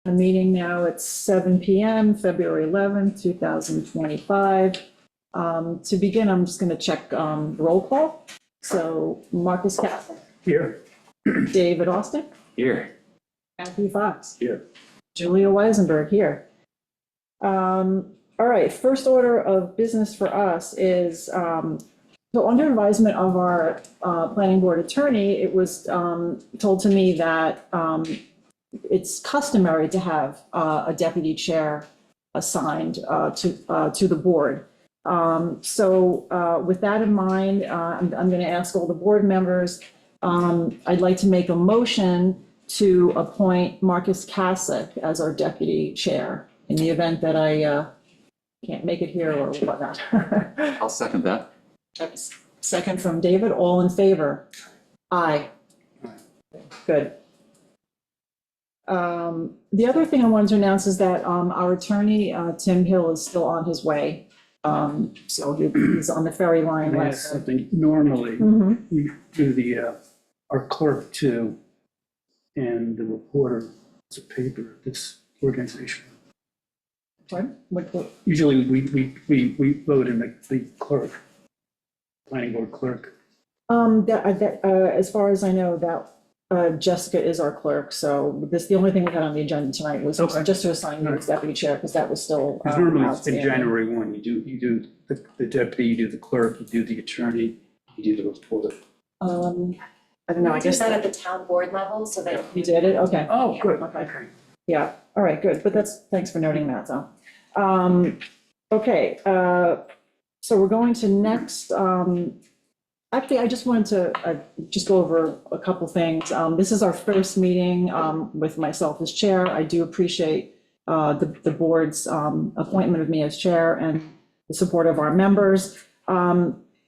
The meeting now at 7 p.m., February 11th, 2025. To begin, I'm just going to check roll call. So Marcus Catholic. Here. David Austin. Here. Matthew Fox. Here. Julia Weisenberg here. All right, first order of business for us is, so under advisement of our planning board attorney, it was told to me that it's customary to have a deputy chair assigned to the board. So with that in mind, I'm going to ask all the board members, I'd like to make a motion to appoint Marcus Kasich as our deputy chair in the event that I can't make it here or whatnot. I'll second that. Second from David, all in favor? Aye. Good. The other thing I wanted to announce is that our attorney, Tim Hill, is still on his way. So he's on the ferry line. Can I ask something? Normally, we do our clerk too, and the reporter, it's a paper, this organization. Pardon? What? Usually we vote in the clerk, planning board clerk. As far as I know, that Jessica is our clerk, so the only thing we had on the agenda tonight was just to assign you as deputy chair, because that was still Because normally it's in January 1, you do the deputy, you do the clerk, you do the attorney, you do the reporter. I don't know, I We do guess that at the town board level, so that you did it, okay. Oh, good. Okay. Yeah, all right, good, but thanks for noting that, though. Okay, so we're going to next, actually, I just wanted to just go over a couple things. This is our first meeting with myself as chair. I do appreciate the board's appointment of me as chair and the support of our members.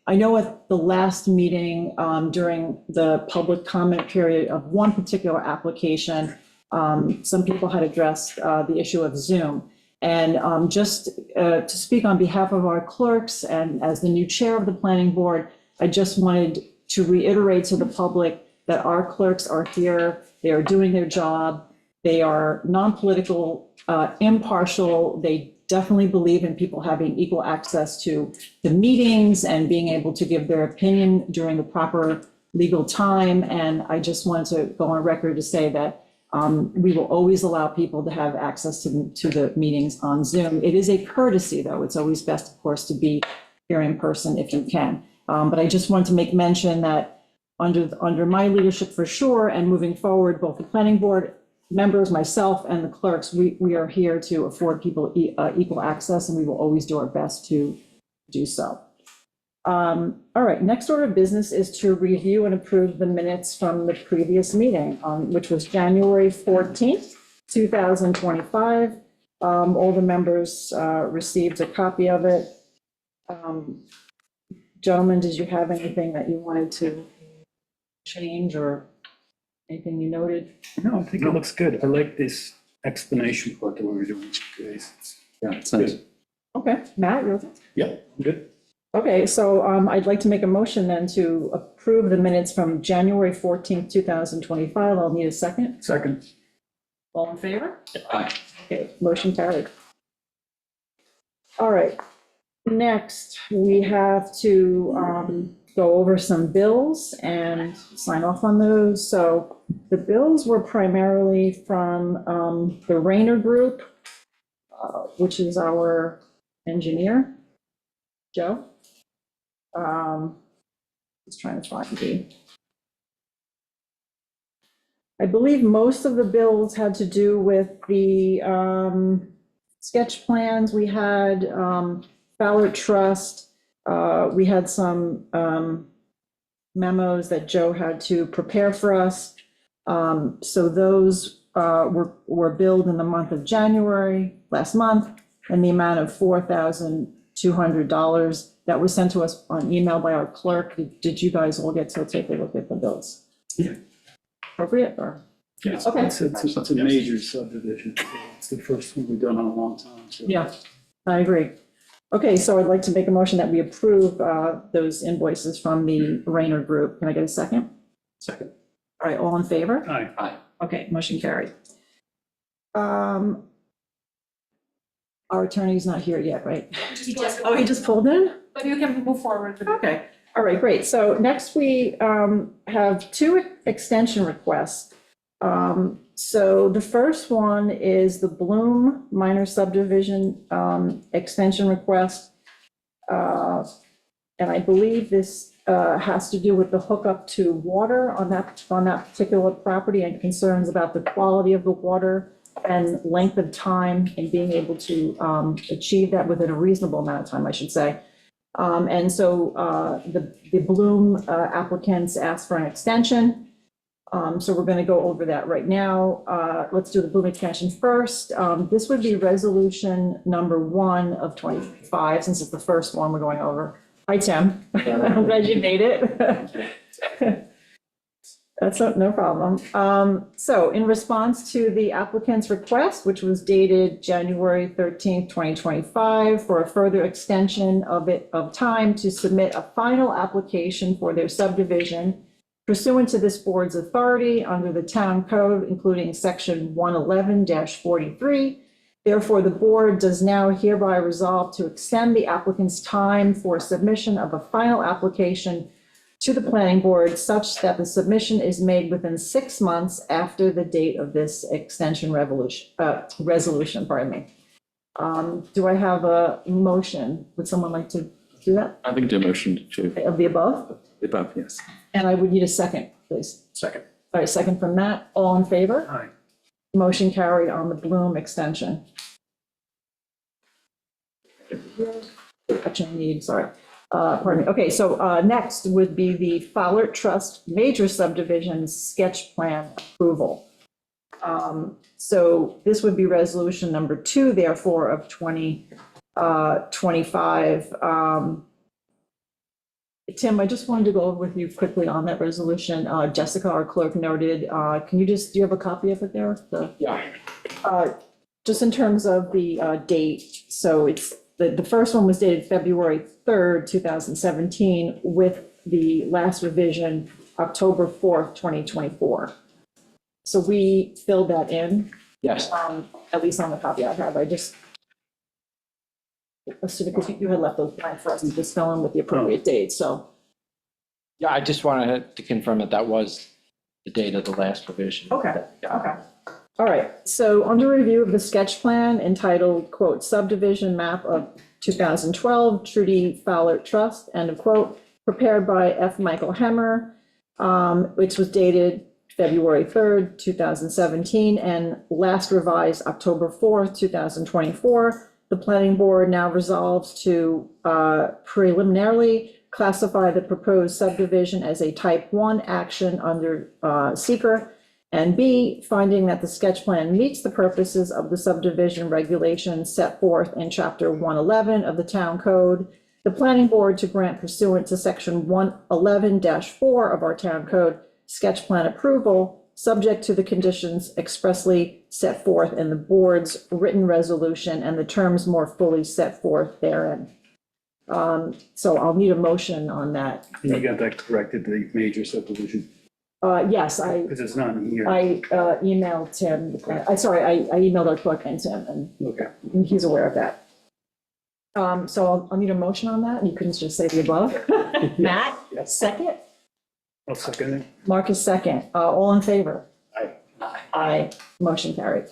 I know at the last meeting during the public comment period of one particular application, some people had addressed the issue of Zoom. And just to speak on behalf of our clerks and as the new chair of the planning board, I just wanted to reiterate to the public that our clerks are here, they are doing their job, they are non-political, impartial, they definitely believe in people having equal access to the meetings and being able to give their opinion during the proper legal time. And I just wanted to go on record to say that we will always allow people to have access to the meetings on Zoom. It is a courtesy, though. It's always best, of course, to be here in person if you can. But I just wanted to make mention that under my leadership for sure, and moving forward, both the planning board members, myself, and the clerks, we are here to afford people equal access, and we will always do our best to do so. All right, next order of business is to review and approve the minutes from the previous meeting, which was January 14th, 2025. All the members received a copy of it. Gentlemen, did you have anything that you wanted to change or anything you noted? No, I think it looks good. I like this explanation part that we were doing today. Yeah, it's nice. Okay, Matt, you're okay? Yeah, good. Okay, so I'd like to make a motion then to approve the minutes from January 14th, 2025. I'll need a second. Second. All in favor? Aye. Okay, motion carried. All right, next we have to go over some bills and sign off on those. So the bills were primarily from the Rayner Group, which is our engineer, Joe. Just trying to find I believe most of the bills had to do with the sketch plans we had, Fowler Trust. We had some memos that Joe had to prepare for us. So those were billed in the month of January, last month, in the amount of $4,200. That was sent to us on email by our clerk. Did you guys all get to take a look at the bills? Yeah. Appropriate or? Yeah, Okay. it's a major subdivision. It's the first one we've done in a long time. So. Yeah, I agree. Okay, so I'd like to make a motion that we approve those invoices from the Rayner Group. Can I get a second? Second. All right, all in favor? Aye. Aye. Okay, motion carried. Our attorney's not here yet, right? He just- Oh, he just pulled in? But you can move forward with it. Okay, all right, great. So next we have two extension requests. So the first one is the Bloom minor subdivision extension request. And I believe this has to do with the hookup to water on that particular property and concerns about the quality of the water and length of time in being able to achieve that within a reasonable amount of time, I should say. And so the Bloom applicants asked for an extension. So we're going to go over that right now. Let's do the Bloom extension first. This would be resolution number 1 of 25, since it's the first one we're going over. Hi, Tim. I'm glad you made it. That's no problem. So in response to the applicant's request, which was dated January 13th, 2025, for a further extension of time to submit a final application for their subdivision pursuant to this board's authority under the town code, including section 111-43. Therefore, the board does now hereby resolve to extend the applicant's time for submission of a final application to the planning board such that the submission is made within 6 months after the date of this extension resolution, pardon me. Do I have a motion? Would someone like to do that? I think the motion to Of the above? above, yes. And I would need a second, please. Second. All right, second from Matt. All in favor? Aye. Motion carried on the Bloom extension. Actually, I need, sorry. Pardon me. Okay, so next would be the Fowler Trust major subdivision sketch plan approval. So this would be resolution number 2, therefore, of 2025. Tim, I just wanted to go over with you quickly on that resolution. Jessica, our clerk, noted, do you have a copy of it there? Yeah. Just in terms of the date, so it's, the first one was dated February 3rd, 2017, with the last revision, October 4th, 2024. So we filled that in, Yes, at least on the copy I have. I just assumed, because you had left those blank for us to just fill in with the appropriate date, so. yeah, I just wanted to confirm that that was the date of the last revision. Okay, Yeah. okay. All right, so under review of the sketch plan entitled, quote, subdivision map of 2012 Trudy Fowler Trust, end of quote, prepared by F. Michael Hemmer, which was dated February 3rd, 2017, and last revised October 4th, 2024. The planning board now resolves to preliminarily classify the proposed subdivision as a type 1 action under seeker. And B, finding that the sketch plan meets the purposes of the subdivision regulations set forth in chapter 111 of the town code, the planning board to grant pursuant to section 111-4 of our town code, sketch plan approval, subject to the conditions expressly set forth in the board's written resolution and the terms more fully set forth therein. So I'll need a motion on that. And you got that corrected, the major subdivision, Yes, I because it's not in here. emailed Tim, I emailed our clerk and Tim, Okay. and he's aware of that. So I'll need a motion on that, and you couldn't just say the above. Matt, Yes. second? I'll second it. Marcus, second. All in favor? Aye. Aye. Motion carried.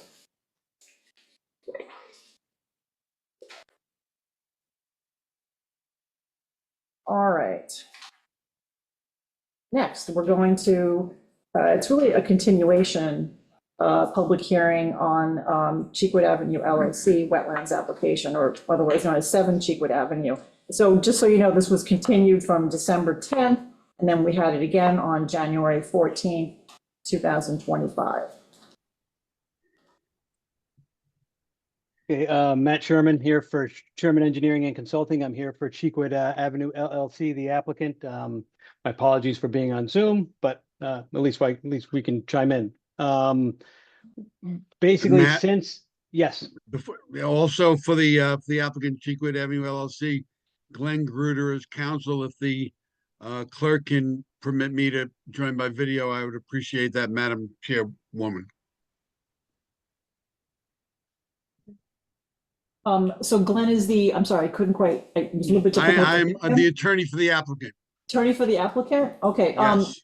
All right. Next, we're going to, it's really a continuation, public hearing on Cheekwood Avenue LLC wetlands application, or otherwise known as 7 Cheekwood Avenue. So just so you know, this was continued from December 10th, and then we had it again on January 14th, 2025. Okay, Matt Sherman here for Sherman Engineering and Consulting. I'm here for Cheekwood Avenue LLC, the applicant. My apologies for being on Zoom, but at least we can chime in. Basically, Matt? yes, Also for the applicant Cheekwood Avenue LLC, Glenn Gruder as counsel. If the clerk can permit me to join by video, I would appreciate that, Madam Chairwoman. So Glenn is I'm sorry, I couldn't quite, it was a little bit difficult. I'm the attorney for the applicant. Attorney for the applicant? Okay. Yes.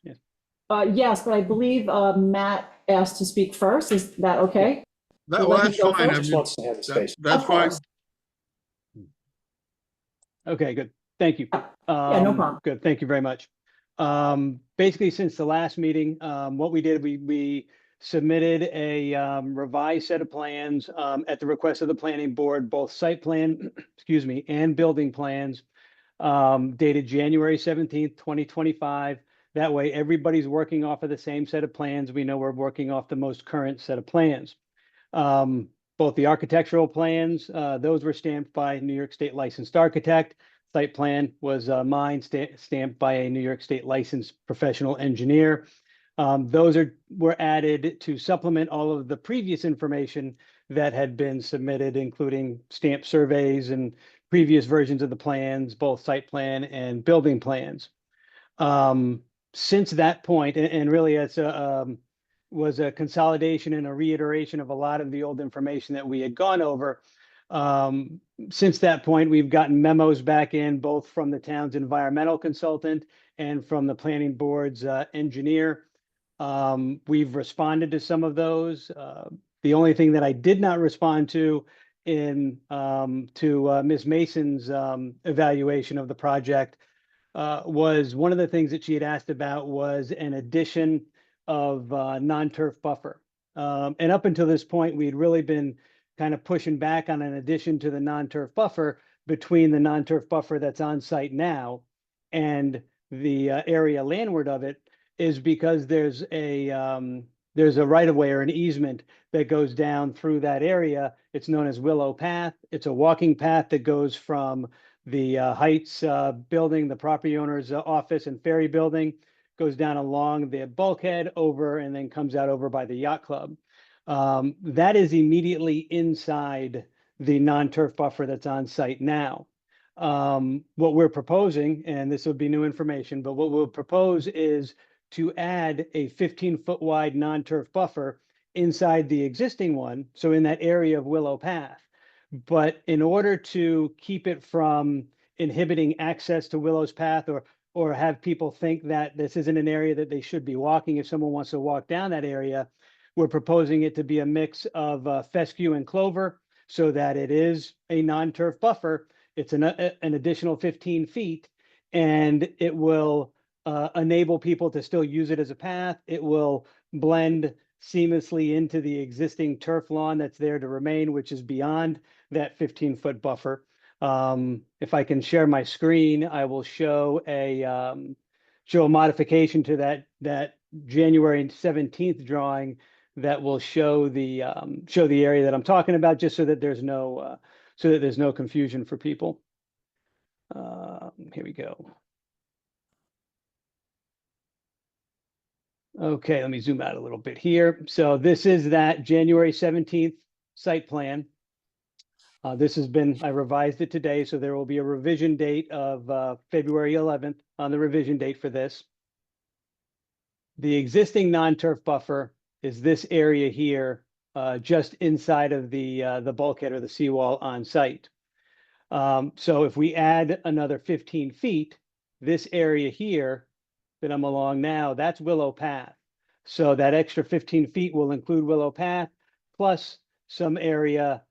Yes, but I believe Matt asked to speak first. Is that okay? That, We'll well, let that's him go fine. I first. mean, Wants to have the space. that's Of fine. course. Okay, good. Thank you. Yeah, no problem. Good. Thank you very much. Basically, since the last meeting, what we did, we submitted a revised set of plans at the request of the planning board, both site plan, excuse me, and building plans dated January 17th, 2025. That way, everybody's working off of the same set of plans. We know we're working off the most current set of plans. Both the architectural plans, those were stamped by New York State licensed architect. Site plan was mine, stamped by a New York State licensed professional engineer. Those were added to supplement all of the previous information that had been submitted, including stamp surveys and previous versions of the plans, both site plan and building plans. Since that point, and really it's was a consolidation and a reiteration of a lot of the old information that we had gone over. Since that point, we've gotten memos back in both from the town's environmental consultant and from the planning board's engineer. We've responded to some of those. The only thing that I did not respond to Ms. Mason's evaluation of the project was one of the things that she had asked about was an addition of non-turf buffer. And up until this point, we had really been kind of pushing back on an addition to the non-turf buffer between the non-turf buffer that's on site now and the area landward of it, is because there's a right-of-way or an easement that goes down through that area. It's known as Willow Path. It's a walking path that goes from the Heights building, the property owner's office and ferry building, goes down along the bulkhead over and then comes out over by the yacht club. That is immediately inside the non-turf buffer that's on site now. What we're proposing, and this will be new information, but what we'll propose is to add a 15-foot wide non-turf buffer inside the existing one, so in that area of Willow Path. But in order to keep it from inhibiting access to Willow's Path or have people think that this isn't an area that they should be walking if someone wants to walk down that area, we're proposing it to be a mix of fescue and clover so that it is a non-turf buffer. It's an additional 15 feet, and it will enable people to still use it as a path. It will blend seamlessly into the existing turf lawn that's there to remain, which is beyond that 15-foot buffer. If I can share my screen, I will show a modification to that January 17th drawing that will show the area that I'm talking about, just so that there's no confusion for people. Here we go. Okay, let me zoom out a little bit here. So this is that January 17th site plan. I revised it today, so there will be a revision date of February 11th on the revision date for this. The existing non-turf buffer is this area here, just inside of the bulkhead or the seawall on site. So if we add another 15 feet, this area here that I'm along now, that's Willow Path. So that extra 15 feet will include Willow Path plus some area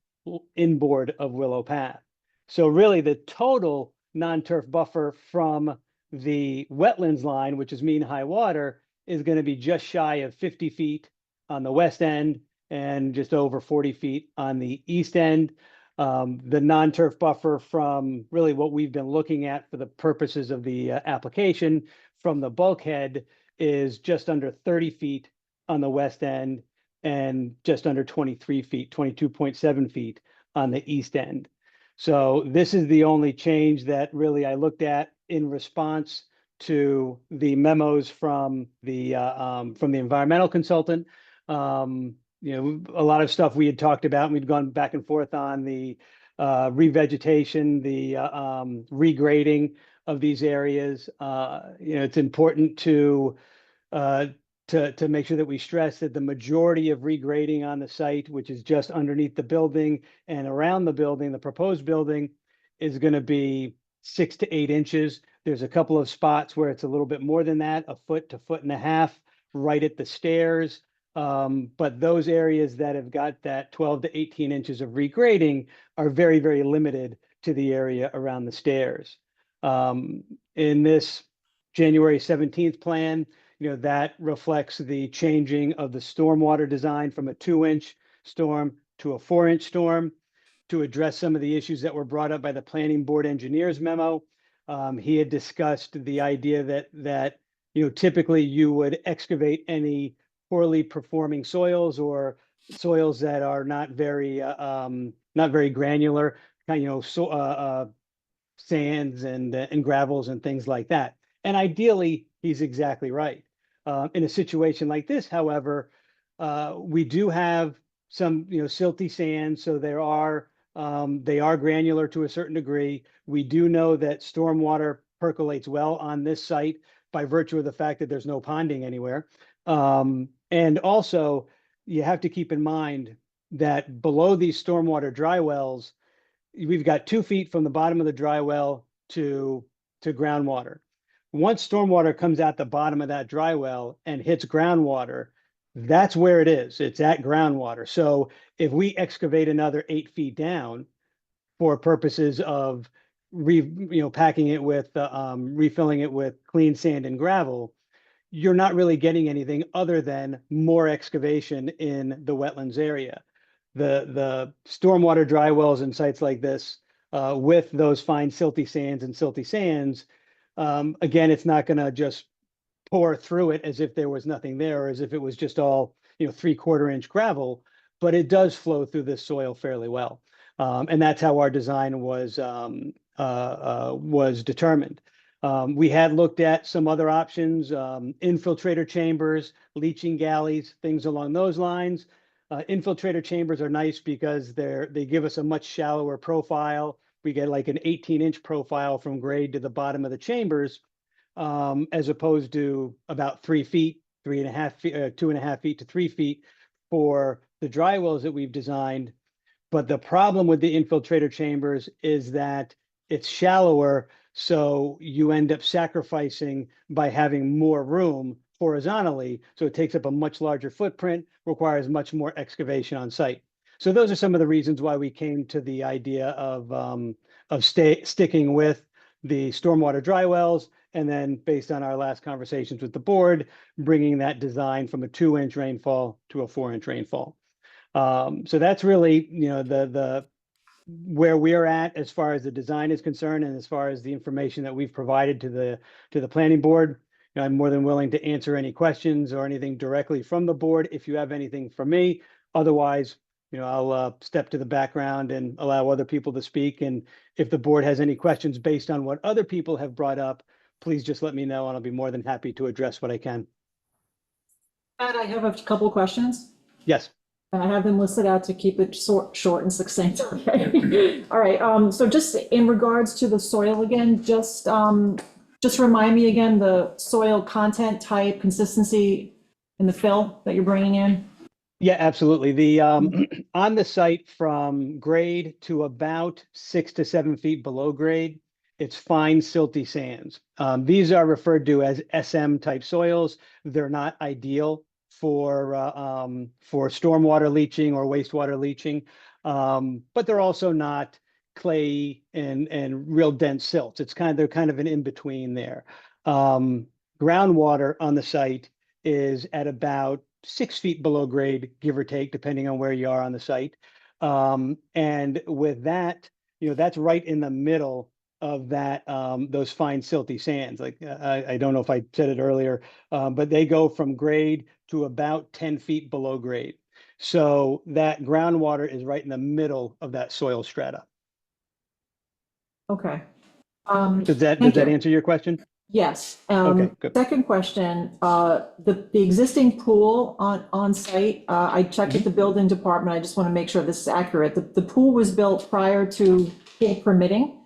inboard of Willow Path. So really the total non-turf buffer from the wetlands line, which is mean high water, is going to be just shy of 50 feet on the west end and just over 40 feet on the east end. The non-turf buffer from really what we've been looking at for the purposes of the application from the bulkhead is just under 30 feet on the west end and just under 23 feet, 22.7 feet on the east end. So this is the only change that really I looked at in response to the memos from the environmental consultant. A lot of stuff we had talked about, and we'd gone back and forth on the revegetation, the regrading of these areas. It's important to to make sure that we stress that the majority of regrading on the site, which is just underneath the building and around the building, the proposed building, is going to be 6 to 8 inches. There's a couple of spots where it's a little bit more than that, a foot to foot and a half, right at the stairs. But those areas that have got that 12 to 18 inches of regrading are very, very limited to the area around the stairs. In this January 17th plan, that reflects the changing of the stormwater design from a 2-inch storm to a 4-inch storm to address some of the issues that were brought up by the planning board engineer's memo. He had discussed the idea that typically you would excavate any poorly performing soils or soils that are not very granular, sands and gravels and things like that. And ideally, he's exactly right. In a situation like this, however, we do have some silty sands, so they are granular to a certain degree. We do know that stormwater percolates well on this site by virtue of the fact that there's no ponding anywhere. And also, you have to keep in mind that below these stormwater dry wells, we've got 2 feet from the bottom of the dry well to groundwater. Once stormwater comes out the bottom of that dry well and hits groundwater, that's where it is. It's at groundwater. So if we excavate another 8 feet down for purposes of packing it with, refilling it with clean sand and gravel, you're not really getting anything other than more excavation in the wetlands area. The stormwater dry wells in sites like this, with those fine silty sands, again, it's not going to just pour through it as if there was nothing there, or as if it was just all 3/4 inch gravel, but it does flow through this soil fairly well. And that's how our design was determined. We had looked at some other options, infiltrator chambers, leaching galleys, things along those lines. Infiltrator chambers are nice because they give us a much shallower profile. We get like an 18-inch profile from grade to the bottom of the chambers, as opposed to about 3 feet, 3.5 feet, 2.5 feet to 3 feet for the dry wells that we've designed. But the problem with the infiltrator chambers is that it's shallower, so you end up sacrificing by having more room horizontally. So it takes up a much larger footprint, requires much more excavation on site. So those are some of the reasons why we came to the idea of sticking with the stormwater dry wells, and then based on our last conversations with the board, bringing that design from a 2-inch rainfall to a 4-inch rainfall. So that's really the where we're at as far as the design is concerned, and as far as the information that we've provided to the planning board. I'm more than willing to answer any questions or anything directly from the board if you have anything from me. Otherwise, I'll step to the background and allow other people to speak. And if the board has any questions based on what other people have brought up, please just let me know, and I'll be more than happy to address what I can. Pat, I have a couple of questions. Yes. And I have them listed out to keep it short and succinct. Okay. All right. So just in regards to the soil again, just remind me again, the soil content type, consistency in the fill that you're bringing in. Yeah, absolutely. The on the site from grade to about 6 to 7 feet below grade, it's fine silty sands. These are referred to as SM type soils. They're not ideal for stormwater leaching or wastewater leaching, but they're also not clay and real dense silts. They're kind of an in between there. Groundwater on the site is at about 6 feet below grade, give or take, depending on where you are on the site. And with that, that's right in the middle of that, those fine silty sands. Like I don't know if I said it earlier, but they go from grade to about 10 feet below grade. So that groundwater is right in the middle of that soil strata. Okay. Does that answer your question? Yes. Okay, good. Second question, the existing pool on site, I checked with the building department. I just want to make sure this is accurate. The pool was built prior to pool permitting,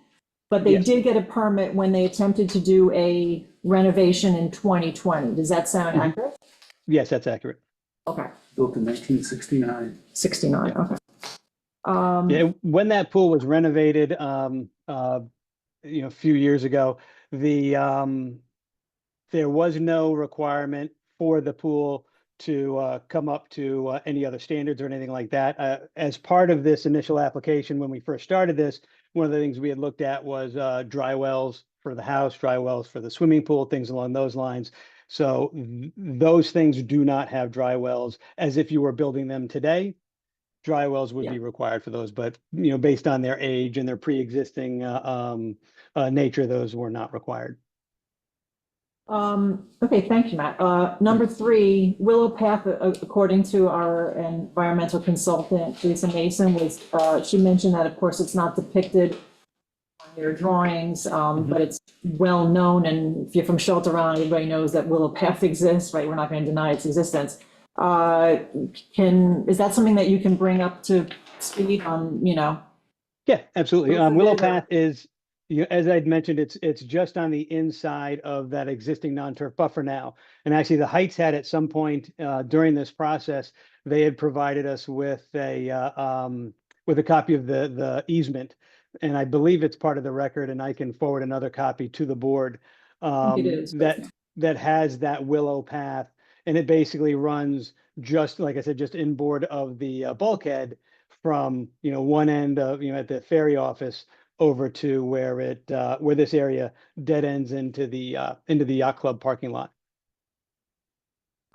but they Yes. did get a permit when they attempted to do a renovation in 2020. Does that sound accurate? Yes, that's accurate. Okay, Built in 1969. 69, okay. Yeah, when that pool was renovated, a few years ago, there was no requirement for the pool to come up to any other standards or anything like that. As part of this initial application, when we first started this, one of the things we had looked at was dry wells for the house, dry wells for the swimming pool, things along those lines. So those things do not have dry wells. As if you were building them today, dry wells would Yeah. be required for those, but based on their age and their pre-existing nature, those were not required. Okay, thank you, Matt. Number 3, Willow Path, according to our environmental consultant, Lisa Mason, she mentioned that, of course, it's not depicted on your drawings, but it's well known, and if you're from Shelter Island, everybody knows that Willow Path exists, right? We're not going to deny its existence. Is that something that you can bring up to speed on, Yeah, absolutely. What's the Willow bigger- Path is, as I'd mentioned, it's just on the inside of that existing non-turf buffer now. And actually, the Heights had at some point during this process, they had provided us with a copy of the easement, and I believe it's part of the record, and I can forward another copy to the board. I think it is, but- That has that Willow Path, and it basically runs just like I said, just inboard of the bulkhead from one end of at the ferry office over to where this area dead ends into the yacht club parking lot.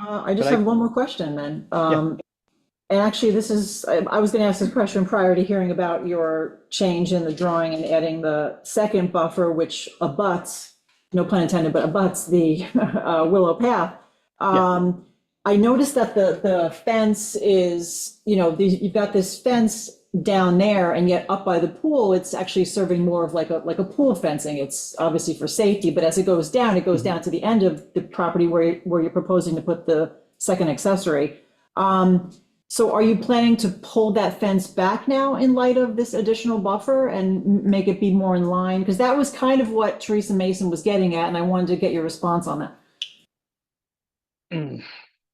I just But I- have one more question then. And actually, I was going to ask this question prior to hearing about your change in the drawing and adding the second buffer, which abuts, no pun intended, but abuts the Willow Path. I noticed that the fence is, you've got this fence down there, and yet up by the pool, it's actually serving more of like a pool fencing. It's obviously for safety, but as it goes down, down to the end of the property where you're proposing to put the second accessory. So are you planning to pull that fence back now in light of this additional buffer and make it be more in line? Because that was kind of what Teresa Mason was getting at, and I wanted to get your response on that.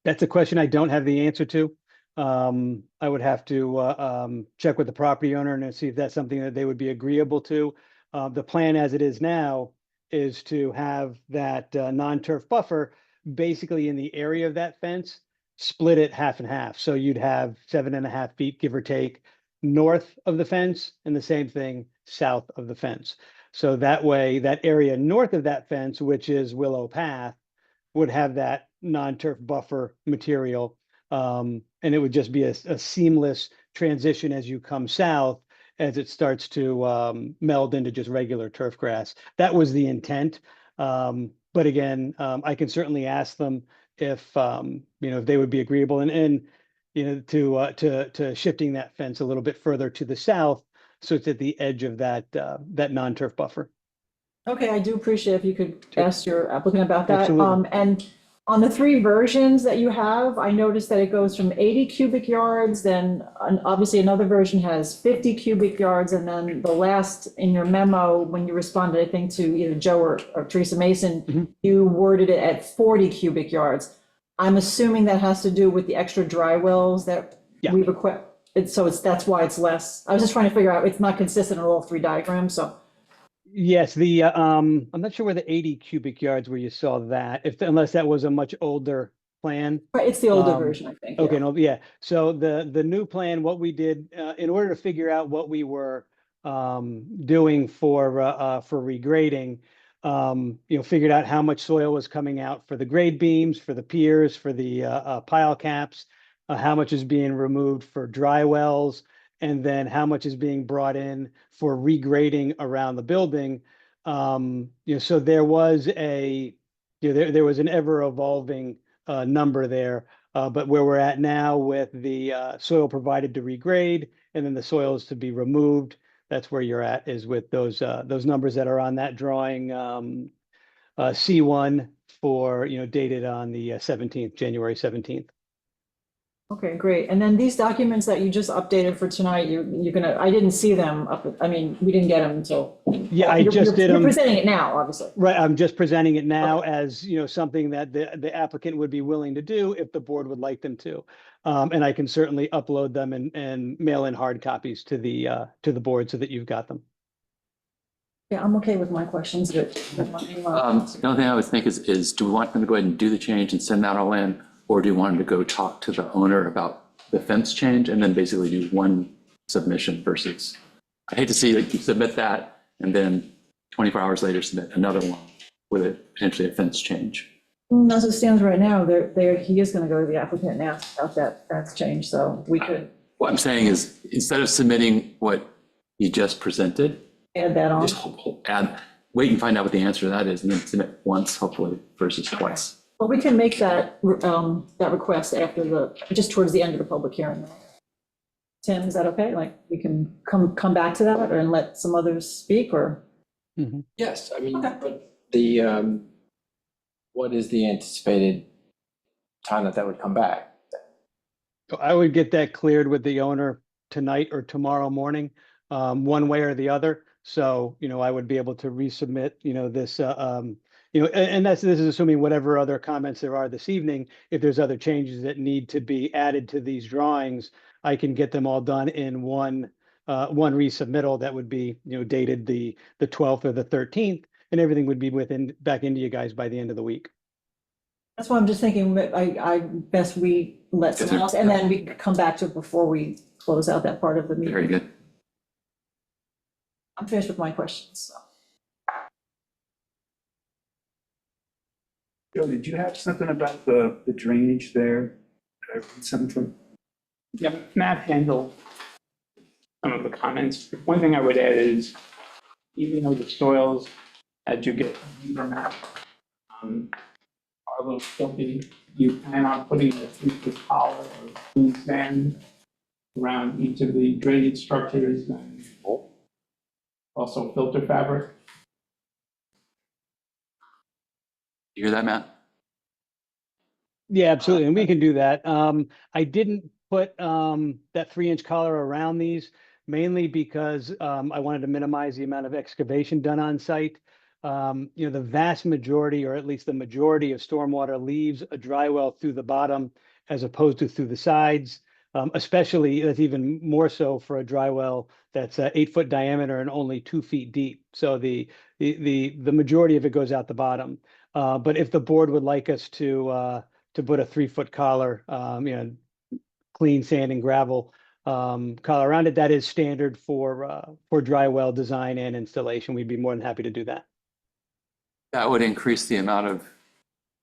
That's a question I don't have the answer to. I would have to check with the property owner and see if that's something that they would be agreeable to. The plan as it is now is to have that non-turf buffer basically in the area of that fence, split it half and half. So you'd have 7.5 feet, give or take, north of the fence, and the same thing south of the fence. So that way, that area north of that fence, which is Willow Path, would have that non-turf buffer material. And it would just be a seamless transition as you come south, as it starts to meld into just regular turf grass. That was the intent. But again, I can certainly ask them if they would be agreeable and to shifting that fence a little bit further to the south, so it's at the edge of that non-turf buffer. Okay, I do appreciate if you could ask your applicant about that. Absolutely. And on the 3 versions that you have, I noticed that it goes from 80 cubic yards, then obviously another version has 50 cubic yards, and then the last in your memo, when you responded, I think, to either Joe or Teresa Mason, you worded it at 40 cubic yards. I'm assuming that has to do with the extra dry wells that we've equipped. That's why it's less. I was just trying to figure out, it's not consistent in all 3 diagrams, so. Yes, I'm not sure where the 80 cubic yards where you saw that, unless that was a much older plan. But it's the older version, I think. Okay, yeah. no, yeah. So the new plan, what we did in order to figure out what we were doing for regrading, figured out how much soil was coming out for the grade beams, for the piers, for the pile caps, how much is being removed for dry wells, and then how much is being brought in for regrading around the building. So there was there was an ever evolving number there, but where we're at now with the soil provided to regrade and then the soils to be removed, that's where you're at, is with those numbers that are on that drawing, C1 for dated on the 17th, January 17th. Okay, great. And then these documents that you just updated for tonight, you're gonna, I didn't see them I mean, we didn't get them until. Yeah, I You're- just you're- did You're them. presenting it now, obviously. Right, I'm just presenting it now as, something that the applicant would be willing to do if the board would like them to. And I can certainly upload them and mail in hard copies to the board so that you've got them. Yeah, I'm okay with my questions, but. The only thing I would think is do we want them to go ahead and do the change and send that all in? Or do you want them to go talk to the owner about the fence change and then basically do one submission versus, I hate to see like you submit that and then 24 hours later submit another one with potentially a fence change. As it stands right now, he is gonna go to the applicant and ask about that's changed, so we could What I'm saying is instead of submitting what you just presented, add that on. just wait and find out what the answer to that is and then submit once, hopefully, versus twice. Well, we can make that request after just towards the end of the public hearing. Tim, is that okay? Like, we can come back to that and let some others speak, or? Yes, I mean, Okay. but the, what is the anticipated time that would come back? So I would get that cleared with the owner tonight or tomorrow morning, one way or the other. So, I would be able to resubmit, this, and this is assuming whatever other comments there are this evening. If there's other changes that need to be added to these drawings, I can get them all done in one resubmittal that would be, dated the 12th or the 13th, and everything would be back into you guys by the end of the week. That's why I'm just thinking, that I best we let someone else, and then we can come back to it before we close out that part of the meeting. Very good. I'm finished with my questions, so. Joe, did you have something about the drainage there? Did I read something from? Yeah, Matt handled some of the comments. One thing I would add is, even though the soils, as you get deeper, Matt, are a little silty, you plan on putting a 3-foot collar or clean sand around each of the drainage structures and also filter fabric. You hear that, Matt? Yeah, absolutely. And we can do that. I didn't put that 3-inch collar around these mainly because I wanted to minimize the amount of excavation done on site. The vast majority, or at least the majority of stormwater leaves a dry well through the bottom as opposed to through the sides. Especially that's even more so for a dry well that's 8-foot diameter and only 2 feet deep. So the majority of it goes out the bottom. But if the board would like us to put a 3-foot collar, clean sand and gravel collar around it, that is standard for dry well design and installation. We'd be more than happy to do that. That would increase the amount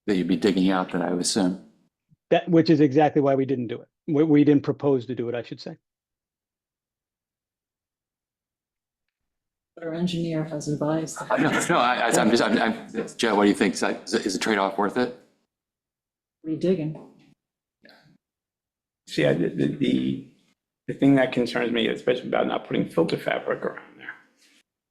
that you'd be digging out, then I would assume. Which is exactly why we didn't do it. We didn't propose to do it, I should say. Our engineer has advised. I'm Joe, what do you think? Is the trade-off worth it? Redigging. See, the thing that concerns me, especially about not putting filter fabric around there,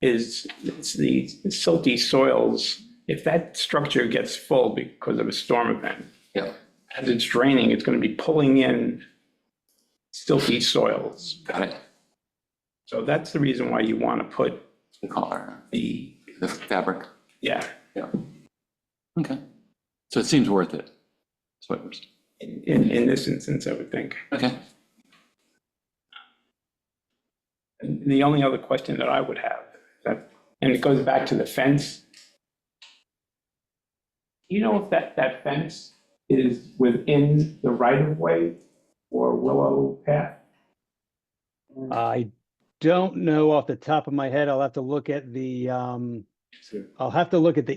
is it's the silty soils. If that structure gets full because of a storm event, Yeah. as it's draining, it's going to be pulling in silty soils. Got it. So that's the reason why you want to put The collar, the, the fabric. yeah, Yeah. Okay. So it seems worth it. That's what we're saying. in this instance, I would think. Okay. And the only other question that I would have, and it goes back to the fence. Do you know if that fence is within the right-of-way or Willow Path? I don't know off the top of my head. I'll have to look at the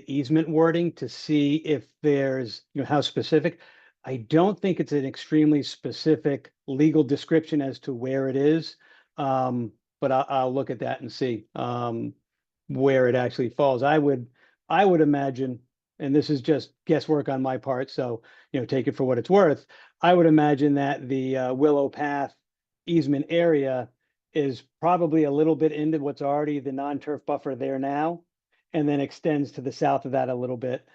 easement wording to see if there's, how specific. I don't think it's an extremely specific legal description as to where it is. But I'll look at that and see where it actually falls. I would imagine, and this is just guesswork on my part, so take it for what it's worth. I would imagine that the Willow Path easement area is probably a little bit into what's already the non-turf buffer there now, and then extends to the south of that a little bit.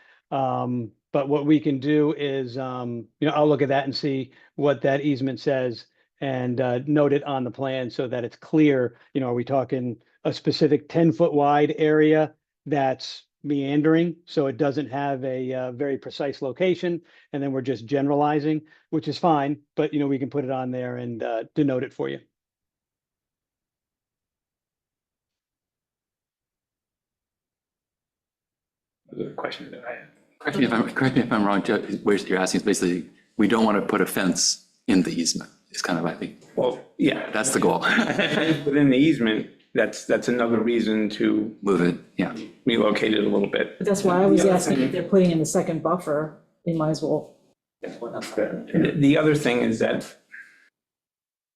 But what we can do is, I'll look at that and see what that easement says and note it on the plan so that it's clear, are we talking a specific 10-foot wide area that's meandering, so it doesn't have a very precise location, and then we're just generalizing, which is fine, but we can put it on there and denote it for you. The question that I have. Correct me if I'm wrong, Joe, what you're asking is basically, we don't want to put a fence in the easement. It's kind of, I think, Well, yeah. that's the goal. Within the easement, that's another reason to Move it, yeah. relocate it a little bit. But that's why I was asking if they're putting in the second buffer, they might as well. The other thing is that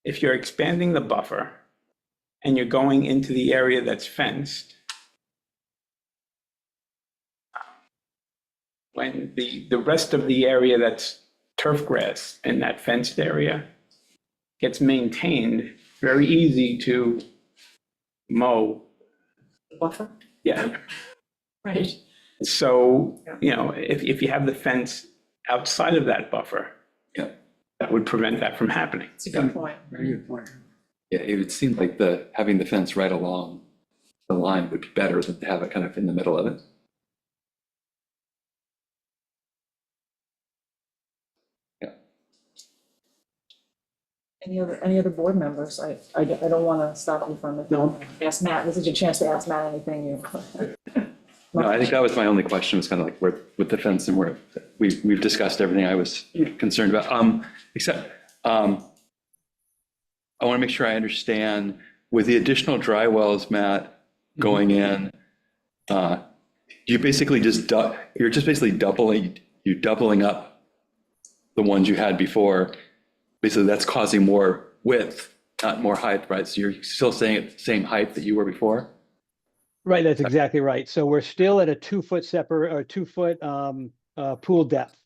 if you're expanding the buffer and you're going into the area that's fenced, when the rest of the area that's turf grass in that fenced area gets maintained, very easy to mow. Buffer? Yeah. Right. So, if you have the fence outside of that buffer, Yeah. that would prevent that from happening. That's a good point. Very good point. Yeah, it would seem like having the fence right along the line would be better than to have it kind of in the middle of it. Any other board members? I don't want to stop you from it. No. Ask Matt, this is your chance to ask Matt anything you. No, I think that was my only question, was kind of like where, with the fence, and where we've discussed everything I was concerned about. Except, I want to make sure I understand, with the additional dry wells, Matt, going in, you basically you're just basically doubling up the ones you had before. Basically, that's causing more width, not more height, right? So you're still staying at the same height that you were before? Right, that's exactly right. So we're still at a 2-foot pool depth.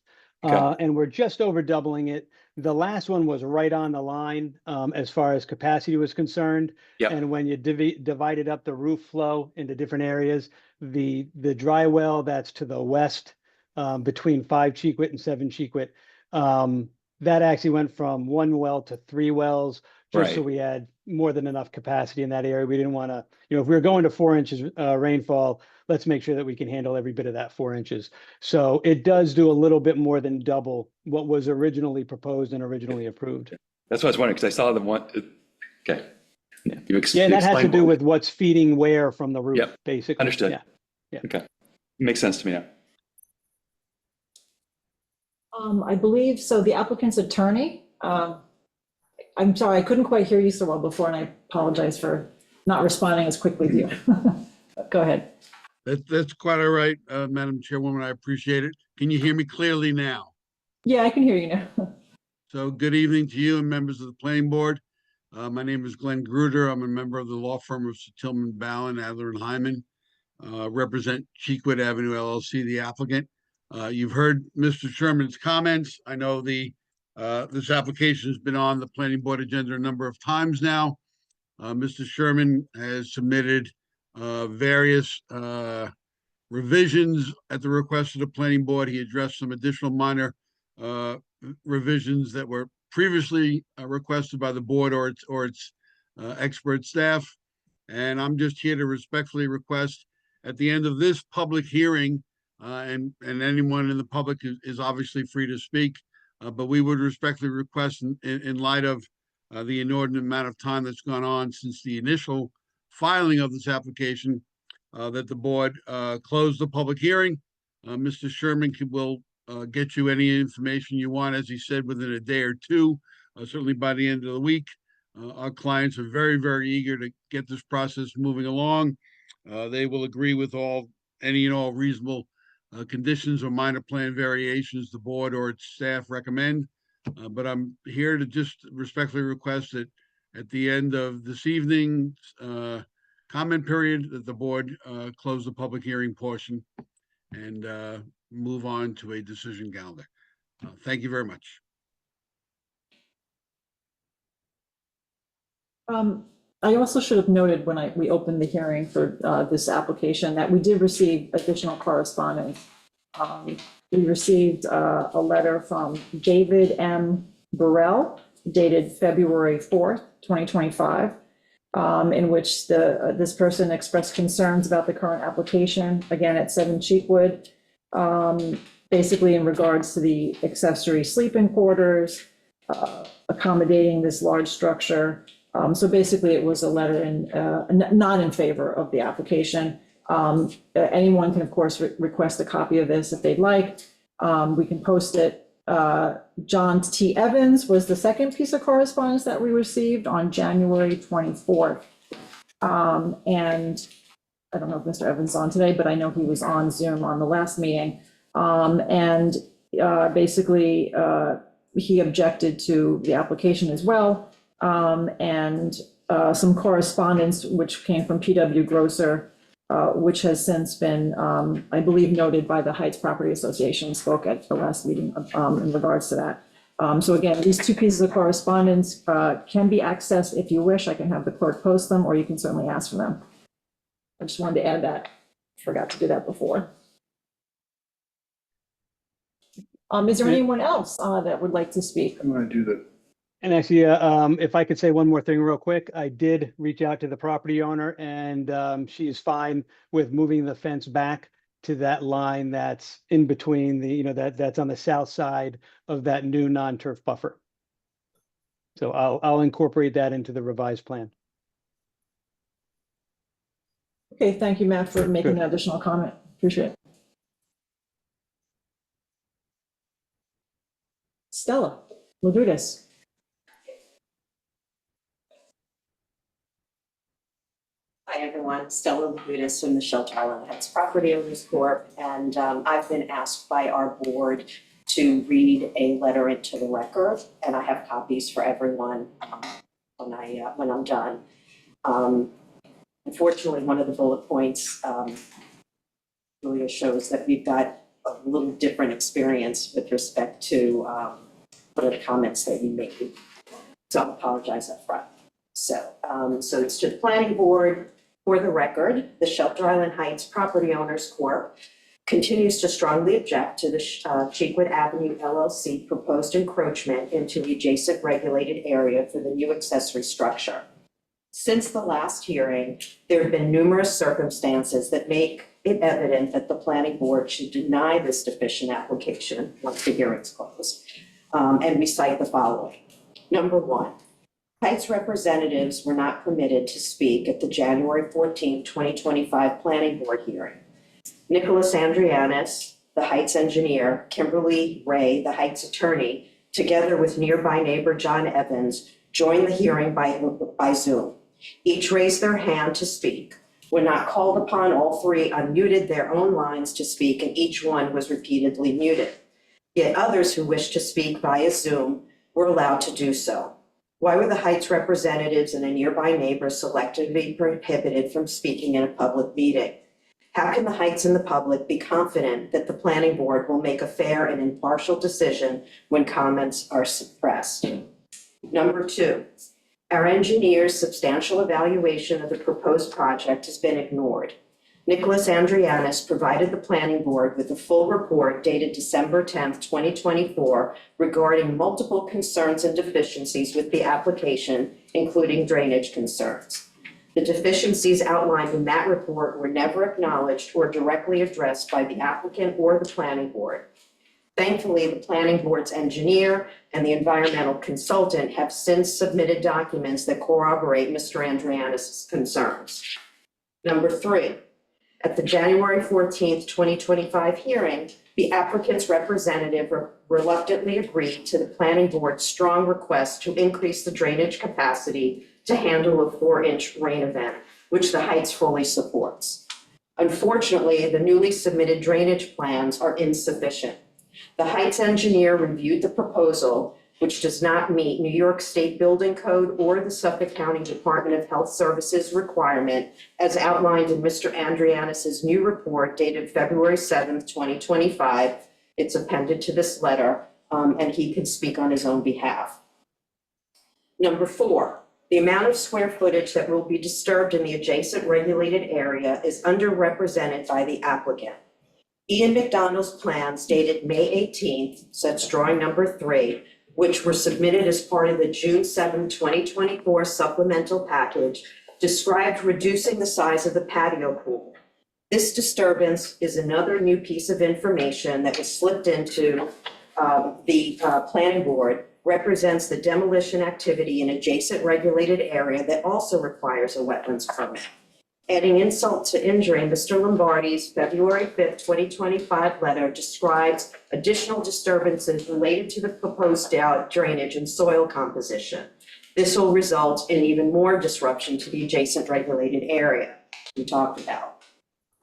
Okay. And we're just over doubling it. The last one was right on the line as far as capacity was concerned. Yep. And when you divided up the roof flow into different areas, the dry well that's to the west between 5 Chequit and 7 Chequit, that actually went from 1 well to 3 wells, just so Right. we had more than enough capacity in that area. We didn't want to, if we were going to 4 inches rainfall, let's make sure that we can handle every bit of that 4 inches. So it does do a little bit more than double what was originally proposed and originally approved. That's what I was wondering, because I saw the one, okay. Yeah, Yeah, and that has to explained do more. with what's feeding where from the roof, Yep, basically. understood. Yeah. Okay, makes sense to me now. I believe, so the applicant's attorney, I'm sorry, I couldn't quite hear you so well before, and I apologize for not responding as quickly to you. Go ahead. That's quite all right, Madam Chairwoman, I appreciate it. Can you hear me clearly now? Yeah, I can hear you now. So good evening to you and members of the planning board. My name is Glenn Gruder. I'm a member of the law firm of Tillman, Ballin, Adler and Hyman. Represent Chequit Avenue LLC, the applicant. You've heard Mr. Sherman's comments. I know this application has been on the planning board agenda a number of times now. Mr. Sherman has submitted various revisions at the request of the planning board. He addressed some additional minor revisions that were previously requested by the board or its expert staff. And I'm just here to respectfully request at the end of this public hearing, and anyone in the public is obviously free to speak, but we would respectfully request in light of the inordinate amount of time that's gone on since the initial filing of this application, that the board close the public hearing. Mr. Sherman will get you any information you want, as he said, within a day or two, certainly by the end of the week. Our clients are very, very eager to get this process moving along. They will agree with any and all reasonable conditions or minor plan variations the board or its staff recommend. But I'm here to just respectfully request that at the end of this evening's comment period, that the board close the public hearing portion and move on to a decision calendar. Thank you very much. I also should have noted when we opened the hearing for this application that we did receive additional correspondence we received a letter from David M. Burrell dated February 4th, 2025, in which this person expressed concerns about the current application, again, at 7 Cheekwood, basically in regards to the accessory sleeping quarters, accommodating this large structure. So basically, it was a letter not in favor of the application. Anyone can, of course, request a copy of this if they'd like. We can post it. John T. Evans was the second piece of correspondence that we received on January 24th. And I don't know if Mr. Evans is on today, but I know he was on Zoom on the last meeting. Basically, he objected to the application as well. And some correspondence which came from PW Grosser, which has since been, I believe, noted by the Heights Property Association, spoke at the last meeting in regards to that. So again, these two pieces of correspondence can be accessed if you wish. I can have the clerk post them, or you can certainly ask for them. I just wanted to add that. Forgot to do that before. Is there anyone else that would like to speak? I'm gonna do that. And actually, if I could say one more thing real quick, I did reach out to the property owner, and she is fine with moving the fence back to that line that's in between the, that's on the south side of that new non-turf buffer. So I'll incorporate that into the revised plan. Okay, thank you, Matt, for making that additional comment. Appreciate it. Stella Lovutis. Hi, everyone. Stella Lovutis from the Shelter Island Heights Property Owners Corp. And I've been asked by our board to read a letter into the record, and I have copies for everyone when I'm done. Unfortunately, one of the bullet points really shows that we've got a little different experience with respect to one of the comments that you made. So I apologize up front. So it's to the planning board. For the record, the Shelter Island Heights Property Owners Corp. continues to strongly object to the Cheekwood Avenue LLC proposed encroachment into the adjacent regulated area for the new accessory structure. Since the last hearing, there have been numerous circumstances that make it evident that the planning board should deny this deficient application once the hearing's closed. And we cite the following. Number one, Heights representatives were not permitted to speak at the January 14, 2025 planning board hearing. Nicholas Andrianis, the Heights engineer, Kimberly Ray, the Heights attorney, together with nearby neighbor John Evans, joined the hearing by Zoom. Each raised their hand to speak. When not called upon, all three unmuted their own lines to speak, and each one was repeatedly muted. Yet others who wished to speak via Zoom were allowed to do so. Why were the Heights representatives and a nearby neighbor selectively prohibited from speaking in a public meeting? How can the Heights and the public be confident that the planning board will make a fair and impartial decision when comments are suppressed? Number two, our engineer's substantial evaluation of the proposed project has been ignored. Nicholas Andrianis provided the planning board with a full report dated December 10th, 2024, regarding multiple concerns and deficiencies with the application, including drainage concerns. The deficiencies outlined in that report were never acknowledged or directly addressed by the applicant or the planning board. Thankfully, the planning board's engineer and the environmental consultant have since submitted documents that corroborate Mr. Andrianis' concerns. Number three, at the January 14th, 2025 hearing, the applicant's representative reluctantly agreed to the planning board's strong request to increase the drainage capacity to handle a 4-inch rain event, which the Heights fully supports. Unfortunately, the newly submitted drainage plans are insufficient. The Heights engineer reviewed the proposal, which does not meet New York State Building Code or the Suffolk County Department of Health Services requirement as outlined in Mr. Andrianis' new report dated February 7th, 2025. It's appended to this letter, and he can speak on his own behalf. Number four, the amount of square footage that will be disturbed in the adjacent regulated area is underrepresented by the applicant. Ian McDonald's plans dated May 18th, so that's drawing number 3, which were submitted as part of the June 7, 2024 supplemental package, described reducing the size of the patio pool. This disturbance is another new piece of information that was slipped into the planning board, represents the demolition activity in adjacent regulated area that also requires a wetlands permit. Adding insult to injury, Mr. Lombardi's February 5th, 2025 letter describes additional disturbances related to the proposed drainage and soil composition. This will result in even more disruption to the adjacent regulated area we talked about.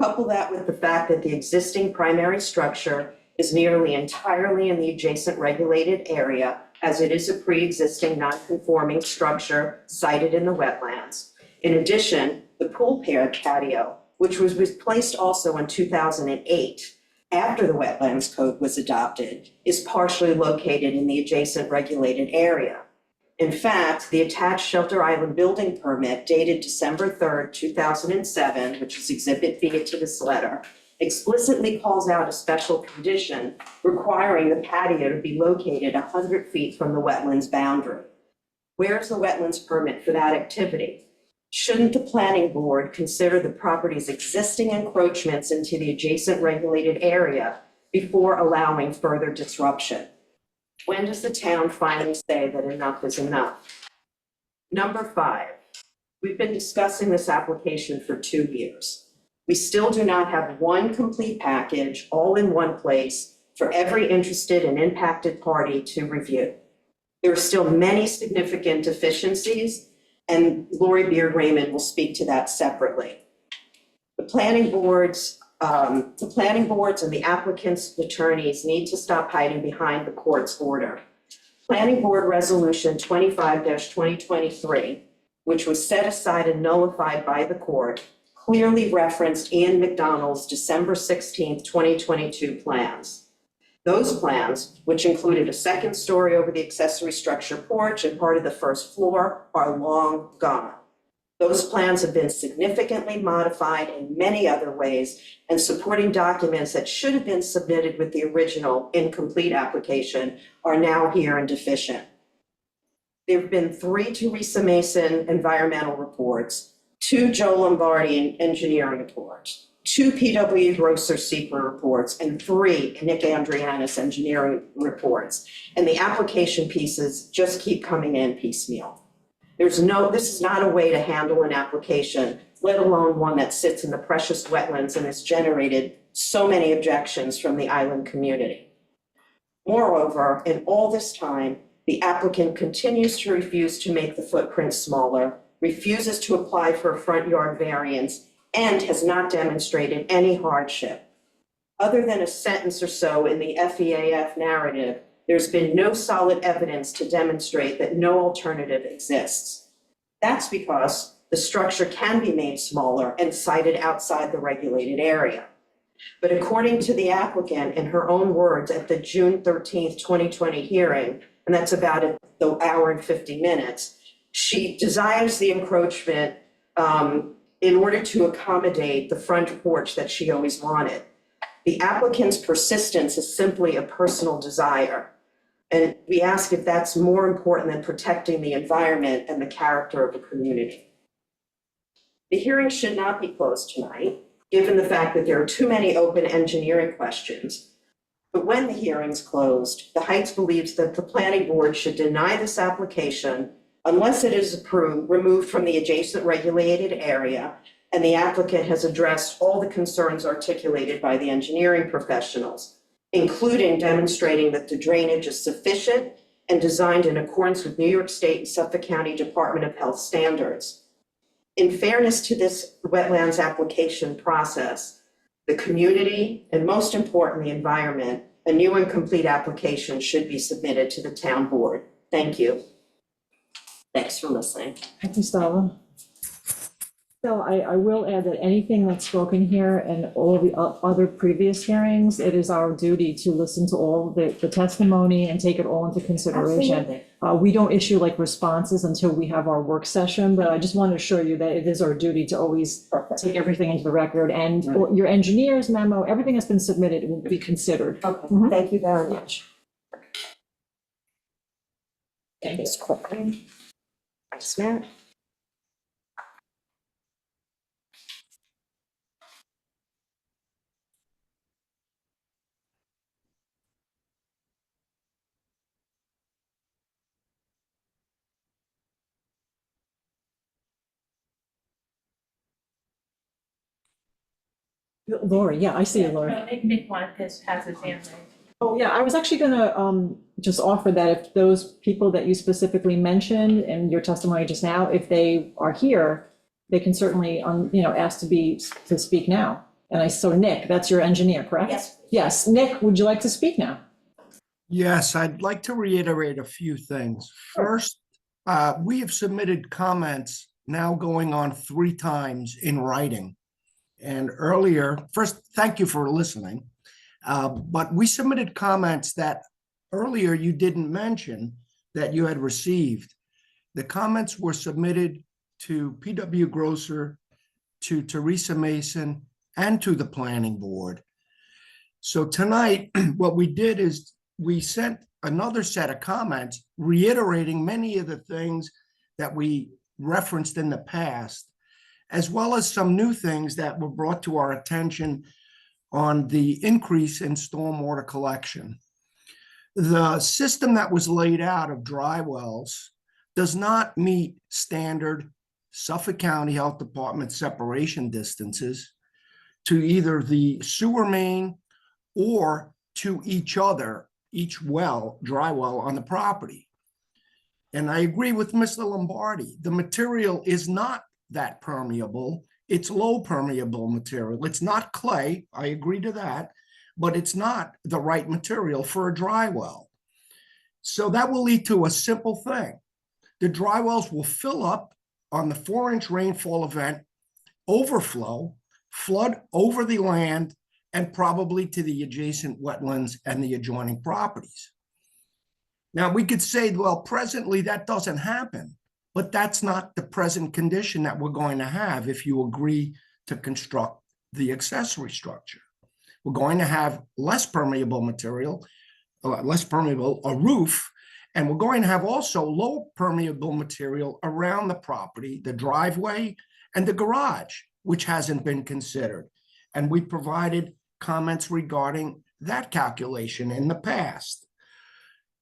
Couple that with the fact that the existing primary structure is nearly entirely in the adjacent regulated area, as it is a pre-existing non-conforming structure sited in the wetlands. In addition, the pool patio, which was replaced also in 2008, after the Wetlands Code was adopted, is partially located in the adjacent regulated area. In fact, the attached Shelter Island building permit dated December 3rd, 2007, which is Exhibit B to this letter, explicitly calls out a special condition requiring the patio to be located 100 feet from the wetlands boundary. Where's the wetlands permit for that activity? Shouldn't the planning board consider the property's existing encroachments into the adjacent regulated area before allowing further disruption? When does the town finally say that enough is enough? Number 5, we've been discussing this application for 2 years. We still do not have one complete package all in one place for every interested and impacted party to review. There are still many significant deficiencies, and Lori Beard-Raymond will speak to that separately. The planning boards and the applicant's attorneys need to stop hiding behind the court's order. Planning Board Resolution 25-2023, which was set aside and nullified by the court, clearly referenced Ian McDonald's December 16th, 2022 plans. Those plans, which included a second story over the accessory structure porch and part of the first floor, are long gone. Those plans have been significantly modified in many other ways, and supporting documents that should have been submitted with the original incomplete application are now here and deficient. There have been 3 Teresa Mason environmental reports, 2 Joe Lombardi engineering reports, 2 PW Grosser SEPA reports, and 3 Nick Andrianis engineering reports. And the application pieces just keep coming in piecemeal. This is not a way to handle an application, let alone one that sits in the precious wetlands and has generated so many objections from the island community. Moreover, in all this time, the applicant continues to refuse to make the footprint smaller, refuses to apply for a front yard variance, and has not demonstrated any hardship. Other than a sentence or so in the FEAF narrative, there's been no solid evidence to demonstrate that no alternative exists. That's because the structure can be made smaller and sited outside the regulated area. But according to the applicant, in her own words at the June 13th, 2020 hearing, and that's about an hour and 50 minutes, she desires the encroachment in order to accommodate the front porch that she always wanted. The applicant's persistence is simply a personal desire. And we ask if that's more important than protecting the environment and the character of the community. The hearing should not be closed tonight, given the fact that there are too many open engineering questions. But when the hearing's closed, the Heights believes that the planning board should deny this application unless it is removed from the adjacent regulated area and the applicant has addressed all the concerns articulated by the engineering professionals, including demonstrating that the drainage is sufficient and designed in accordance with New York State and Suffolk County Department of Health standards. In fairness to this wetlands application process, the community, and most important, the environment, a new and complete application should be submitted to the town board. Thank you. Thanks for listening. Thank you, Stella. So I will add that anything that's spoken here and all the other previous hearings, it is our duty to listen to all the testimony and take it all into consideration. Absolutely. We don't issue like responses until we have our work session, but I just want to assure you that it is our duty to always take everything into the record, and your engineer's memo, everything that's been submitted will be considered. Okay, Mhm. thank you very much. Get this quickly. Thanks, Matt. Lori, yeah, I see you, Lori. Nick wanted this, has his hand raised. Oh, yeah, I was actually gonna just offer that if those people that you specifically mentioned in your testimony just now, if they are here, they can certainly, ask to speak now. And so Nick, that's your engineer, correct? Yes. Yes, Nick, would you like to speak now? Yes, I'd like to reiterate a few things. First, we have submitted comments now going on 3 times in writing. And earlier, first, thank you for listening. But we submitted comments that earlier you didn't mention that you had received. The comments were submitted to PW Grosser, to Teresa Mason, and to the planning board. So tonight, what we did is we sent another set of comments reiterating many of the things that we referenced in the past, as well as some new things that were brought to our attention on the increase in stormwater collection. The system that was laid out of dry wells does not meet standard Suffolk County Health Department separation distances to either the sewer main or to each other, each well, dry well on the property. And I agree with Mr. Lombardi. The material is not that permeable. It's low permeable material. It's not clay. I agree to that, but it's not the right material for a dry well. So that will lead to a simple thing. The dry wells will fill up on the 4-inch rainfall event, overflow, flood over the land, and probably to the adjacent wetlands and the adjoining properties. Now, we could say, well, presently that doesn't happen, but that's not the present condition that we're going to have if you agree to construct the accessory structure. We're going to have less permeable material, less permeable, a roof, and we're going to have also low permeable material around the property, the driveway, and the garage, which hasn't been considered. And we provided comments regarding that calculation in the past.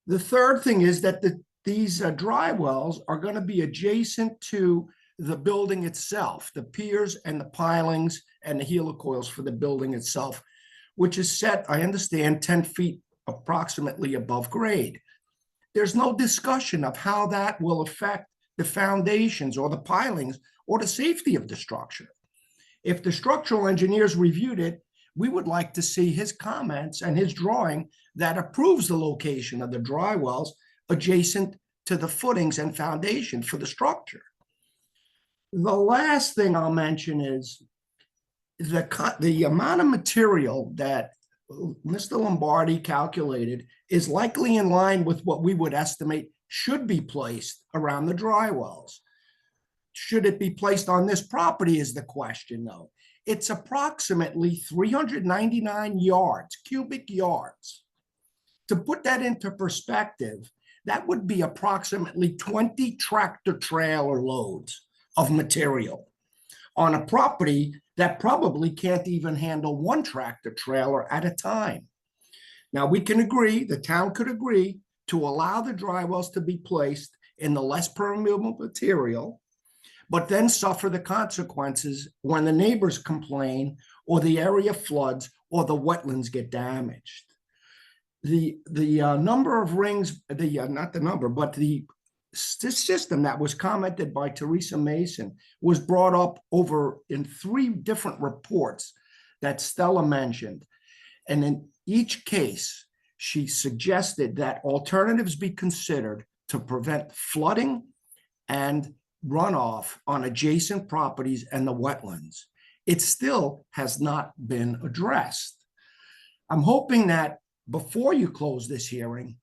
The third thing is that these dry wells are going to be adjacent to the building itself, the piers and the pilings and the helicoils for the building itself, which is set, I understand, 10 feet approximately above grade. There's no discussion of how that will affect the foundations or the pilings or the safety of the structure. If the structural engineers reviewed it, we would like to see his comments and his drawing that approves the location of the dry wells adjacent to the footings and foundation for the structure. The last thing I'll mention is the amount of material that Mr. Lombardi calculated is likely in line with what we would estimate should be placed around the dry wells. Should it be placed on this property is the question, though. It's approximately 399 yards, cubic yards. To put that into perspective, that would be approximately 20 tractor trailer loads of material on a property that probably can't even handle 1 tractor trailer at a time. Now, we can agree, the town could agree to allow the dry wells to be placed in the less permeable material, but then suffer the consequences when the neighbors complain or the area floods or the wetlands get damaged. The number of rings, not the number, but the system that was commented by Teresa Mason was brought up over in 3 different reports that Stella mentioned. And in each case, she suggested that alternatives be considered to prevent flooding and runoff on adjacent properties and the wetlands. It still has not been addressed. I'm hoping that before you close this hearing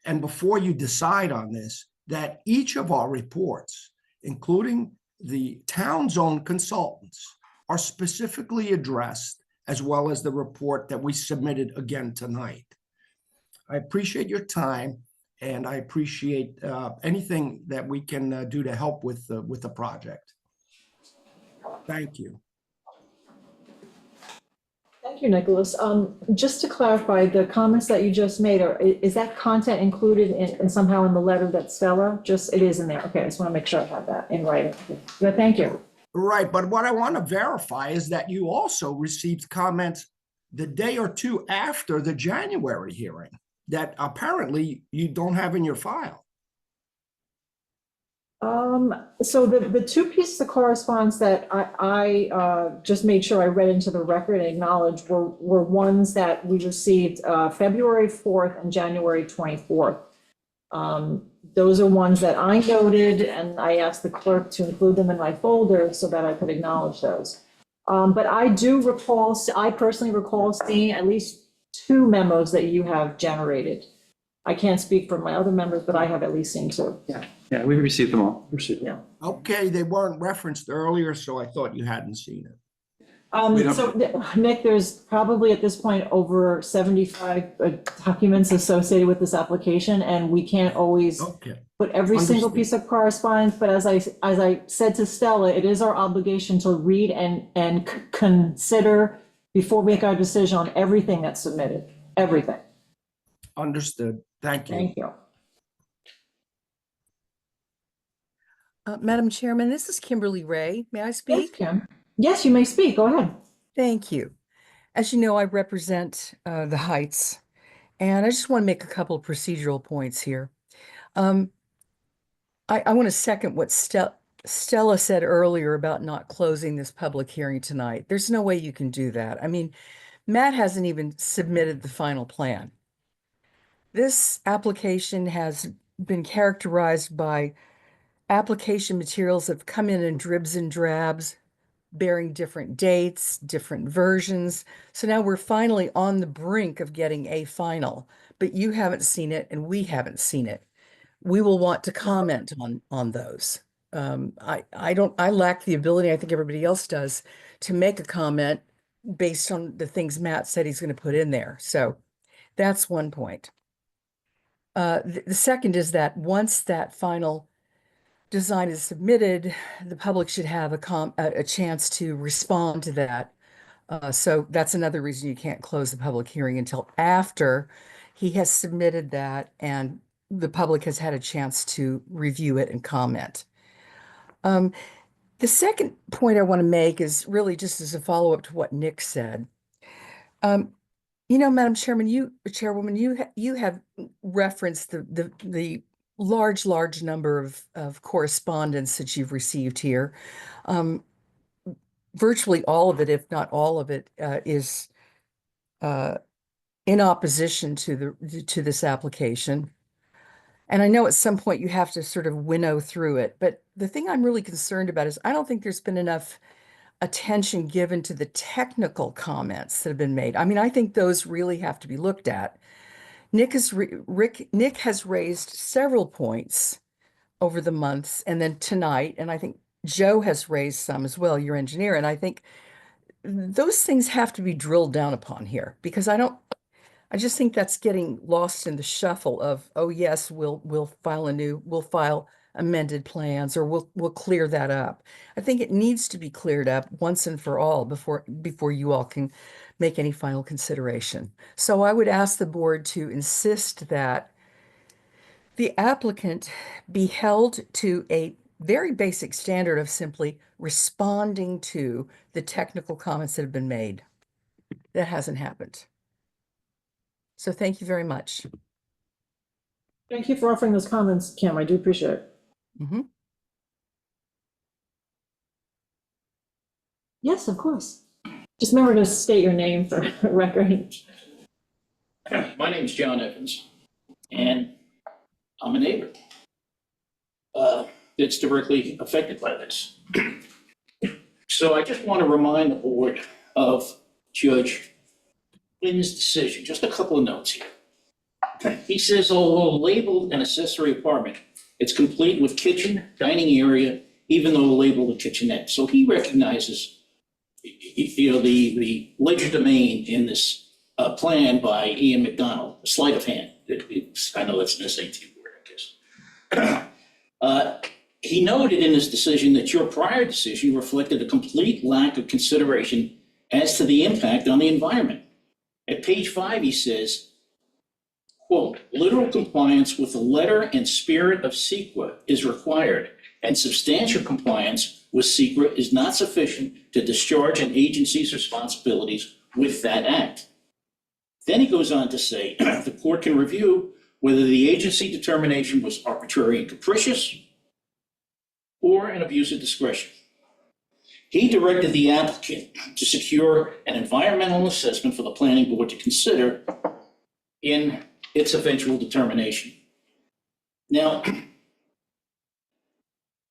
and before you decide on this, that each of our reports, including the town's own consultants, are specifically addressed, as well as the report that we submitted again tonight. I appreciate your time, and I appreciate anything that we can do to help with the project. Thank you. Thank you, Nicholas. Just to clarify, the comments that you just made, is that content included in somehow in the letter that Stella just, it is in there. Okay, I just want to make sure I have that in writing. Yeah, thank you. Right, but what I want to verify is that you also received comments the day or two after the January hearing that apparently you don't have in your file. So the two pieces of correspondence that I just made sure I read into the record and acknowledged were ones that we received February 4th and January 24th. Those are ones that I noted, and I asked the clerk to include them in my folder so that I could acknowledge those. But I personally recall seeing at least 2 memos that you have generated. I can't speak for my other members, but I have at least seen 2. Yeah, we received them all. Yeah. Okay, they weren't referenced earlier, so I thought you hadn't seen it. So Nick, there's probably at this point over 75 documents associated with this application, and we can't always Okay, put every single Understood. piece of correspondence, but as I said to Stella, it is our obligation to read and consider before we make our decision on everything that's submitted, everything. understood. Thank you. Thank you. Madam Chairman, this is Kimberly Ray. May I Yes, speak? Kim. Yes, you may speak. Go ahead. Thank you. As you know, I represent the Heights, and I just want to make a couple of procedural points here. I want to second what Stella said earlier about not closing this public hearing tonight. There's no way you can do that. I mean, Matt hasn't even submitted the final plan. This application has been characterized by application materials that have come in dribs and drabs, bearing different dates, different versions. So now we're finally on the brink of getting a final, but you haven't seen it and we haven't seen it. We will want to comment on those. I lack the ability, I think everybody else does, to make a comment based on the things Matt said he's going to put in there. So that's one point. The second is that once that final design is submitted, the public should have a chance to respond to that. So that's another reason you can't close the public hearing until after he has submitted that and the public has had a chance to review it and comment. The second point I want to make is really just as a follow-up to what Nick said. You know, Madam Chairman, Chairwoman, you have referenced the large number of correspondence that you've received here. Virtually all of it, if not all of it, is in opposition to this application. And I know at some point you have to sort of winnow through it, but the thing I'm really concerned about is I don't think there's been enough attention given to the technical comments that have been made. I mean, I think those really have to be looked at. Nick has raised several points over the months and then tonight, and I think Joe has raised some as well, your engineer, and I think those things have to be drilled down upon here because I just think that's getting lost in the shuffle of, oh yes, we'll file amended plans or we'll clear that up. I think it needs to be cleared up once and for all before you all can make any final consideration. So I would ask the board to insist that the applicant be held to a very basic standard of simply responding to the technical comments that have been made. That hasn't happened. So thank you very much. Thank you for offering those comments, Kim. I do appreciate it. Mm-hmm. Yes, of course. Just remember to state your name for record. My name is John Evans, and I'm a neighbor. that's directly affected by this. So I just want to remind the board of Judge Flynn's decision, just a couple of notes here. He says, although labeled an accessory apartment, it's complete with kitchen, dining area, even though labeled a kitchenette. So he recognizes, the legerdemain in this plan by Ian McDonald, a sleight of hand. I know that's an SAT word, I guess. He noted in his decision that your prior decision reflected a complete lack of consideration as to the impact on the environment. At page 5, he says, quote, literal compliance with the letter and spirit of SEQA is required, and substantial compliance with SEQA is not sufficient to discharge an agency's responsibilities with that act. Then he goes on to say, the court can review whether the agency determination was arbitrary and capricious or an abuse of discretion. He directed the applicant to secure an environmental assessment for the planning board to consider in its eventual determination. Now,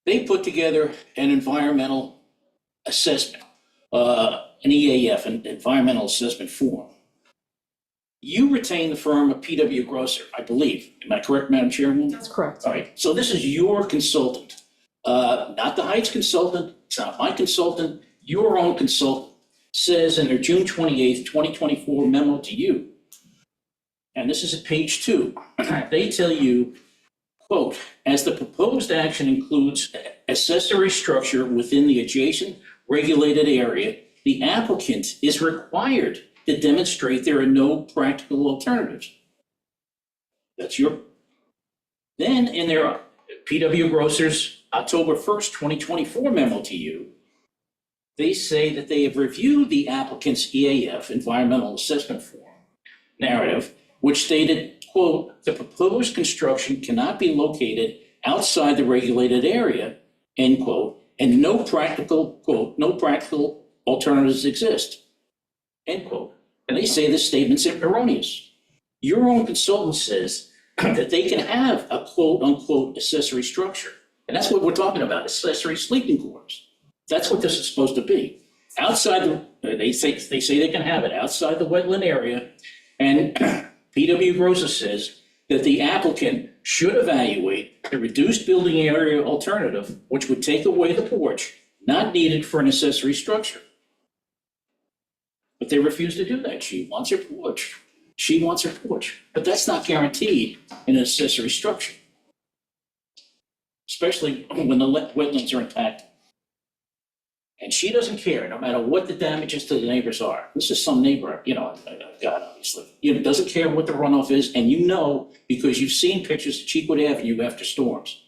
they put together an environmental assessment, an EAF, an environmental assessment form. You retain the firm of PW Grosser, I believe. Am I correct, Madam Chairman? That's correct. All right, so this is your consultant, not the Heights consultant, it's not my consultant, your own consultant, says in their June 28th, 2024 memo to you, and this is at page 2, they tell you, quote, as the proposed action includes accessory structure within the adjacent regulated area, the applicant is required to demonstrate there are no practical alternatives. That's your. Then in their PW Grosser's October 1st, 2024 memo to you, they say that they have reviewed the applicant's EAF, environmental assessment form, narrative, which stated, quote, the proposed construction cannot be located outside the regulated area, end quote, and no practical, quote, no practical alternatives exist, end quote. And they say this statement's erroneous. Your own consultant says that they can have a quote unquote accessory structure. And that's what we're talking about, accessory sleeping quarters. That's what this is supposed to be. Outside they say they can have it outside the wetland area. And PW Grosser says that the applicant should evaluate the reduced building area alternative, which would take away the porch, not needed for an accessory structure. But they refuse to do that. She wants her porch. She wants her porch. But that's not guaranteed in an accessory structure, especially when the wetlands are intact. And she doesn't care, no matter what the damages to the neighbors are. This is some neighbor, God, obviously. Doesn't care what the runoff is, and because you've seen pictures of Cheekwood Avenue after storms.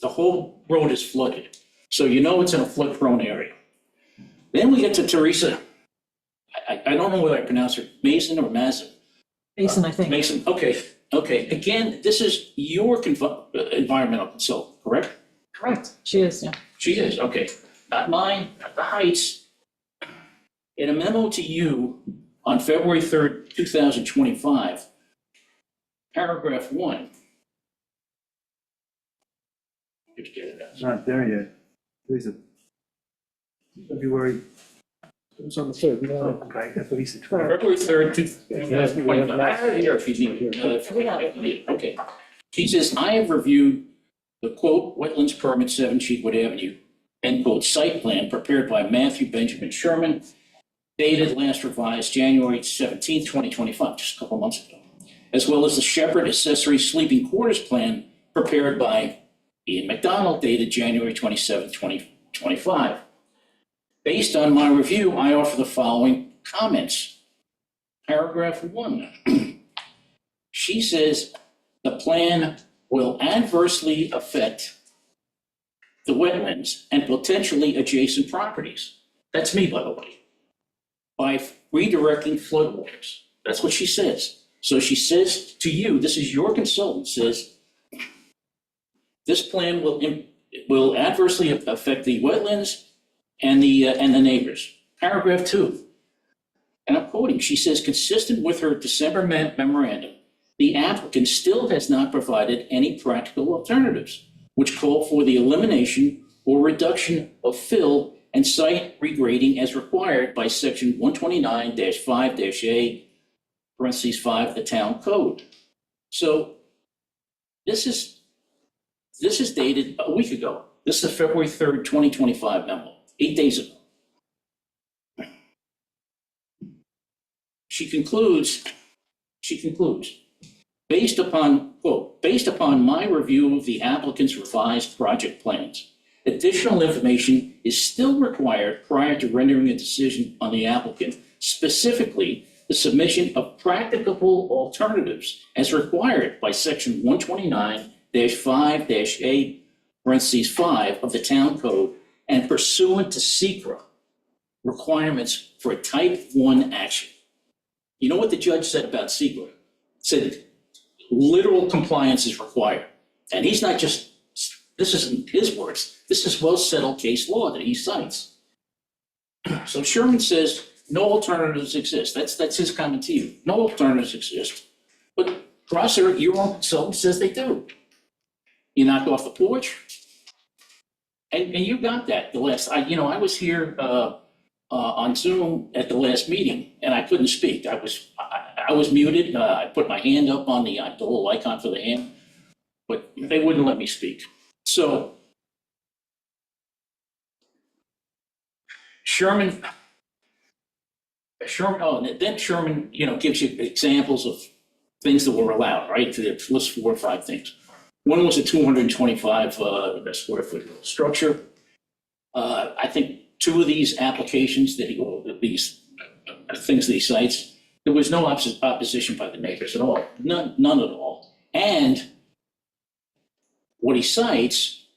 The whole road is flooded, so it's in a flood-prone area. Then we get to Teresa. I don't know whether I pronounce her Mason or Mazin. Mason, I think. Mason, okay. Again, this is your environmental consultant, correct? Correct. She is, yeah. She is, okay. Not mine, not the Heights. In a memo to you on February 3rd, 2025, paragraph 1. Just get it out. It's not there yet. Today's February. It's on the 3rd. No, okay, that's what he said. February 3rd, 2025. I have it here if you need it. Okay. She says, I have reviewed the quote, wetlands permit 7 Cheekwood Avenue, end quote, site plan prepared by Matthew Benjamin Sherman, dated last revised January 17th, 2025, just a couple months ago, as well as the Shepherd accessory sleeping quarters plan prepared by Ian McDonald, dated January 27th, 2025. Based on my review, I offer the following comments. Paragraph 1. She says the plan will adversely affect the wetlands and potentially adjacent properties. That's me, by the way. By redirecting floodwaters. That's what she says. So she says to you, this is your consultant, says, this plan will adversely affect the wetlands and the neighbors. Paragraph 2, and I'm quoting, she says, consistent with her December memorandum, the applicant still has not provided any practical alternatives. which call for the elimination or reduction of fill and site regrading as required by section 129-5-A, parentheses 5 of the town code. So this is dated a week ago. This is a February 3rd, 2025 memo, 8 days ago. She concludes, based upon, quote, based upon my review of the applicant's revised project plans, additional information is still required prior to rendering a decision on the applicant, specifically the submission of practicable alternatives as required by section 129-5-A, parentheses 5 of the town code, and pursuant to SECRA requirements for a type 1 action. You know what the judge said about SECRA? Said literal compliance is required. And he's not just, this isn't his words, this is well-settled case law that he cites. So Sherman says no alternatives exist. That's his comment to you. No alternatives exist. But Prosser, your own consultant, says they do. You knocked off the porch, and you got that the last, I was here on Zoom at the last meeting, and I couldn't speak. I was muted. I put my hand up on the little icon for the hand, but they wouldn't let me speak. So Sherman, then Sherman, gives you examples of things that were allowed, right? It lists 4 or 5 things. One was a 225 square foot structure. I think 2 of these applications these things that he cites, there was no opposition by the neighbors at all, none at all. And what he cites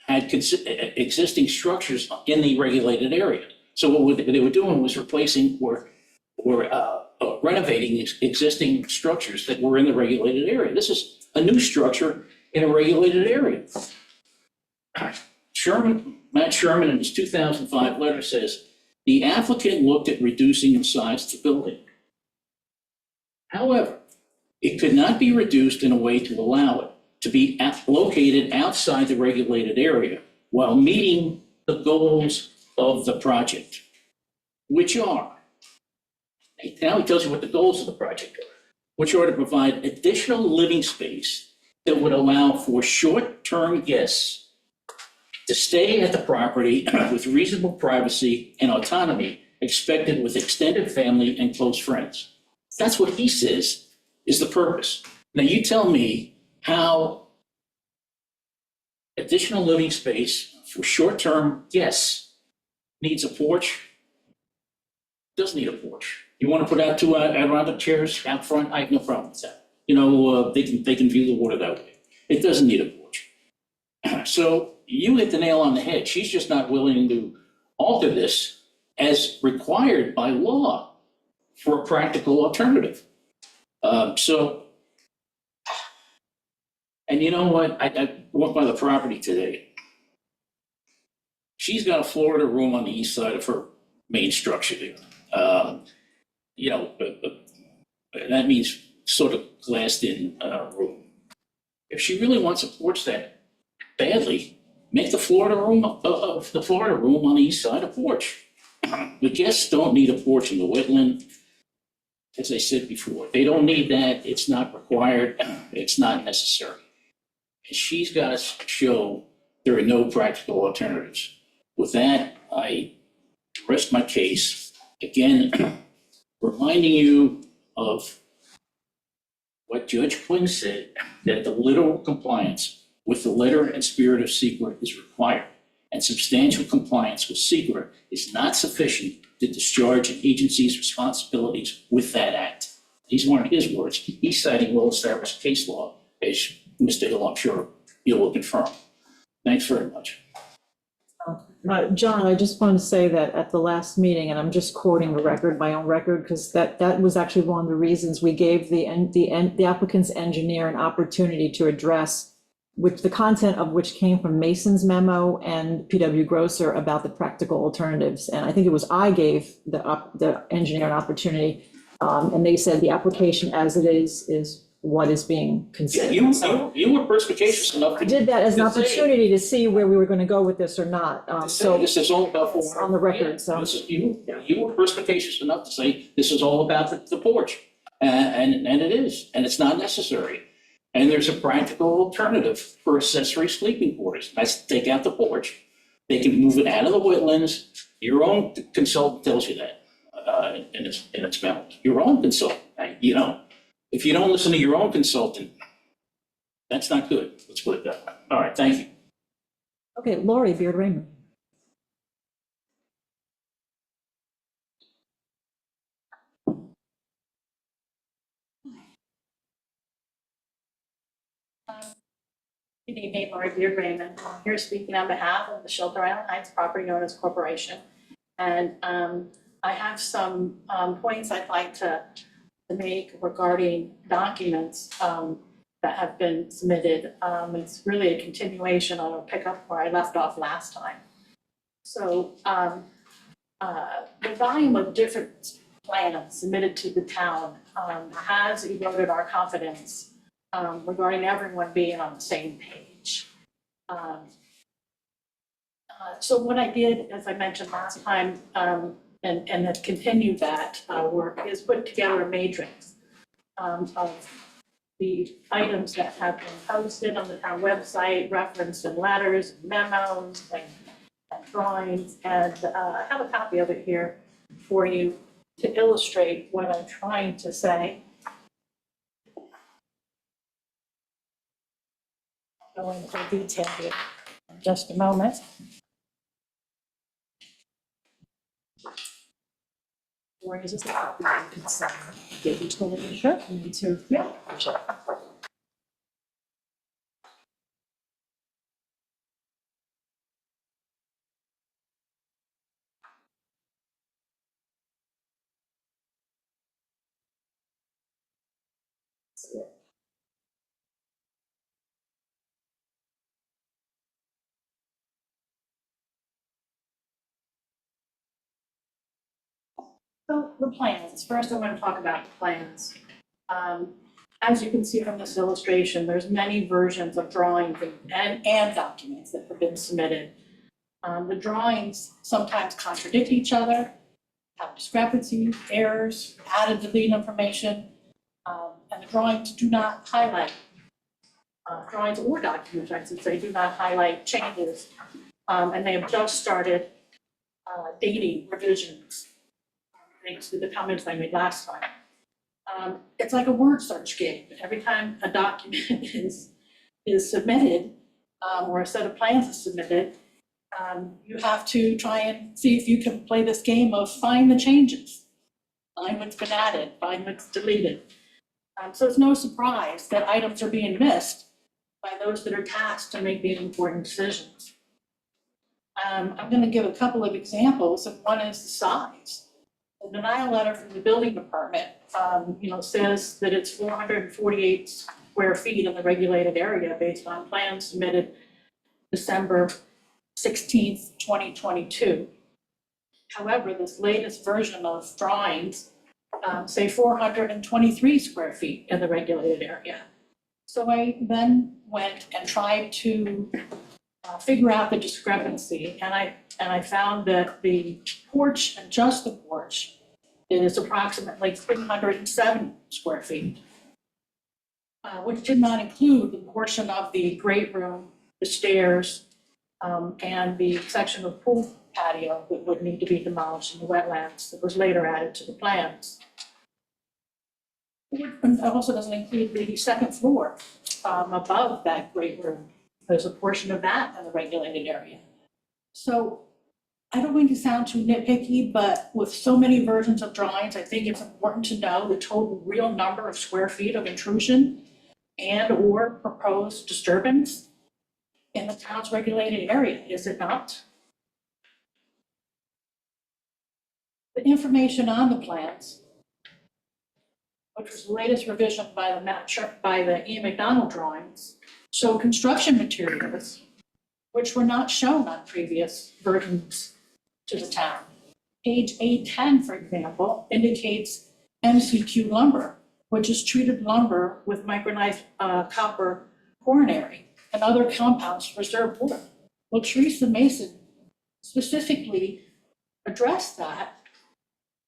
had existing structures in the regulated area. So what they were doing was replacing or renovating existing structures that were in the regulated area. This is a new structure in a regulated area. Matt Sherman, in his 2005 letter, says, the applicant looked at reducing in size the building. However, it could not be reduced in a way to allow it to be located outside the regulated area while meeting the goals of the project, which are, now he tells you what the goals of the project are, which are to provide additional living space that would allow for short-term guests to stay at the property with reasonable privacy and autonomy expected with extended family and close friends. That's what he says is the purpose. Now you tell me how additional living space for short-term guests needs a porch, doesn't need a porch. You want to put out 2 round-up chairs out front, I have no problem with that. They can view the water that way. It doesn't need a porch. So you hit the nail on the head. She's just not willing to alter this as required by law for a practical alternative. And you know what? I walked by the property today. She's got a Florida room on the east side of her main structure there. That means sort of glassed in room. If she really wants a porch that badly, make the Florida room on the east side a porch. The guests don't need a porch in the wetland. As I said before, they don't need that. It's not required. It's not necessary. And she's got to show there are no practical alternatives. With that, I rest my case. Again, reminding you of what Judge Quinn said, that the literal compliance with the letter and spirit of SECRA is required, and substantial compliance with SECRA is not sufficient to discharge an agency's responsibilities with that act. These weren't his words. He's citing well-established case law, as Mr. Hill, I'm sure you will confirm. Thanks very much. John, I just want to say that at the last meeting, and I'm just quoting the record, my own record, because that was actually one of the reasons we gave the applicant's engineer an opportunity to address which the content of which came from Mason's memo and PW Grosser about the practical alternatives. And I think it was I gave the engineer an opportunity, and they said the application as it is what is being Yeah, considered. So you were perspicacious enough I to. did that as an to say- opportunity to see where we were going to go with this or not. to say So This is all about. it's on the record, so. You were perspicacious enough to say, this is all about the porch. And it is, and it's not necessary. And there's a practical alternative for accessory sleeping quarters. That's take out the porch. They can move it out of the wetlands. Your own consultant tells you that, in its memo. Your own consultant, you know, if you don't listen to your own consultant, that's not good. Let's put it that way. All right, thank you. Okay, Lori Beard Raymond. Good evening, Lori Beard Raymond. I'm here speaking on behalf of the Shelter Island Heights Property Owners Corporation. And I have some points I'd like to make regarding documents that have been submitted. It's really a continuation on a pickup where I left off last time. So the volume of different plans submitted to the town has eroded our confidence regarding everyone being on the same page. So what I did, as I mentioned last time, and have continued that work, is put together a matrix of the items that have been posted on the town website, referenced in letters, memos, and drawings, and I have a copy of it here for you to illustrate what I'm trying to say. I'll go into detail here in just a moment. Or is this a copy that you can send? Give you to me? Sure. You need to? Yeah, sure. So the plans, first I want to talk about the plans. As you can see from this illustration, there's many versions of drawings and documents that have been submitted. The drawings sometimes contradict each other, have discrepancies, errors, added delete information, and the drawings do not highlight, drawings or documents, I should say, do not highlight changes. And they have just started dating revisions, thanks to the comments I made last time. It's like a word search game. Every time a document is submitted, or a set of plans is submitted, you have to try and see if you can play this game of find the changes, find what's been added, find what's deleted. So it's no surprise that items are being missed by those that are tasked to make these important decisions. I'm going to give a couple of examples, and one is the size. The denial letter from the building department, says that it's 448 square feet in the regulated area based on plans submitted December 16th, 2022. However, this latest version of drawings say 423 square feet in the regulated area. So I then went and tried to figure out the discrepancy, and I found that the porch and just the porch is approximately 307 square feet, which did not include the portion of the great room, the stairs, and the section of pool patio that would need to be demolished in the wetlands that was later added to the plans. It also doesn't include the second floor above that great room. There's a portion of that in the regulated area. So I don't mean to sound too nitpicky, but with so many versions of drawings, I think it's important to know the total real number of square feet of intrusion and or proposed disturbance in the town's regulated area, is it not? The information on the plans, which was the latest revision by the Ian McDonald drawings, show construction materials which were not shown on previous versions to the town. Page 810, for example, indicates MCQ lumber which is treated lumber with micronized copper coronary and other compounds for reserve wood. Well, Teresa Mason specifically addressed that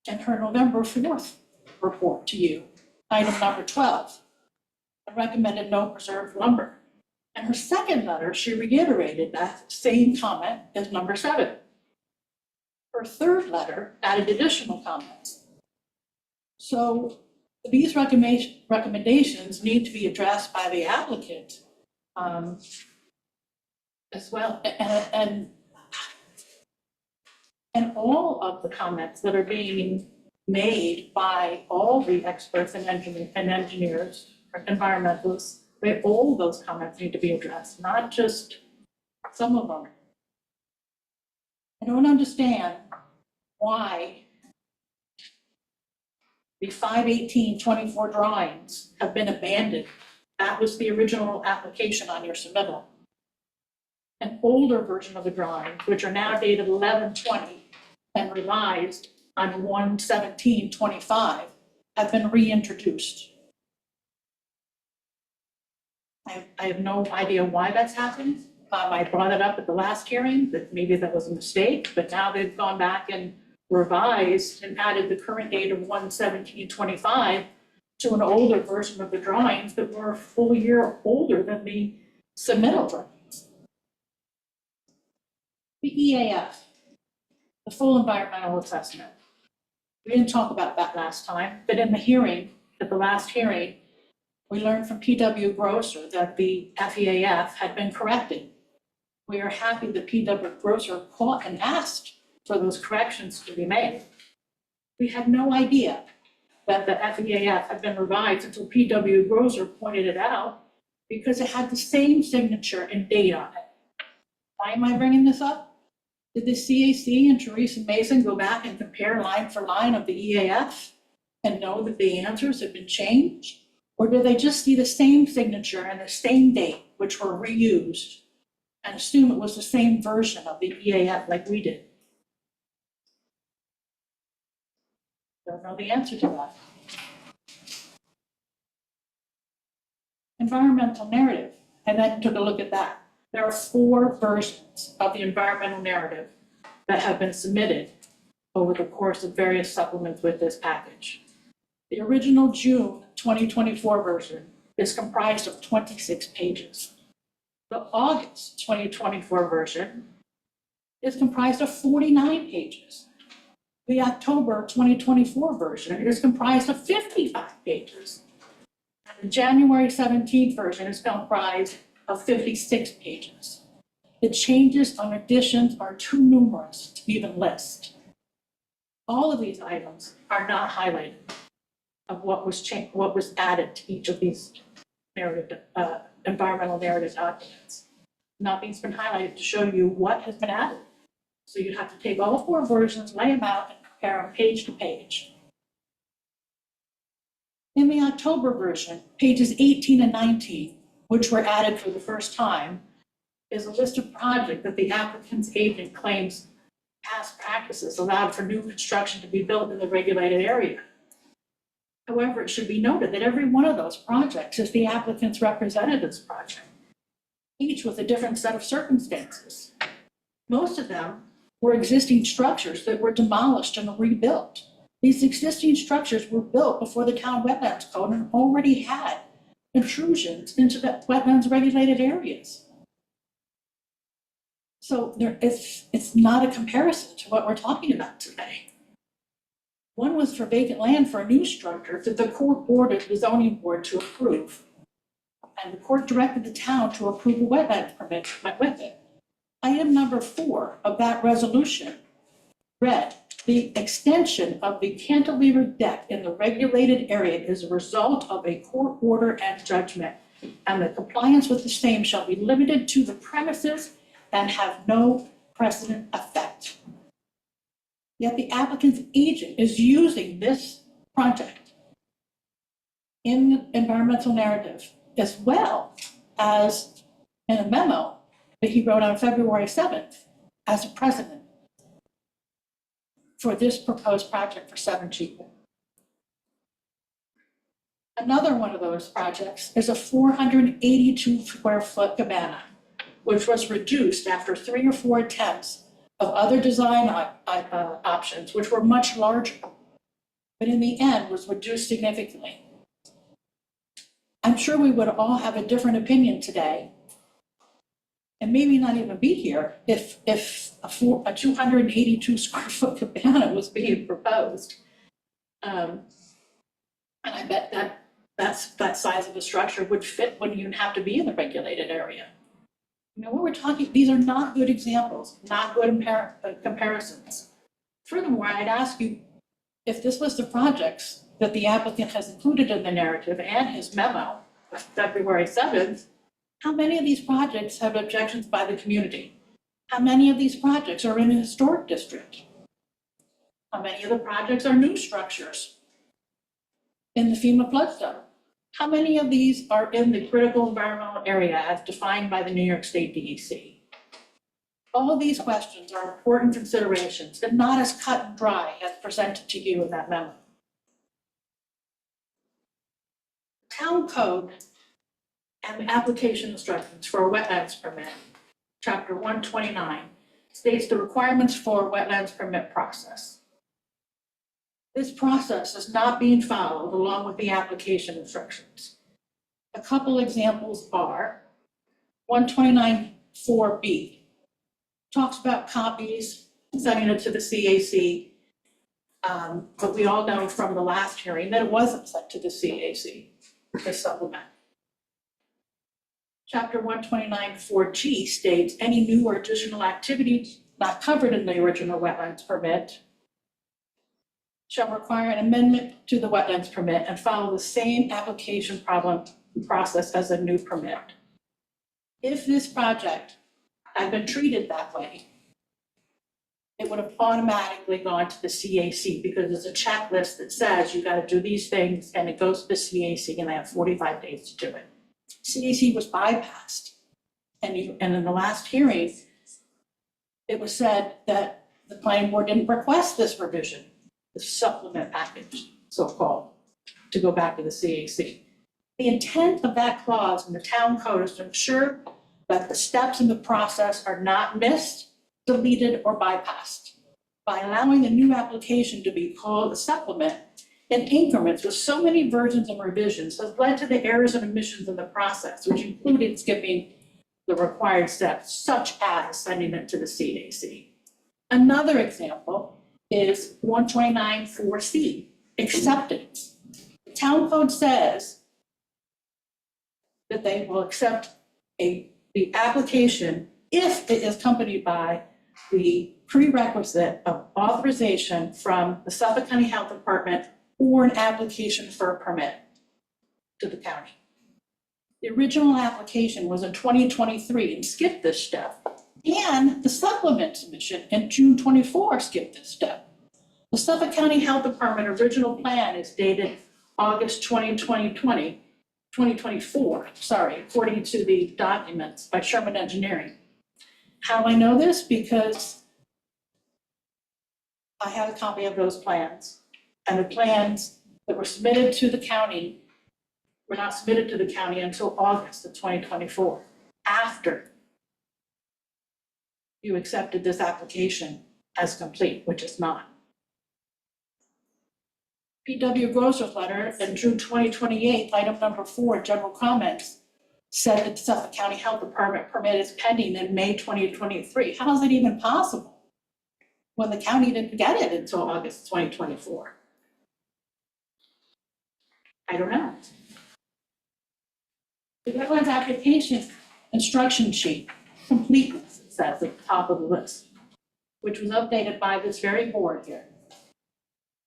in her November 4th report to you, item number 12, and recommended no preserved lumber. In her second letter, she reiterated that same comment as number 7. Her third letter added additional comments. So these recommendations need to be addressed by the applicant as well. And all of the comments that are being made by all the experts and engineers, or environmentalists, all those comments need to be addressed, not just some of them. I don't understand why the 5/18/24 drawings have been abandoned. That was the original application on your submittal. An older version of the drawings, which are now dated 11/20 and revised on 1/17/25, have been reintroduced. I have no idea why that's happened. I brought it up at the last hearing, that maybe that was a mistake, but now they've gone back and revised and added the current date of 1/17/25 to an older version of the drawings that were a full year older than the submittal drawings. The EAF, the full environmental assessment. We didn't talk about that last time, but in the hearing, at the last hearing, we learned from PW Grosser that the FEAF had been corrected. We are happy that PW Grosser caught and asked for those corrections to be made. We had no idea that the FEAF had been revised until PW Grosser pointed it out, because it had the same signature and date on it. Why am I bringing this up? Did the CAC and Teresa Mason go back and compare line for line of the EAF and know that the answers had been changed? Or did they just see the same signature and the same date, which were reused, and assume it was the same version of the EAF like we did? Don't know the answer to that. Environmental narrative, and then took a look at that. There are 4 versions of the environmental narrative that have been submitted over the course of various supplements with this package. The original June 2024 version is comprised of 26 pages. The August 2024 version is comprised of 49 pages. The October 2024 version is comprised of 55 pages. And the January 17th version is comprised of 56 pages. The changes on additions are too numerous to even list. All of these items are not highlighted of what was changed, what was added to each of these narrative, environmental narrative documents. Nothing's been highlighted to show you what has been added. So you'd have to take all 4 versions, lay them out, and compare them page to page. In the October version, pages 18 and 19, which were added for the first time, is a list of projects that the applicant's agent claims past practices allowed for new construction to be built in the regulated area. However, it should be noted that every one of those projects is the applicant's representative's project, each with a different set of circumstances. Most of them were existing structures that were demolished and rebuilt. These existing structures were built before the town wetlands code and already had intrusions into the wetlands regulated areas. So it's not a comparison to what we're talking about today. One was for vacant land for a new structure that the court ordered the zoning board to approve. And the court directed the town to approve a wetlands permit that went with it. Item number 4 of that resolution read, the extension of the cantilever deck in the regulated area is a result of a court order and judgment, and the compliance with the same shall be limited to the premises and have no precedent effect. Yet the applicant's agent is using this project in the environmental narrative, as well as in a memo that he wrote on February 7th as a precedent for this proposed project for 7 Cheapman. Another one of those projects is a 482 square foot cabana, which was reduced after 3 or 4 attempts of other design options, which were much larger, but in the end was reduced significantly. I'm sure we would all have a different opinion today, and maybe not even be here if a 282 square foot cabana was being proposed. And I bet that size of a structure would fit, wouldn't even have to be in the regulated area. You know, what we're talking, these are not good examples, not good comparisons. Furthermore, I'd ask you, if this was the projects that the applicant has included in the narrative and his memo of February 7th, how many of these projects have objections by the community? How many of these projects are in a historic district? How many of the projects are new structures in the FEMA flood zone? How many of these are in the critical environmental area as defined by the New York State DEC? All of these questions are important considerations and not as cut and dry as presented to you in that memo. Town code and application instructions for a wetlands permit, chapter 129, states the requirements for a wetlands permit process. This process is not being followed along with the application instructions. A couple examples are 129.4b talks about copies, sending it to the CAC, but we all know from the last hearing that it wasn't sent to the CAC, the supplement. Chapter 129.4g states any new or additional activity not covered in the original wetlands permit shall require an amendment to the wetlands permit and follow the same application process as a new permit. If this project had been treated that way, it would have automatically gone to the CAC because there's a checklist that says you got to do these things and it goes to the CAC and they have 45 days to do it. CAC was bypassed. And in the last hearing, it was said that the planning board didn't request this revision, the supplement package, so-called, to go back to the CAC. The intent of that clause in the town code is to ensure that the steps in the process are not missed, deleted, or bypassed. By allowing the new application to be called a supplement in increments with so many versions and revisions has led to the errors and omissions in the process, which included skipping the required steps, such as sending it to the CAC. Another example is 129.4c, acceptance. The town code says that they will accept the application if it is accompanied by the prerequisite of authorization from the Suffolk County Health Department or an application for a permit to the county. The original application was in 2023 and skipped this step. And the supplement submission in June 24 skipped this step. The Suffolk County Health Department original plan is dated August 2024, according to the documents by Sherman Engineering. How do I know this? Because I have a copy of those plans, and the plans that were submitted to the county were not submitted to the county until August of 2024, after you accepted this application as complete, which is not. P.W. Grosser's letter in June 2028, item number 4, general comments, said that the Suffolk County Health Department permit is pending in May 2023. How is it even possible when the county didn't get it until August 2024? I don't know. The wetlands application instruction sheet, completeness, it says at the top of the list, which was updated by this very board here. It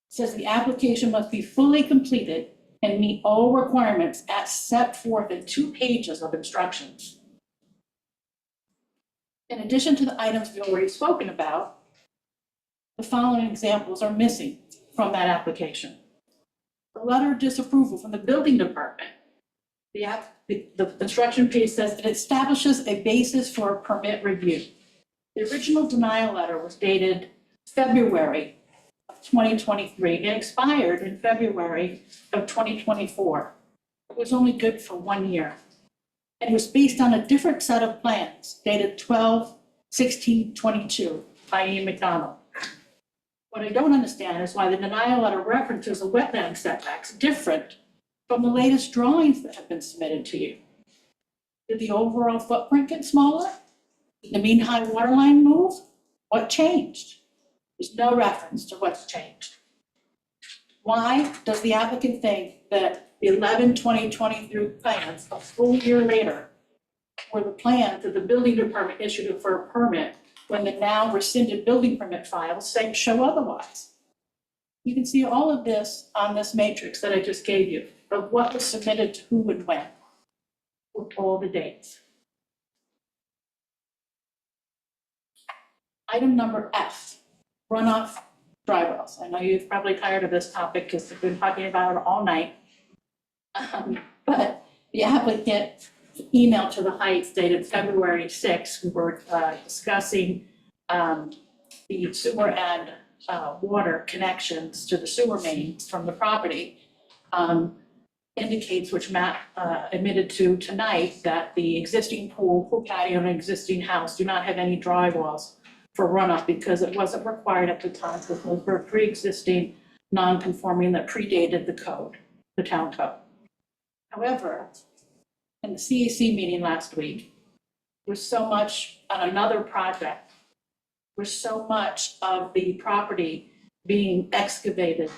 says the application must be fully completed and meet all requirements as set forth in 2 pages of instructions. In addition to the items we've already spoken about, the following examples are missing from that application. The letter of disapproval from the building department. The instruction page says it establishes a basis for a permit review. The original denial letter was dated February of 2023 and expired in February of 2024. It was only good for 1 year. And it was based on a different set of plans dated 12/16/22 by E. McDonald. What I don't understand is why the denial letter references the wetland setbacks different from the latest drawings that have been submitted to you. Did the overall footprint get smaller? Did the mean high water line move? What changed? There's no reference to what's changed. Why does the applicant think that the 11/20/23 plans, a full year later, were the plans that the building department issued for a permit when the now rescinded building permit files show otherwise? You can see all of this on this matrix that I just gave you, of what was submitted to who and when, with all the dates. Item number F, runoff dry wells. I know you're probably tired of this topic because we've been talking about it all night. But the applicant emailed to the Heights dated February 6th, we were discussing the sewer and water connections to the sewer mains from the property. Indicates, which Matt admitted to tonight, that the existing pool patio, and existing house do not have any dry wells for runoff because it wasn't required at the time, because those were pre-existing non-conforming that predated the code, the town code. However, in the CAC meeting last week, there was so much on another project, there was so much of the property being excavated.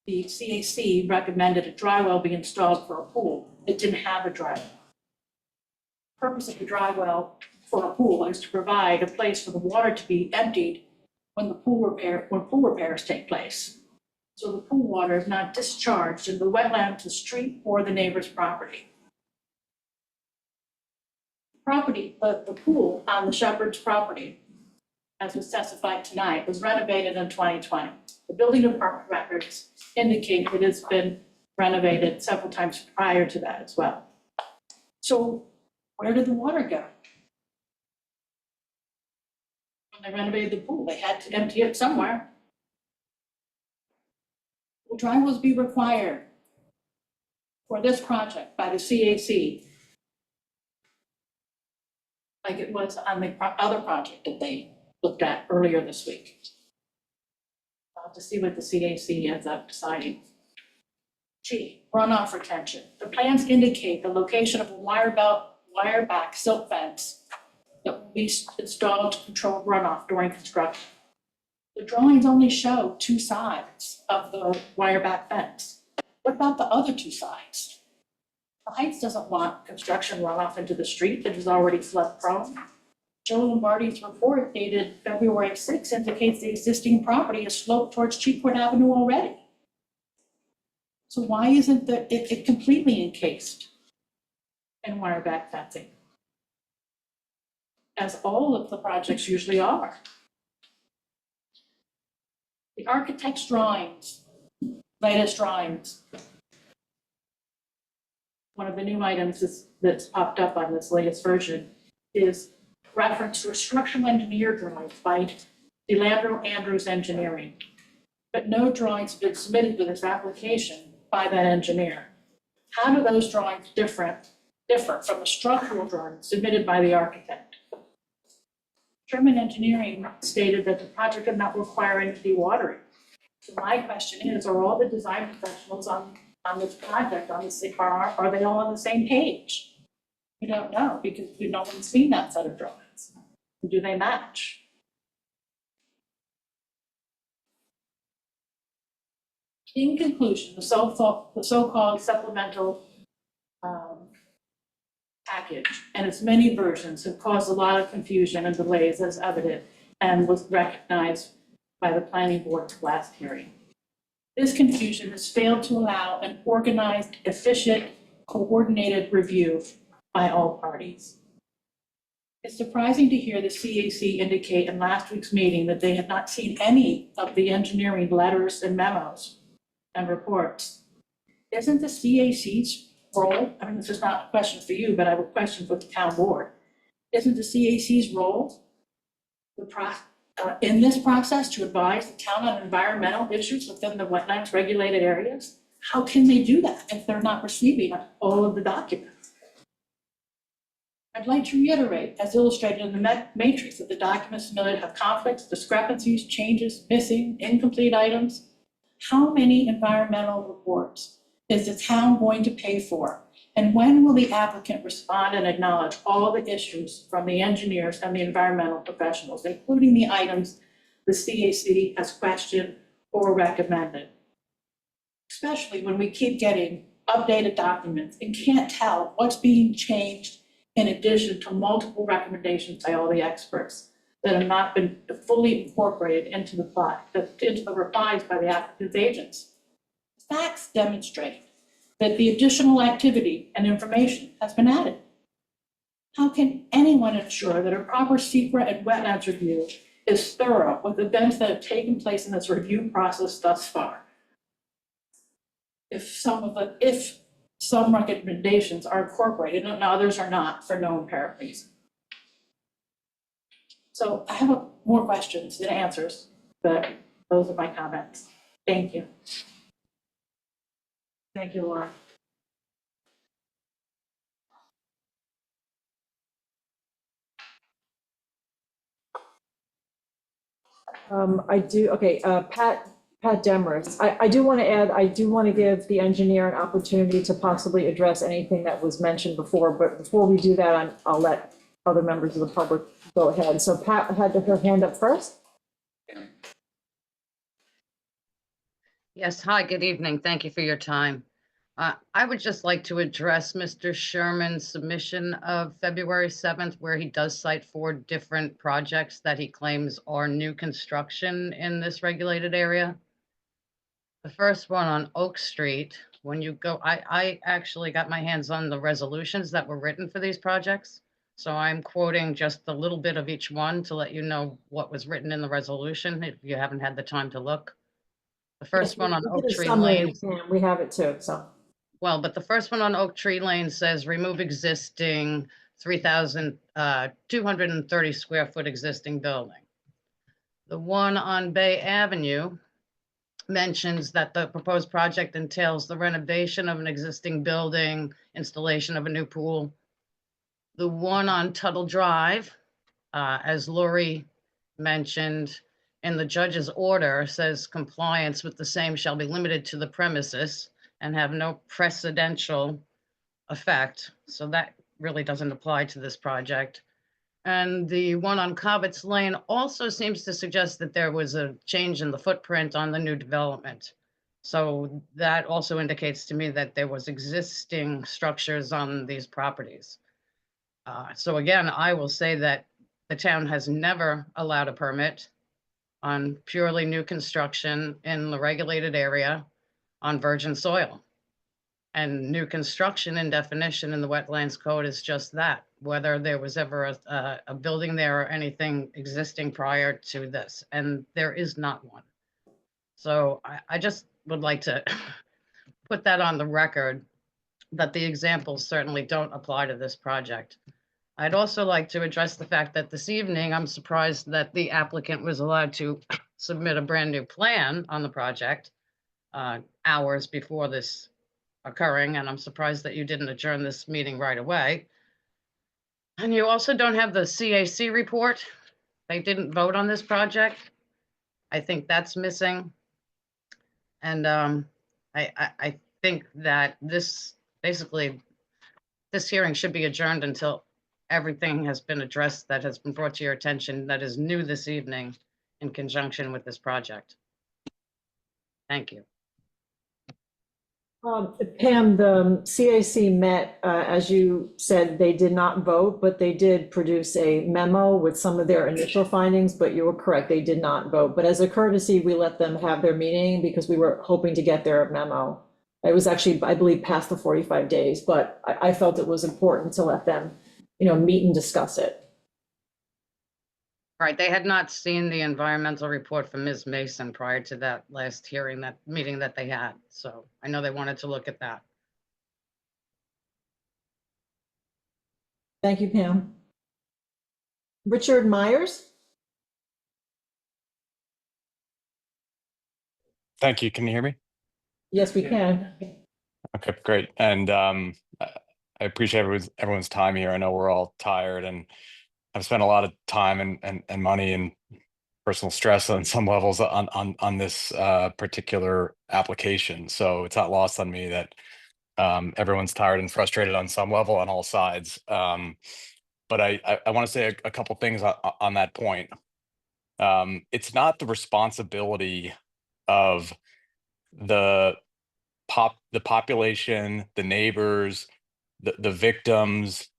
The CAC recommended a dry well be installed for a pool. It didn't have a dry well. The purpose of the dry well for a pool is to provide a place for the water to be emptied when pool repairs take place. So the pool water is not discharged in the wetland, the street, or the neighbor's property. The pool on the Shepherd's property, as was testified tonight, was renovated in 2020. The building department records indicate it has been renovated several times prior to that as well. So where did the water go? When they renovated the pool, they had to empty it somewhere. Will dry wells be required for this project by the CAC, like it was on the other project that they looked at earlier this week? I'll have to see what the CAC ends up deciding. G, runoff retention. The plans indicate the location of a wire-back silt fence that will be installed to control runoff during construction. The drawings only show two sides of the wire-back fence. What about the other two sides? The Heights doesn't want construction runoff into the street that is already flood prone. Joe Lombardi's report dated February 6 indicates the existing property is sloped towards Cheapwood Avenue already. So why isn't it completely encased in wire-back fencing, as all of the projects usually are? The architect's drawings, latest drawings. One of the new items that's popped up on this latest version is reference to a structural engineer drawings by DeLandro Andrews Engineering. But no drawings have been submitted with this application by that engineer. How do those drawings differ from the structural drawings submitted by the architect? Sherman Engineering stated that the project did not require any dewatering. So my question is, are all the design professionals on this project are they all on the same page? We don't know because no one's seen that set of drawings. Do they match? In conclusion, the so-called supplemental package and its many versions have caused a lot of confusion and delays as evident and was recognized by the planning board's last hearing. This confusion has failed to allow an organized, efficient, coordinated review by all parties. It's surprising to hear the CAC indicate in last week's meeting that they had not seen any of the engineering letters and memos and reports. Isn't the CAC's role, I mean, this is not a question for you, but I have a question for the town board. Isn't the CAC's role in this process to advise the town on environmental issues within the wetlands regulated areas? How can they do that if they're not receiving all of the documents? I'd like to reiterate, as illustrated in the matrix, that the documents submitted have conflicts, discrepancies, changes, missing, incomplete items. How many environmental reports is the town going to pay for? And when will the applicant respond and acknowledge all the issues from the engineers and the environmental professionals, including the items the CAC has questioned or recommended? Especially when we keep getting updated documents and can't tell what's being changed in addition to multiple recommendations by all the experts that have not been fully incorporated into the replies by the applicant's agents. Facts demonstrate that the additional activity and information has been added. How can anyone ensure that a proper secret and wetlands review is thorough with events that have taken place in this review process thus far? If some recommendations are incorporated and others are not for no apparent reason. So I have more questions than answers, but those are my comments. Thank you. Thank you, Laura. Pat Demarest. I do want to add, I do want to give the engineer an opportunity to possibly address anything that was mentioned before, but before we do that, I'll let other members of the public go ahead. So Pat had her hand up first. Yes, hi, good evening. Thank you for your time. I would just like to address Mr. Sherman's submission of February 7th, where he does cite 4 different projects that he claims are new construction in this regulated area. The first one on Oak Street, when you go, I actually got my hands on the resolutions that were written for these projects. So I'm quoting just a little bit of each one to let you know what was written in the resolution if you haven't had the time to look. The first one on Oak Tree Lane. We have it too, so. Well, but the first one on Oak Tree Lane says remove existing 3,230 square foot existing building. The one on Bay Avenue mentions that the proposed project entails the renovation of an existing building, installation of a new pool. The one on Tuttle Drive, as Lori mentioned, in the judge's order says compliance with the same shall be limited to the premises and have no precedential effect. So that really doesn't apply to this project. And the one on Cobbetts Lane also seems to suggest that there was a change in the footprint on the new development. So that also indicates to me that there was existing structures on these properties. So again, I will say that the town has never allowed a permit on purely new construction in the regulated area on virgin soil. And new construction in definition in the Wetlands Code is just that, whether there was ever a building there or anything existing prior to this, and there is not one. So I just would like to put that on the record, that the examples certainly don't apply to this project. I'd also like to address the fact that this evening, I'm surprised that the applicant was allowed to submit a brand new plan on the project hours before this occurring, and I'm surprised that you didn't adjourn this meeting right away. And you also don't have the CAC report. They didn't vote on this project. I think that's missing. And I think that this hearing should be adjourned until everything has been addressed that has been brought to your attention that is new this evening in conjunction with this project. Thank you. Pam, the CAC met, as you said, they did not vote, but they did produce a memo with some of their initial findings, but you were correct, they did not vote. But as a courtesy, we let them have their meeting because we were hoping to get their memo. It was actually, I believe, past the 45 days, but I felt it was important to let them, meet and discuss it. Right, they had not seen the environmental report from Ms. Mason prior to that last hearing, that meeting that they had. So I know they wanted to look at that. Thank you, Pam. Richard Myers? Thank you. Can you hear me? Yes, we can. Okay, great. And I appreciate everyone's time here. I know we're all tired, and I've spent a lot of time and money and personal stress on some levels on this particular application. So it's not lost on me that everyone's tired and frustrated on some level on all sides. But I want to say a couple things on that point. It's not the responsibility of the population, the neighbors, the victims,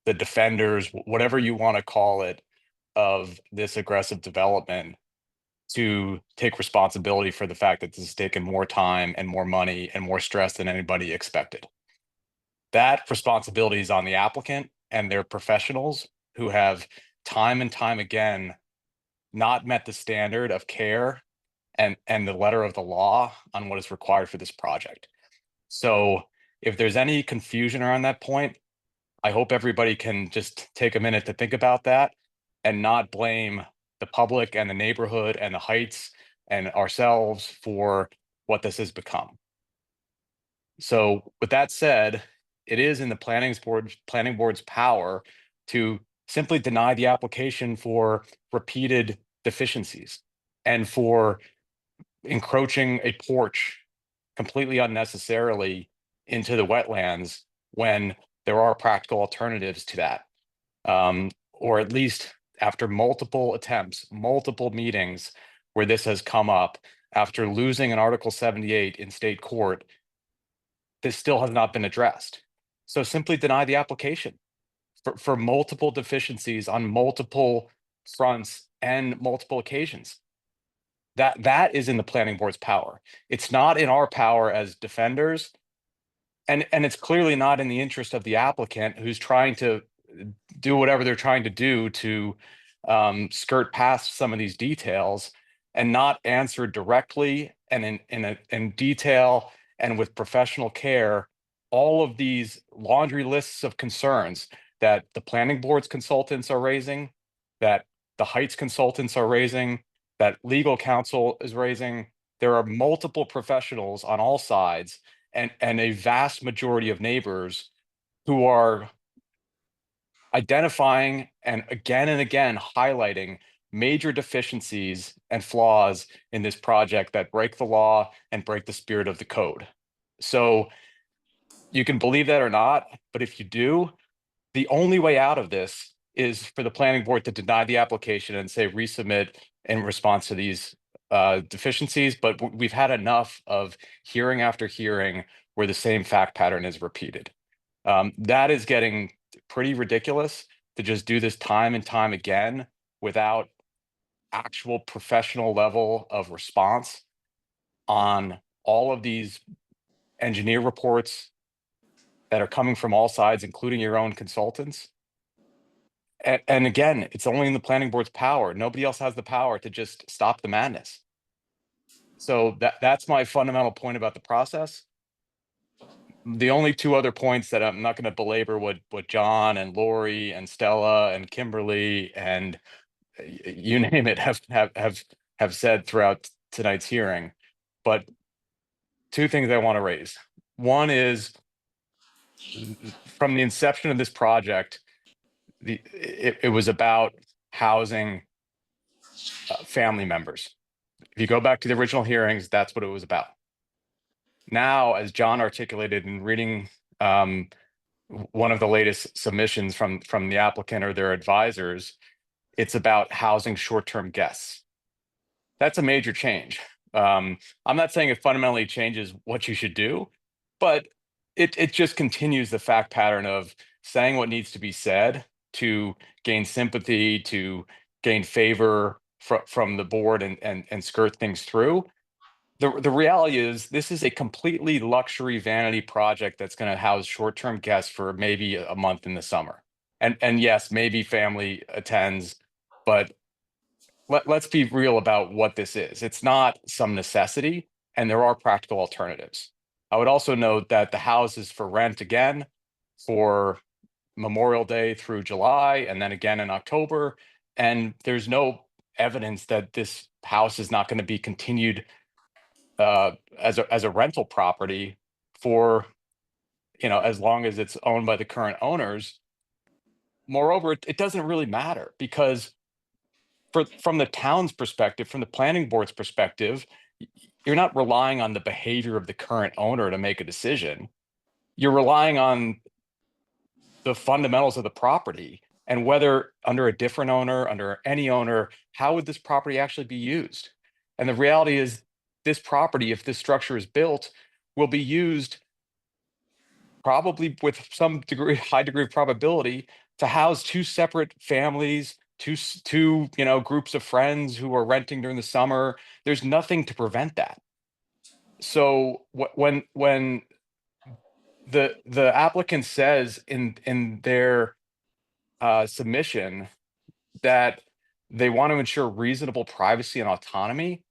the defenders, whatever you want to call it, of this aggressive development to take responsibility for the fact that this has taken more time and more money and more stress than anybody expected. That responsibility is on the applicant and their professionals who have time and time again not met the standard of care and the letter of the law on what is required for this project. So if there's any confusion around that point, I hope everybody can just take a minute to think about that and not blame the public and the neighborhood and the Heights and ourselves for what this has become. So with that said, it is in the planning board's power to simply deny the application for repeated deficiencies and for encroaching a porch completely unnecessarily into the wetlands when there are practical alternatives to that. Or at least after multiple attempts, multiple meetings where this has come up, after losing an Article 78 in state court, this still has not been addressed. So simply deny the application for multiple deficiencies on multiple fronts and multiple occasions. That is in the planning board's power. It's not in our power as defenders, and it's clearly not in the interest of the applicant who's trying to do whatever they're trying to do to skirt past some of these details and not answer directly and in detail and with professional care all of these laundry lists of concerns that the planning board's consultants are raising, that the Heights consultants are raising, that legal counsel is raising. There are multiple professionals on all sides and a vast majority of neighbors who are identifying and again highlighting major deficiencies and flaws in this project that break the law and break the spirit of the code. So you can believe that or not, but if you do, the only way out of this is for the planning board to deny the application and say resubmit in response to these deficiencies. But we've had enough of hearing after hearing where the same fact pattern is repeated. That is getting pretty ridiculous to just do this time and time again without actual professional level of response on all of these engineer reports that are coming from all sides, including your own consultants. And again, it's only in the planning board's power. Nobody else has the power to just stop the madness. So that's my fundamental point about the process. The only two other points that I'm not going to belabor what John and Lori and Stella and Kimberly and you name it have said throughout tonight's hearing. But two things I want to raise. One is from the inception of this project, it was about housing family members. If you go back to the original hearings, that's what it was about. Now, as John articulated in reading one of the latest submissions from the applicant or their advisors, it's about housing short-term guests. That's a major change. I'm not saying it fundamentally changes what you should do, but it just continues the fact pattern of saying what needs to be said to gain sympathy, to gain favor from the board and skirt things through. The reality is this is a completely luxury vanity project that's going to house short-term guests for maybe a month in the summer. And yes, maybe family attends, but let's be real about what this is. It's not some necessity, and there are practical alternatives. I would also note that the house is for rent again for Memorial Day through July, and then again in October. And there's no evidence that this house is not going to be continued as a rental property for, as long as it's owned by the current owners. Moreover, it doesn't really matter because from the town's perspective, from the planning board's perspective, you're not relying on the behavior of the current owner to make a decision. You're relying on the fundamentals of the property and whether under a different owner, under any owner, how would this property actually be used? And the reality is this property, if this structure is built, will be used probably with high degree of probability to house two separate families, two groups of friends who are renting during the summer. There's nothing to prevent that. So when the applicant says in their submission that they want to ensure reasonable privacy and autonomy,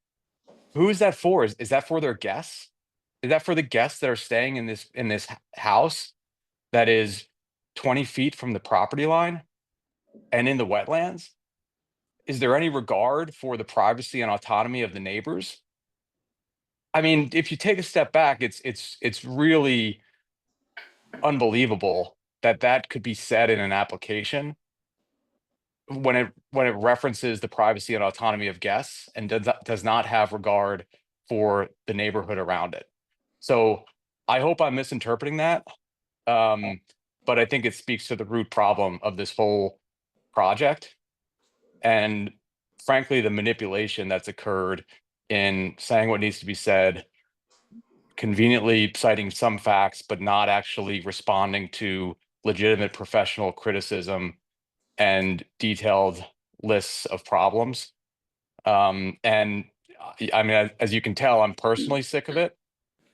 who is that for? Is that for their guests? Is that for the guests that are staying in this house that is 20 feet from the property line and in the wetlands? Is there any regard for the privacy and autonomy of the neighbors? I mean, if you take a step back, it's really unbelievable that could be said in an application when it references the privacy and autonomy of guests and does not have regard for the neighborhood around it. So I hope I'm misinterpreting that, but I think it speaks to the root problem of this whole project, and frankly, the manipulation that's occurred in saying what needs to be said, conveniently citing some facts, but not actually responding to legitimate professional criticism and detailed lists of problems. And I mean, as you can tell, I'm personally sick of it,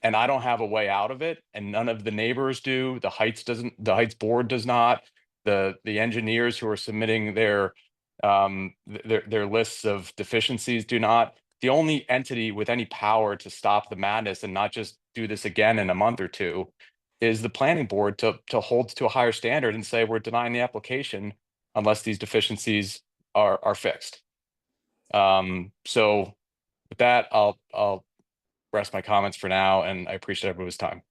and I don't have a way out of it, and none of the neighbors do. The Heights board does not. The engineers who are submitting their lists of deficiencies do not. The only entity with any power to stop the madness and not just do this again in a month or two is the planning board to hold to a higher standard and say we're denying the application unless these deficiencies are fixed. So with that, I'll rest my comments for now, and I appreciate everyone's time.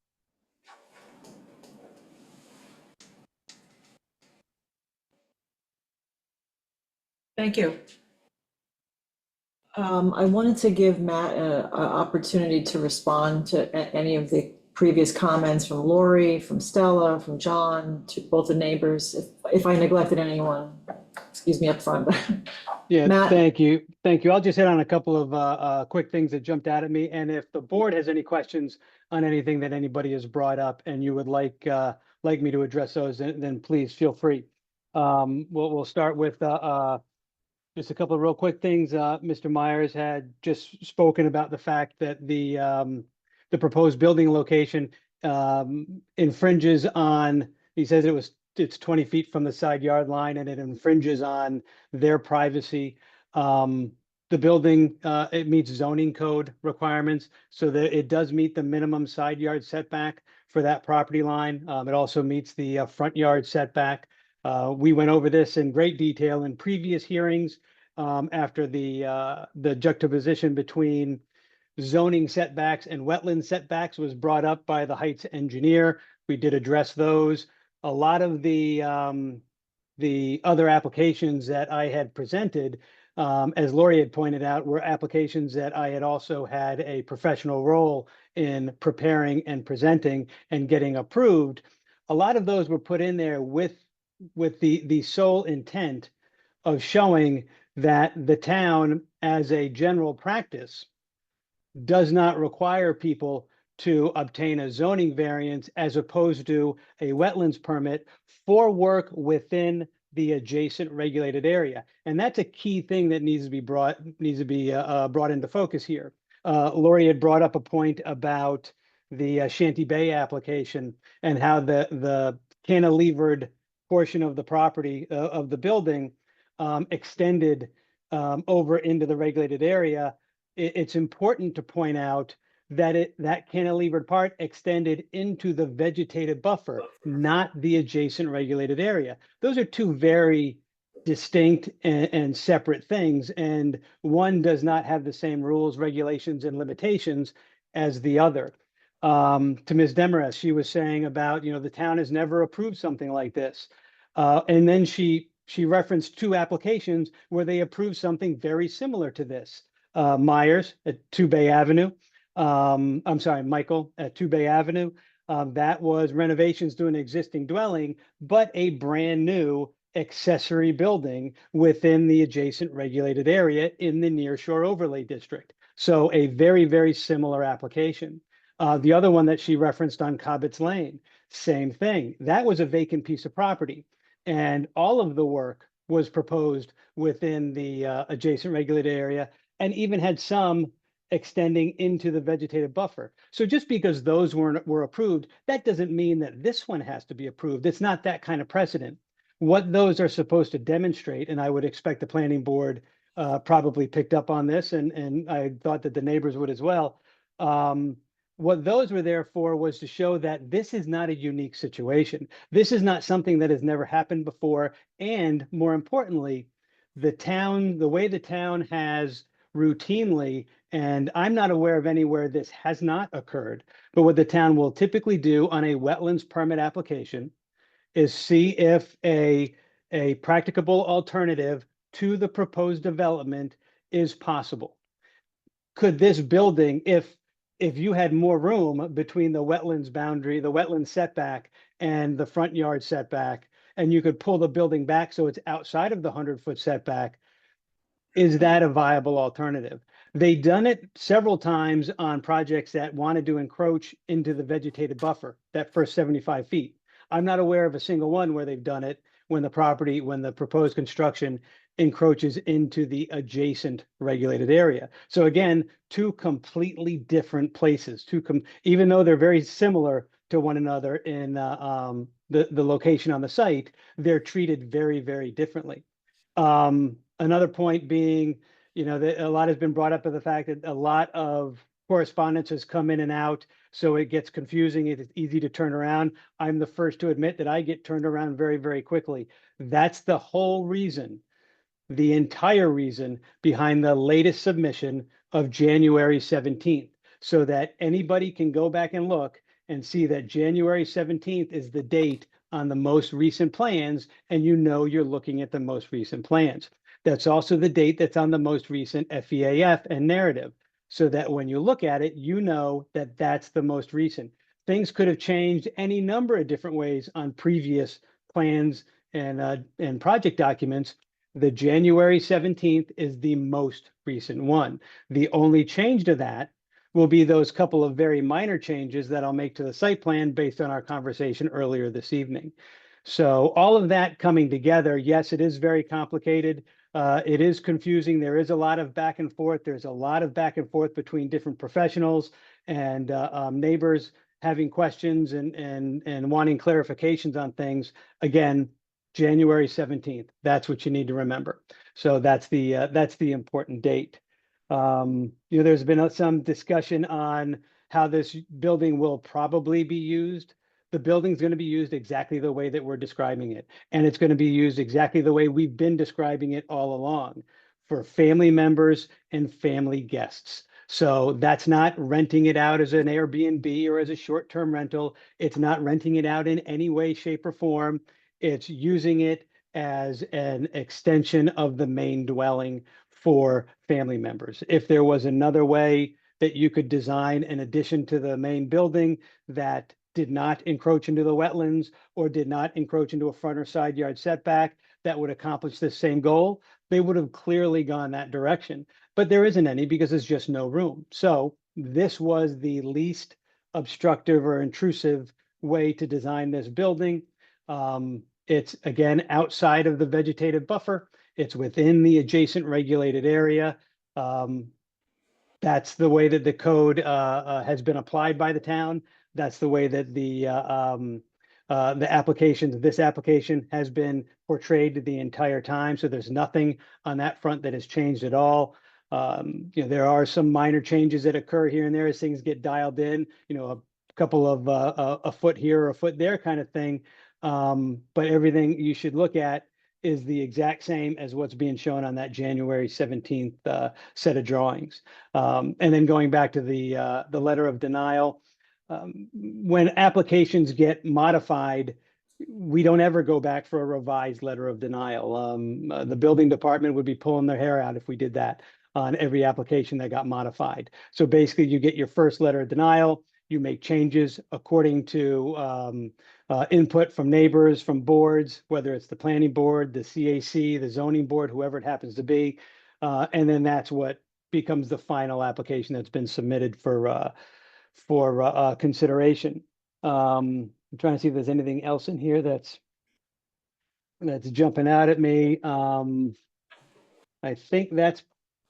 Thank you. I wanted to give Matt an opportunity to respond to any of the previous comments from Lori, from Stella, from John, to both the neighbors. If I neglected anyone, excuse me up front. Yeah, Matt? thank you. Thank you. I'll just hit on a couple of quick things that jumped out at me. And if the board has any questions on anything that anybody has brought up and you would like me to address those, then please feel free. We'll start with just a couple of real quick things. Mr. Myers had just spoken about the fact that the proposed building location infringes on, he says it's 20 feet from the side yard line and it infringes on their privacy. The building, it meets zoning code requirements, so that it does meet the minimum side yard setback for that property line. It also meets the front yard setback. We went over this in great detail in previous hearings after the juxtaposition between zoning setbacks and wetland setbacks was brought up by the Heights engineer. We did address those. A lot of the other applications that I had presented, as Lori had pointed out, were applications that I had also had a professional role in preparing and presenting and getting approved. A lot of those were put in there with the sole intent of showing that the town, as a general practice, does not require people to obtain a zoning variance as opposed to a wetlands permit for work within the adjacent regulated area. And that's a key thing that needs to be brought into focus here. Lori had brought up a point about the Shanty Bay application and how the cantilevered portion of the property of the building extended over into the regulated area. It's important to point out that that cantilevered part extended into the vegetated buffer, not the adjacent regulated area. Those are two very distinct and separate things, and one does not have the same rules, regulations, and limitations as the other. To Ms. Demarest, she was saying about, the town has never approved something like this. And then she referenced 2 applications where they approved something very similar to this. Myers at 2 Bay Avenue. I'm sorry, Michael at 2 Bay Avenue. That was renovations to an existing dwelling, but a brand new accessory building within the adjacent regulated area in the nearshore overlay district. So a very, very similar application. The other one that she referenced on Cobbetts Lane, same thing. That was a vacant piece of property. And all of the work was proposed within the adjacent regulated area and even had some extending into the vegetative buffer. So just because those were approved, that doesn't mean that this one has to be approved. It's not that kind of precedent. What those are supposed to demonstrate, and I would expect the planning board probably picked up on this, and I thought that the neighbors would as well. What those were there for was to show that this is not a unique situation. This is not something that has never happened before. And more importantly, the way the town has routinely, and I'm not aware of anywhere this has not occurred, but what the town will typically do on a wetlands permit application is see if a practicable alternative to the proposed development is possible. Could this building, if you had more room between the wetlands boundary, the wetland setback and the front yard setback, and you could pull the building back so it's outside of the 100-foot setback, is that a viable alternative? They've done it several times on projects that wanted to encroach into the vegetative buffer, that first 75 feet. I'm not aware of a single one where they've done it when the proposed construction encroaches into the adjacent regulated area. So again, 2 completely different places, even though they're very similar to one another in the location on the site, they're treated very, very differently. Another point being, that a lot has been brought up of the fact that a lot of correspondence has come in and out, so it gets confusing. It's easy to turn around. I'm the first to admit that I get turned around very, very quickly. That's the whole reason, the entire reason behind the latest submission of January 17th, so that anybody can go back and look and see that January 17th is the date on the most recent plans, and you're looking at the most recent plans. That's also the date that's on the most recent FEAF and narrative, so that when you look at it, that that's the most recent. Things could have changed any number of different ways on previous plans and project documents. The January 17th is the most recent one. The only change to that will be those couple of very minor changes that I'll make to the site plan based on our conversation earlier this evening. So all of that coming together, yes, it is very complicated. It is confusing. There is a lot of back and forth. There's a lot of back and forth between different professionals and neighbors having questions and wanting clarifications on things. Again, January 17th, that's what you need to remember. So that's the important date. There's been some discussion on how this building will probably be used. The building's going to be used exactly the way that we're describing it. And it's going to be used exactly the way we've been describing it all along, for family members and family guests. So that's not renting it out as an Airbnb or as a short-term rental. It's not renting it out in any way, shape, or form. It's using it as an extension of the main dwelling for family members. If there was another way that you could design an addition to the main building that did not encroach into the wetlands or did not encroach into a front or side yard setback that would accomplish the same goal, they would have clearly gone that direction. But there isn't any because there's just no room. So this was the least obstructive or intrusive way to design this building. It's again outside of the vegetative buffer. It's within the adjacent regulated area. That's the way that the code has been applied by the town. That's the way that this application has been portrayed the entire time. So there's nothing on that front that has changed at all. There are some minor changes that occur here and there as things get dialed in, a couple of a foot here or a foot there kind of thing. But everything you should look at is the exact same as what's being shown on that January 17th set of drawings. And then going back to the letter of denial, when applications get modified, we don't ever go back for a revised letter of denial. The building department would be pulling their hair out if we did that on every application that got modified. So basically, you get your first letter of denial, you make changes according to input from neighbors, from boards, whether it's the planning board, the CAC, the zoning board, whoever it happens to be. And then that's what becomes the final application that's been submitted for consideration. I'm trying to see if there's anything else in here that's jumping out at me. I think that's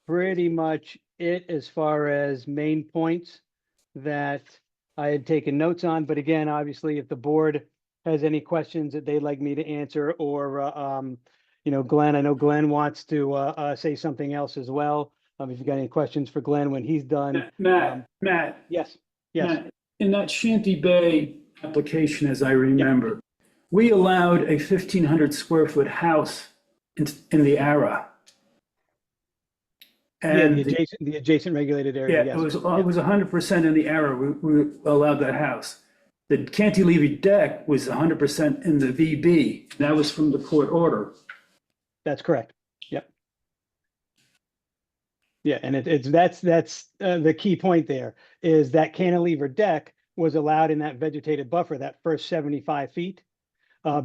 pretty much it as far as main points that I had taken notes on. But again, obviously, if the board has any questions that they'd like me to answer, or Glenn, I know Glenn wants to say something else as well. If you got any questions for Glenn when he's done. Matt, Yes. Yes. Matt, in that Shanty Bay application, as I remember, we allowed a 1,500 square foot house in the ARA. Yeah, And the adjacent regulated area. yeah, Yes. it was 100% in the ARA. We allowed that house. The cantilever deck was 100% in the VB. That was from the court order. That's correct. Yep. Yeah, and that's the key point there is that cantilever deck was allowed in that vegetated buffer, that first 75 feet,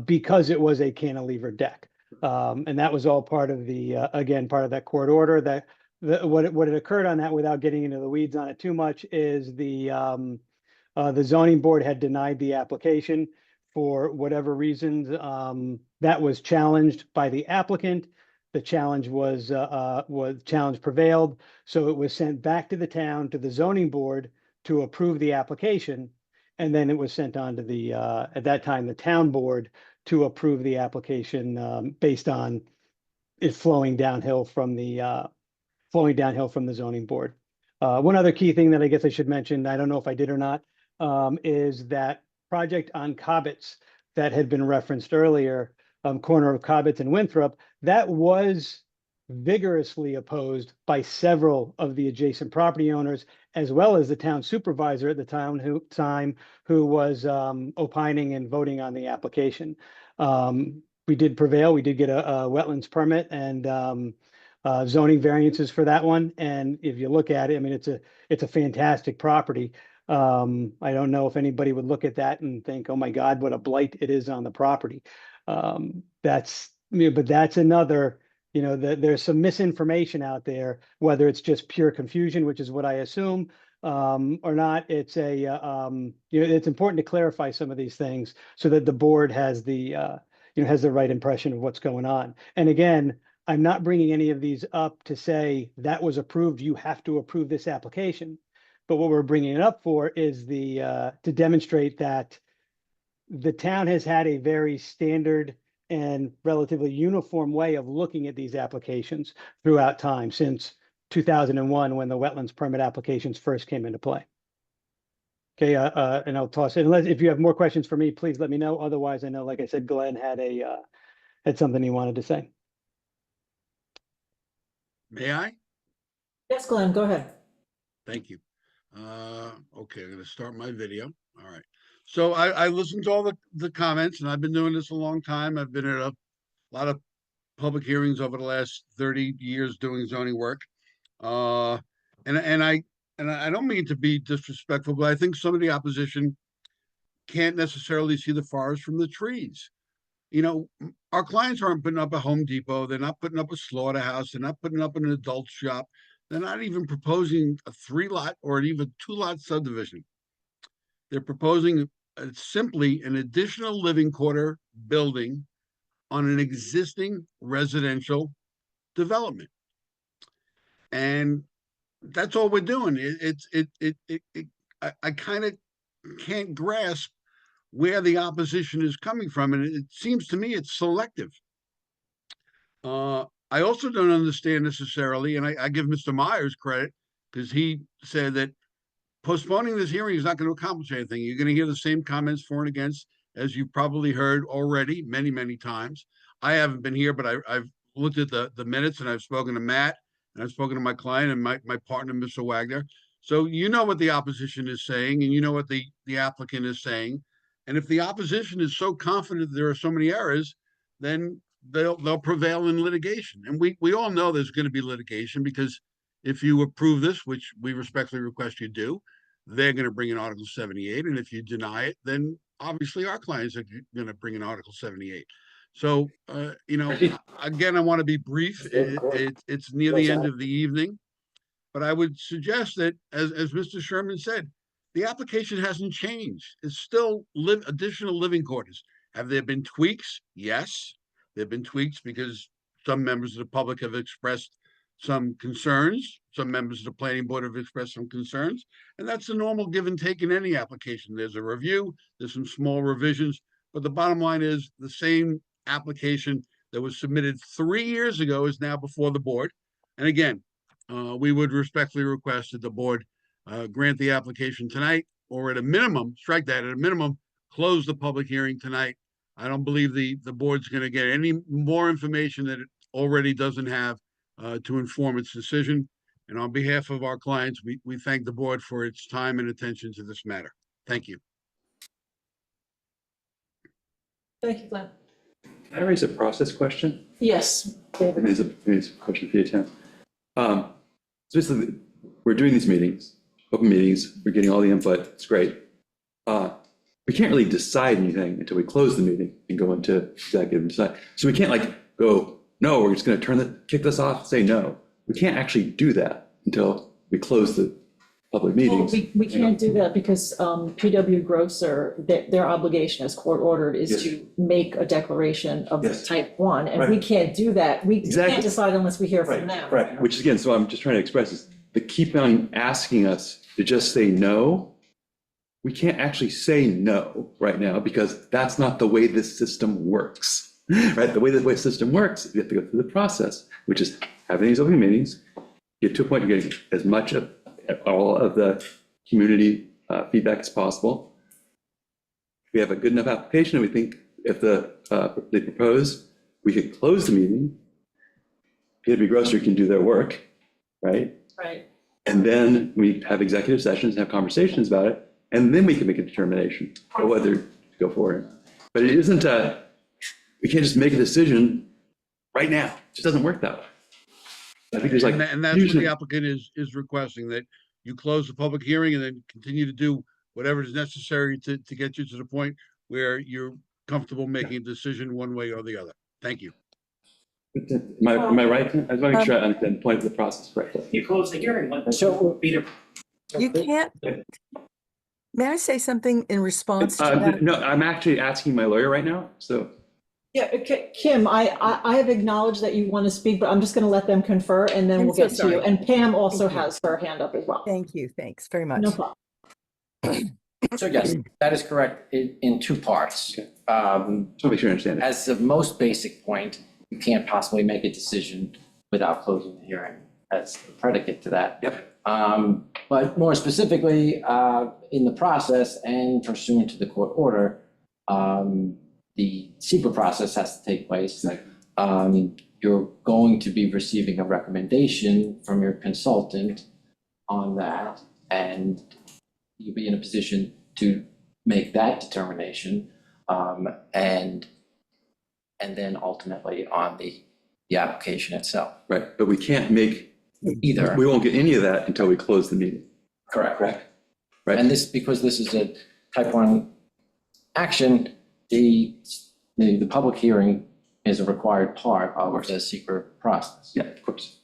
because it was a cantilever deck. And that was all part of the, again, part of that court order. That what had occurred on that, without getting into the weeds on it too much, is the zoning board had denied the application for whatever reasons. That was challenged by the applicant. The challenge was challenge prevailed, so it was sent back to the town, to the zoning board, to approve the application, and then it was sent on to the at that time the town board to approve the application based on it flowing downhill from the zoning board. One other key thing that I guess I should mention, I don't know if I did or not, is that project on Cobbetts that had been referenced earlier, corner of Cobbetts and Winthrop, that was vigorously opposed by several of the adjacent property owners, as well as the town supervisor at the time who was opining and voting on the application. We did prevail. We did get a wetlands permit and zoning variances for that one. And if you look at it, I mean, it's a fantastic property. I don't know if anybody would look at that and think, oh my God, what a blight it is on the property. But that's another, there's some misinformation out there, whether it's just pure confusion, which is what I assume, or not. It's it's important to clarify some of these things so that the board has the right impression of what's going on. And again, I'm not bringing any of these up to say that was approved, you have to approve this application. But what we're bringing it up for is to demonstrate that the town has had a very standard and relatively uniform way of looking at these applications throughout time, since 2001, when the wetlands permit applications first came into play. Okay, and I'll toss it. Unless if you have more questions for me, please let me know. Otherwise, I know, like I said, Glenn had something he wanted to say. May I? Yes, Glenn, go ahead. Thank you. Okay, I'm gonna start my video. All right. So I listened to all the comments, and I've been doing this a long time. I've been at a lot of public hearings over the last 30 years doing zoning work. And I don't mean to be disrespectful, but I think some of the opposition can't necessarily see the forest from the trees. Our clients aren't putting up a Home Depot. They're not putting up a slaughterhouse. They're not putting up an adult shop. They're not even proposing a 3-lot or even 2-lot subdivision. They're proposing simply an additional living quarter building on an existing residential development. And that's all we're doing. I kind of can't grasp where the opposition is coming from. And it seems to me it's selective. I also don't understand necessarily, and I give Mr. Myers credit, because he said that postponing this hearing is not going to accomplish anything. You're going to hear the same comments for and against as you've probably heard already many, many times. I haven't been here, but I've looked at the minutes, and I've spoken to Matt, and I've spoken to my client and my partner, Mr. Wagner. So you know what the opposition is saying, and you know what the applicant is saying. And if the opposition is so confident there are so many errors, then they'll prevail in litigation. And we all know there's going to be litigation, because if you approve this, which we respectfully request you do, they're going to bring in Article 78. And if you deny it, then obviously our clients are going to bring in Article 78. So, again, I want to be brief. It's near the end of the evening. But I would suggest that, as Mr. Sherman said, the application hasn't changed. It's still additional living quarters. Have there been tweaks? Yes, there have been tweaks because some members of the public have expressed some concerns. Some members of the planning board have expressed some concerns. And that's the normal give and take in any application. There's a review, there's some small revisions, but the bottom line is the same application that was submitted 3 years ago is now before the board. And again, we would respectfully request that the board grant the application tonight, or at a minimum, strike that, at a minimum, close the public hearing tonight. I don't believe the board's going to get any more information that it already doesn't have to inform its decision. And on behalf of our clients, we thank the board for its time and attention to this matter. Thank you. Thank you, Glenn. Can I raise a process question? Yes, David. Maybe it's a question for you, Tim. So basically, we're doing these meetings, open meetings, we're getting all the input, it's great. We can't really decide anything until we close the meeting and go into executive and decide. So we can't go, no, we're just going to kick this off, say no. We can't actually do that until we close the public meetings. Well, we can't do that because PW Grosser, their obligation as court ordered is to make a declaration of type 1. And we can't do that. We can't decide unless we hear from them. Right, which again, so I'm just trying to express is they keep on asking us to just say no. We can't actually say no right now because that's not the way this system works, right? The way the system works, you have to go through the process, which is having these open meetings, get to a point you're getting as much of all of the community feedback as possible. If we have a good enough application and we think if they propose, we could close the meeting. PW Grosser can do their work, right? Right. And then we have executive sessions and have conversations about it. And then we can make a determination of whether to go forward. But it isn't we can't just make a decision right now. It just doesn't work that way. I think there's and that's what the applicant is requesting, that you close the public hearing and then continue to do whatever is necessary to get you to the point where you're comfortable making a decision one way or the other. Thank you. Am I right? I just want to make sure I understand the point of the process correctly. You close the hearing, Peter. You can't. May I say something in response to that? No, I'm actually asking my lawyer right now. So. Yeah, Kim, I have acknowledged that you want to speak, but I'm just going to let them confer and then we'll get to you. And Pam also has her hand up as well. Thank you. Thanks very much. No problem. So yes, that is correct in two parts. Okay. So make sure I understand it. As the most basic point, you can't possibly make a decision without closing the hearing. That's the predicate to that. Yep. But more specifically, in the process and pursuant to the court order, the SEPA process has to take place. You're going to be receiving a recommendation from your consultant on that, and you'll be in a position to make that determination, and then ultimately on the application itself. Right, but we can't make either. We won't get any of that until we close the meeting. Correct. Right. And because this is a type 1 action, the public hearing is a required part of the secret process. Yeah, of course.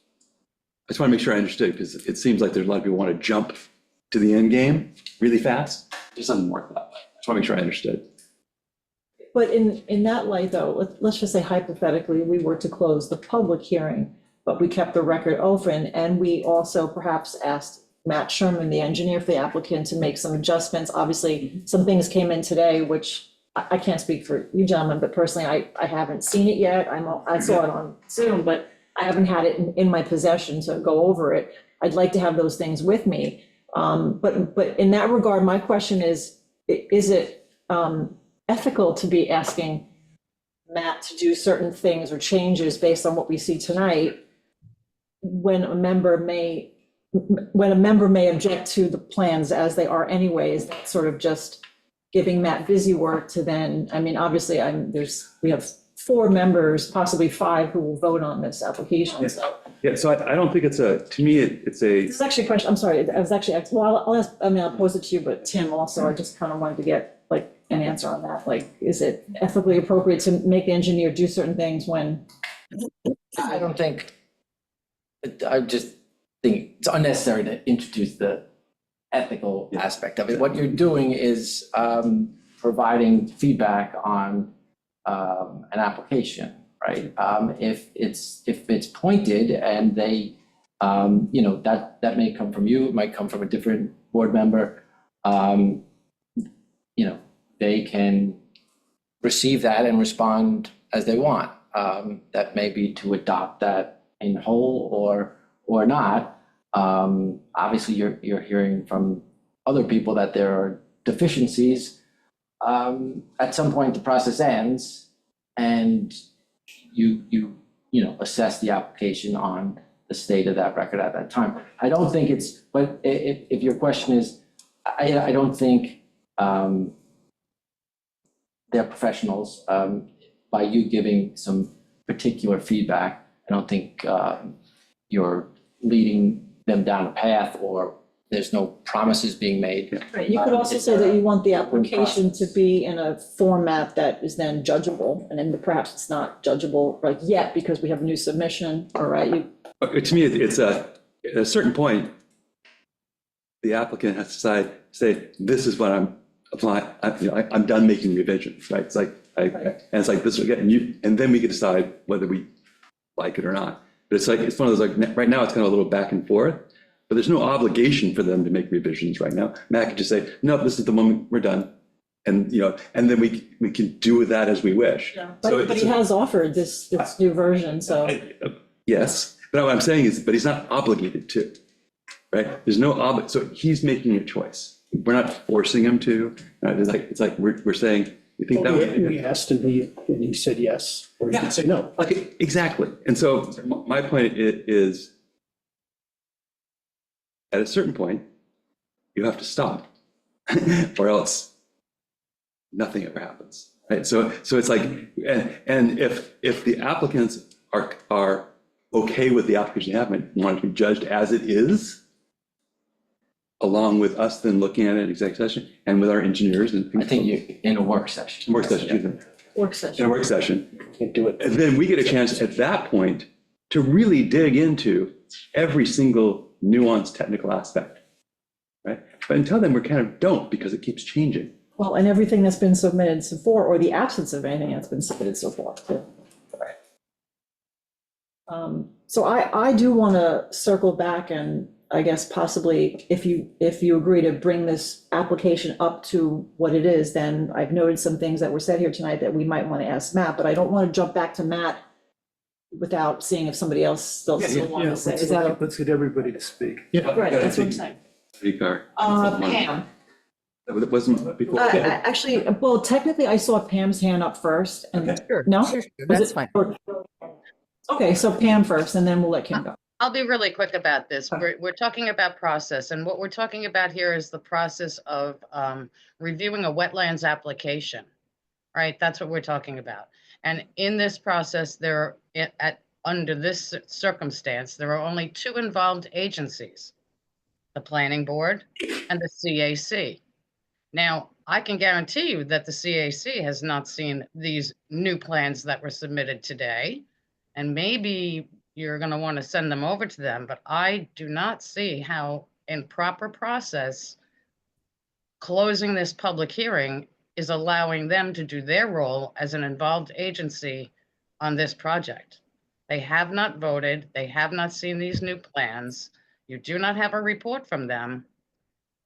I just want to make sure I understood, because it seems like there's a lot of people want to jump to the end game really fast. It just doesn't work that way. I just want to make sure I understood. But in that light, though, let's just say hypothetically, we were to close the public hearing, but we kept the record open, and we also perhaps asked Matt Sherman, the engineer for the applicant, to make some adjustments. Obviously, some things came in today, which I can't speak for you gentlemen, but personally, I haven't seen it yet. I saw it on Zoom, but I haven't had it in my possession to go over it. I'd like to have those things with me. But in that regard, my question is it ethical to be asking Matt to do certain things or changes based on what we see tonight, when a member may object to the plans as they are anyways, that's sort of just giving Matt busy work to then, I mean, obviously, we have 4 members, possibly 5, who will vote on this application, so. Yeah, so I don't think it's to me, it's a, This is actually a question, I'm sorry, I was actually, well, I'll ask, I mean, I'll pose it to you, but Tim also, I just kind of wanted to get like an answer on that. Like, is it ethically appropriate to make the engineer do certain things when? I don't think, I just think it's unnecessary to introduce the ethical aspect of it. What you're doing is providing feedback on an application, right? If it's pointed and they, that may come from you, it might come from a different board member. They can receive that and respond as they want. That may be to adopt that in whole or not. Obviously, you're hearing from other people that there are deficiencies. At some point, the process ends, and you assess the application on the state of that record at that time. I don't think it's, but if your question is, I don't think they're professionals. By you giving some particular feedback, I don't think you're leading them down a path, or there's no promises being made. Right, you could also say that you want the application to be in a format that is then judgeable, and then perhaps it's not judgeable like yet because we have a new submission, all right? to me, it's at a certain point, the applicant has to say, this is what I'm applying, I'm done making revisions, right? It's like, and it's like this again, and then we can decide whether we like it or not. But it's like, it's one of those, like, right now it's kind of a little back and forth, but there's no obligation for them to make revisions right now. Matt could just say, no, this is the moment, we're done. And, and then we can do with that as we wish. Yeah. But he has offered this new version, so. Yes, but what I'm saying is, but he's not obligated to, right? There's no so he's making a choice. We're not forcing him to. It's like we're saying, we think that We asked and he said yes, or he could say no. Like, exactly. And so my point is, at a certain point, you have to stop, or else nothing ever happens, right? So it's like, and if the applicants are okay with the application they have and want it to be judged as it is, along with us then looking at it in executive session and with our engineers and I think you in a work session. Work session. In a work session. Can't do it. And then we get a chance at that point to really dig into every single nuanced technical aspect, right? But until then, we kind of don't, because it keeps changing. Well, and everything that's been submitted so far, or the absence of anything that's been submitted so far, too. So I do want to circle back and I guess possibly if you agree to bring this application up to what it is, then I've noted some things that were said here tonight that we might want to ask Matt, but I don't want to jump back to Matt without seeing if somebody else still wants to say. Is that Let's get everybody to speak. right? That's what I'm saying. Pam. It wasn't before. Actually, well, technically I saw Pam's hand up first and, no? Sure, Was that's it- fine. Okay, so Pam first and then we'll let Kim go. I'll be really quick about this. We're talking about process, and what we're talking about here is the process of reviewing a wetlands application, right? That's what we're talking about. And in this process, under this circumstance, there are only 2 involved agencies, the planning board and the CAC. Now, I can guarantee you that the CAC has not seen these new plans that were submitted today, and maybe you're going to want to send them over to them, but I do not see how in proper process, closing this public hearing is allowing them to do their role as an involved agency on this project. They have not voted. They have not seen these new plans. You do not have a report from them.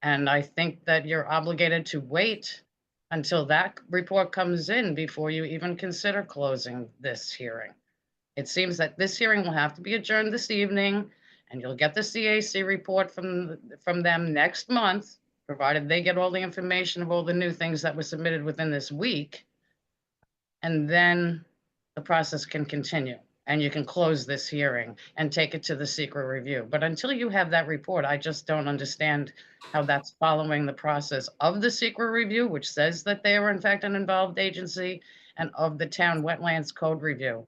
And I think that you're obligated to wait until that report comes in before you even consider closing this hearing. It seems that this hearing will have to be adjourned this evening, and you'll get the CAC report from them next month, provided they get all the information of all the new things that were submitted within this week. And then the process can continue and you can close this hearing and take it to the secret review. But until you have that report, I just don't understand how that's following the process of the secret review, which says that they are in fact an involved agency, and of the town wetlands code review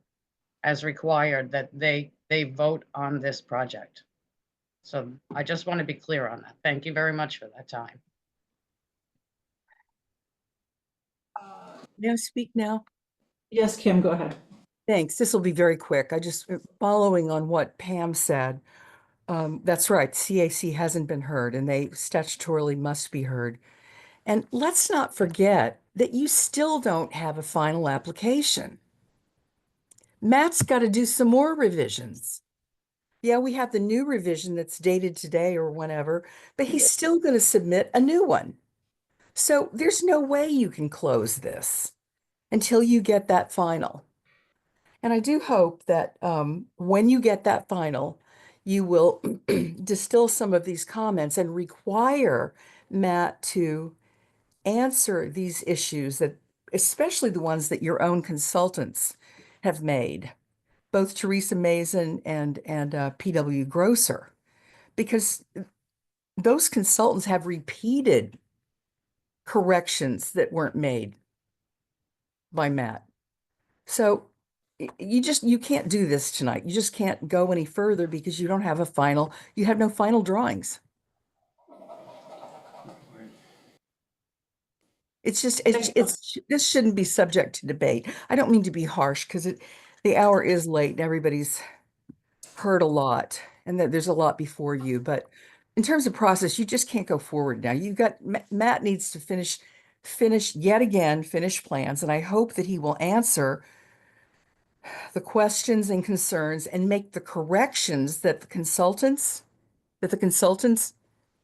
as required that they vote on this project. So I just want to be clear on that. Thank you very much for that time. May I speak now? Yes, Kim, go ahead. Thanks. This will be very quick. I just, following on what Pam said, that's right, CAC hasn't been heard and they statutorily must be heard. And let's not forget that you still don't have a final application. Matt's got to do some more revisions. Yeah, we have the new revision that's dated today or whenever, but he's still going to submit a new one. So there's no way you can close this until you get that final. And I do hope that when you get that final, you will distill some of these comments and require Matt to answer these issues, that especially the ones that your own consultants have made, both Teresa Mason and PW Grosser, because those consultants have repeated corrections that weren't made by Matt. So you can't do this tonight. You just can't go any further because you don't have you have no final drawings. It's just, this shouldn't be subject to debate. I don't mean to be harsh because the hour is late and everybody's heard a lot and that there's a lot before you, but in terms of process, you just can't go forward now. You've got, Matt needs to finish plans, and I hope that he will answer the questions and concerns and make the corrections that the consultants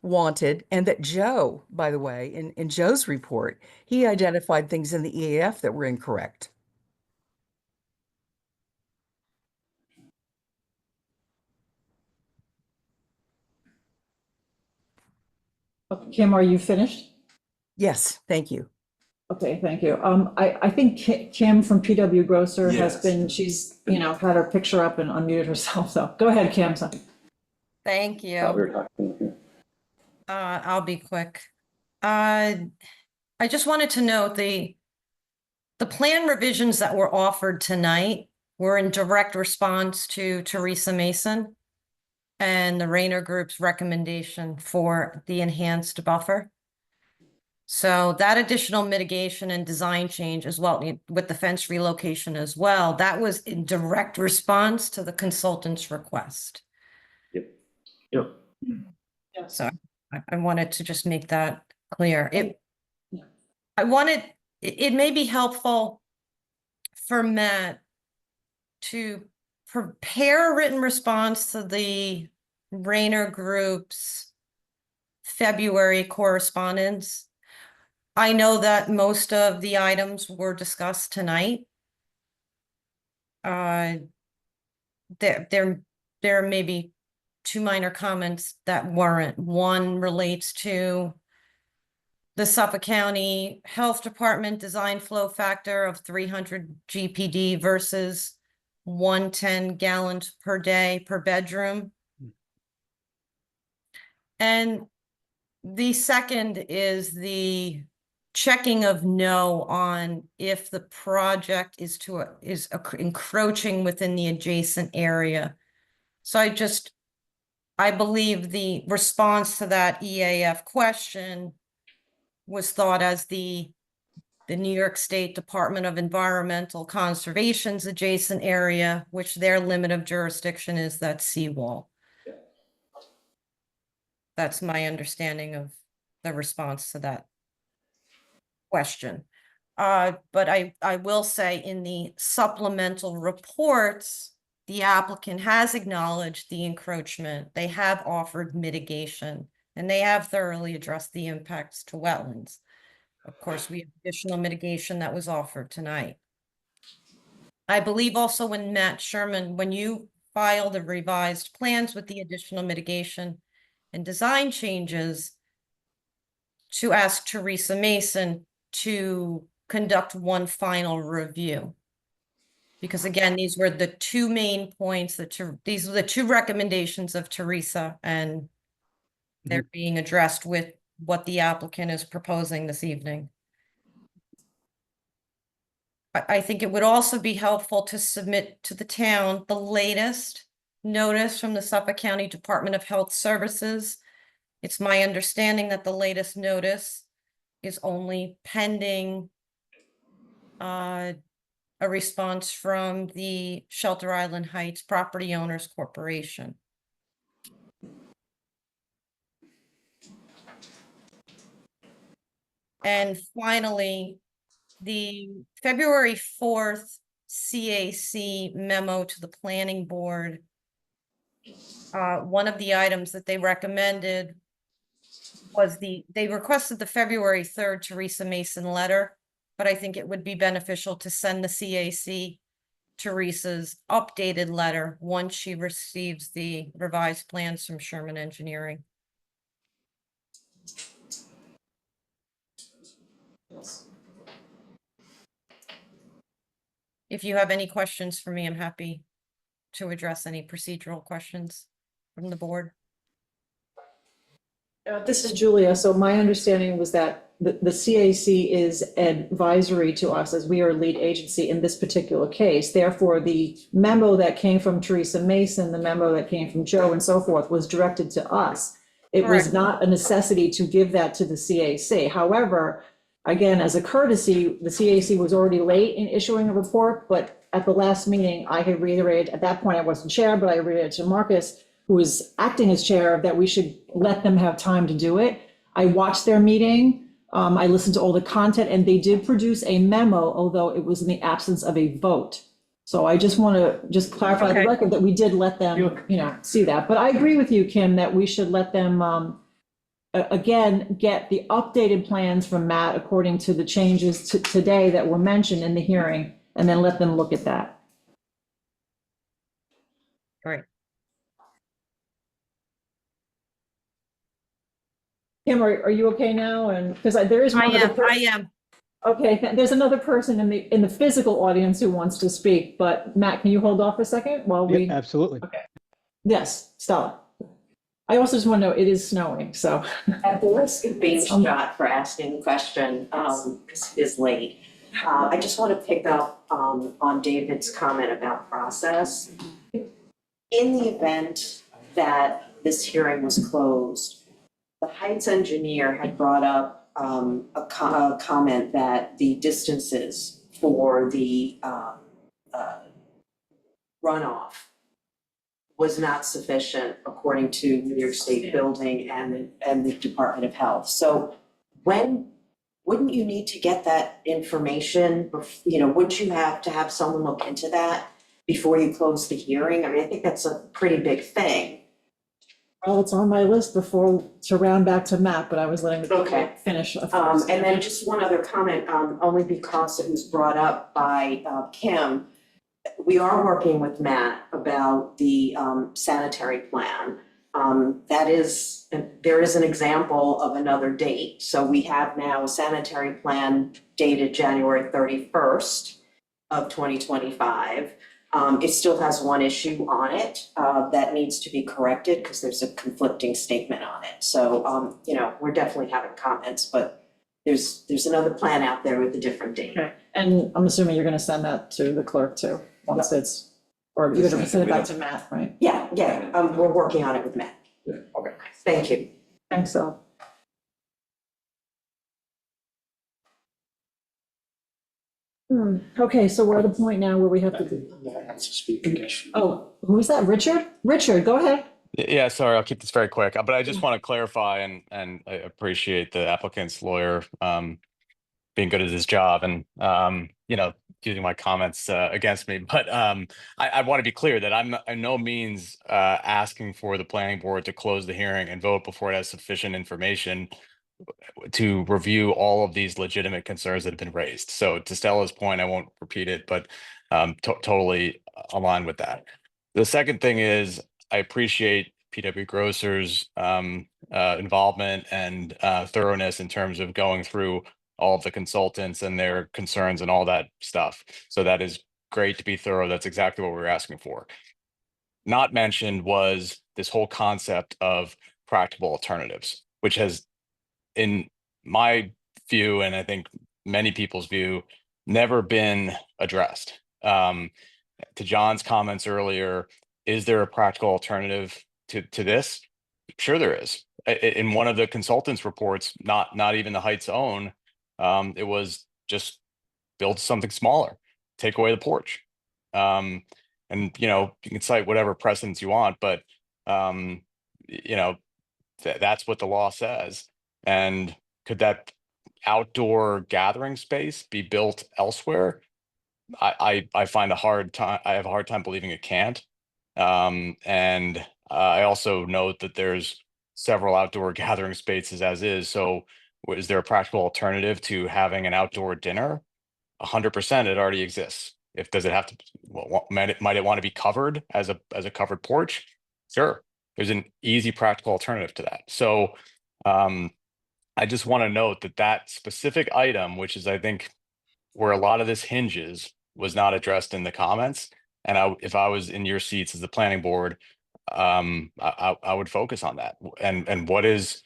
wanted, and that Joe, by the way, in Joe's report, he identified things in the EAF that were incorrect. Okay, Kim, are you finished? Yes, thank you. Okay, thank you. I think Kim from PW Grosser has Yes. been, she's, had her picture up and unmuted herself, so go ahead, Kim. So- Thank We you. were talking. I'll be quick. I just wanted to note the plan revisions that were offered tonight were in direct response to Teresa Mason and the Rayner Group's recommendation for the enhanced buffer. So that additional mitigation and design change as well, with the fence relocation as well, that was in direct response to the consultant's request. Yep. So I wanted to just make that clear. It may be helpful for Matt to prepare a written response to the Rayner Group's February correspondence. I know that most of the items were discussed tonight. There may be two minor comments that weren't. One relates to the Suffolk County Health Department design flow factor of 300 GPD versus 110 gallons per day per bedroom. And the second is the checking of no on if the project is encroaching within the adjacent area. So I believe the response to that EAF question was thought as the New York State Department of Environmental Conservation's adjacent area, which their limit of jurisdiction is that seawall. That's my understanding of the response to that question. But I will say in the supplemental reports, the applicant has acknowledged the encroachment. They have offered mitigation, and they have thoroughly addressed the impacts to wetlands. Of course, we have additional mitigation that was offered tonight. I believe also when Matt Sherman, when you filed the revised plans with the additional mitigation and design changes, to ask Teresa Mason to conduct one final review. Because again, these were the two main points these were the two recommendations of Teresa, and they're being addressed with what the applicant is proposing this evening. I think it would also be helpful to submit to the town the latest notice from the Suffolk County Department of Health Services. It's my understanding that the latest notice is only pending a response from the Shelter Island Heights Property Owners Corporation. And finally, the February 4th CAC memo to the planning board. One of the items that they recommended was they requested the February 3rd Teresa Mason letter, but I think it would be beneficial to send the CAC Teresa's updated letter once she receives the revised plans from Sherman Engineering. If you have any questions for me, I'm happy to address any procedural questions from the board. This is Julia. So my understanding was that the CAC is advisory to us as we are lead agency in this particular case. Therefore, the memo that came from Teresa Mason, the memo that came from Joe and so forth was directed to us. It was Correct. not a necessity to give that to the CAC. However, again, as a courtesy, the CAC was already late in issuing a report, but at the last meeting, I had reiterated, at that point I wasn't chair, but I reiterated to Marcus, who was acting as chair, that we should let them have time to do it. I watched their meeting. I listened to all the content, and they did produce a memo, although it was in the absence of a vote. So I just want to clarify the record that we did let them, see that. But I agree with you, Kim, that we should let them, again, get the updated plans from Matt according to the changes today that were mentioned in the hearing, and then let them look at that. Great. Kim, are you okay now? And because there is one other I am. Okay, there's another person in the physical audience who wants to speak, but Matt, can you hold off a second while we? Yeah, absolutely. Okay. Yes, Stella. I also just want to know, it is snowing, so. At the risk of being shot for asking the question, because it is late, I just want to pick up on David's comment about process. In the event that this hearing was closed, the Heights engineer had brought up a comment that the distances for the runoff was not sufficient according to New York State Building and the Department of Health. So wouldn't you need to get that information, wouldn't you have to have someone look into that before you close the hearing? I mean, I think that's a pretty big thing. Well, it's on my list to round back to Matt, but I was letting the finish. And then just one other comment, only because it was brought up by Kim. We are working with Matt about the sanitary plan. There is an example of another date. So we have now a sanitary plan dated January 31st of 2025. It still has one issue on it that needs to be corrected because there's a conflicting statement on it. So, we're definitely having comments, but there's another plan out there with a different date. Okay, and I'm assuming you're going to send that to the clerk too, once it's, or you're going to send it back to Matt, right? Yeah, we're working on it with Matt. Okay. Thank you. Thanks, so. Okay, so we're at a point now where we have to. That's a speaking issue. Oh, who's that? Richard? Richard, go ahead. Yeah, sorry, I'll keep this very quick, but I just want to clarify and I appreciate the applicant's lawyer being good at his job and using my comments against me. But I want to be clear that I'm by no means asking for the planning board to close the hearing and vote before it has sufficient information to review all of these legitimate concerns that have been raised. So to Stella's point, I won't repeat it, but totally aligned with that. The second thing is I appreciate PW Grosser's involvement and thoroughness in terms of going through all of the consultants and their concerns and all that stuff. So that is great to be thorough. That's exactly what we were asking for. Not mentioned was this whole concept of practical alternatives, which has, in my view, and I think many people's view, never been addressed. To John's comments earlier, is there a practical alternative to this? Sure there is. In one of the consultants' reports, not even the Heights' own, it was just build something smaller, take away the porch. And, you know, you can cite whatever precedents you want, but, you know, that's what the law says. And could that outdoor gathering space be built elsewhere? I find I have a hard time believing it can't. And I also note that there's several outdoor gathering spaces as is. So is there a practical alternative to having an outdoor dinner? 100%, it already exists. Does it have to, might it want to be covered as a covered porch? Sure, there's an easy practical alternative to that. So I just want to note that specific item, which is, I think, where a lot of this hinges, was not addressed in the comments. And if I was in your seats as the planning board, I would focus on that. And what is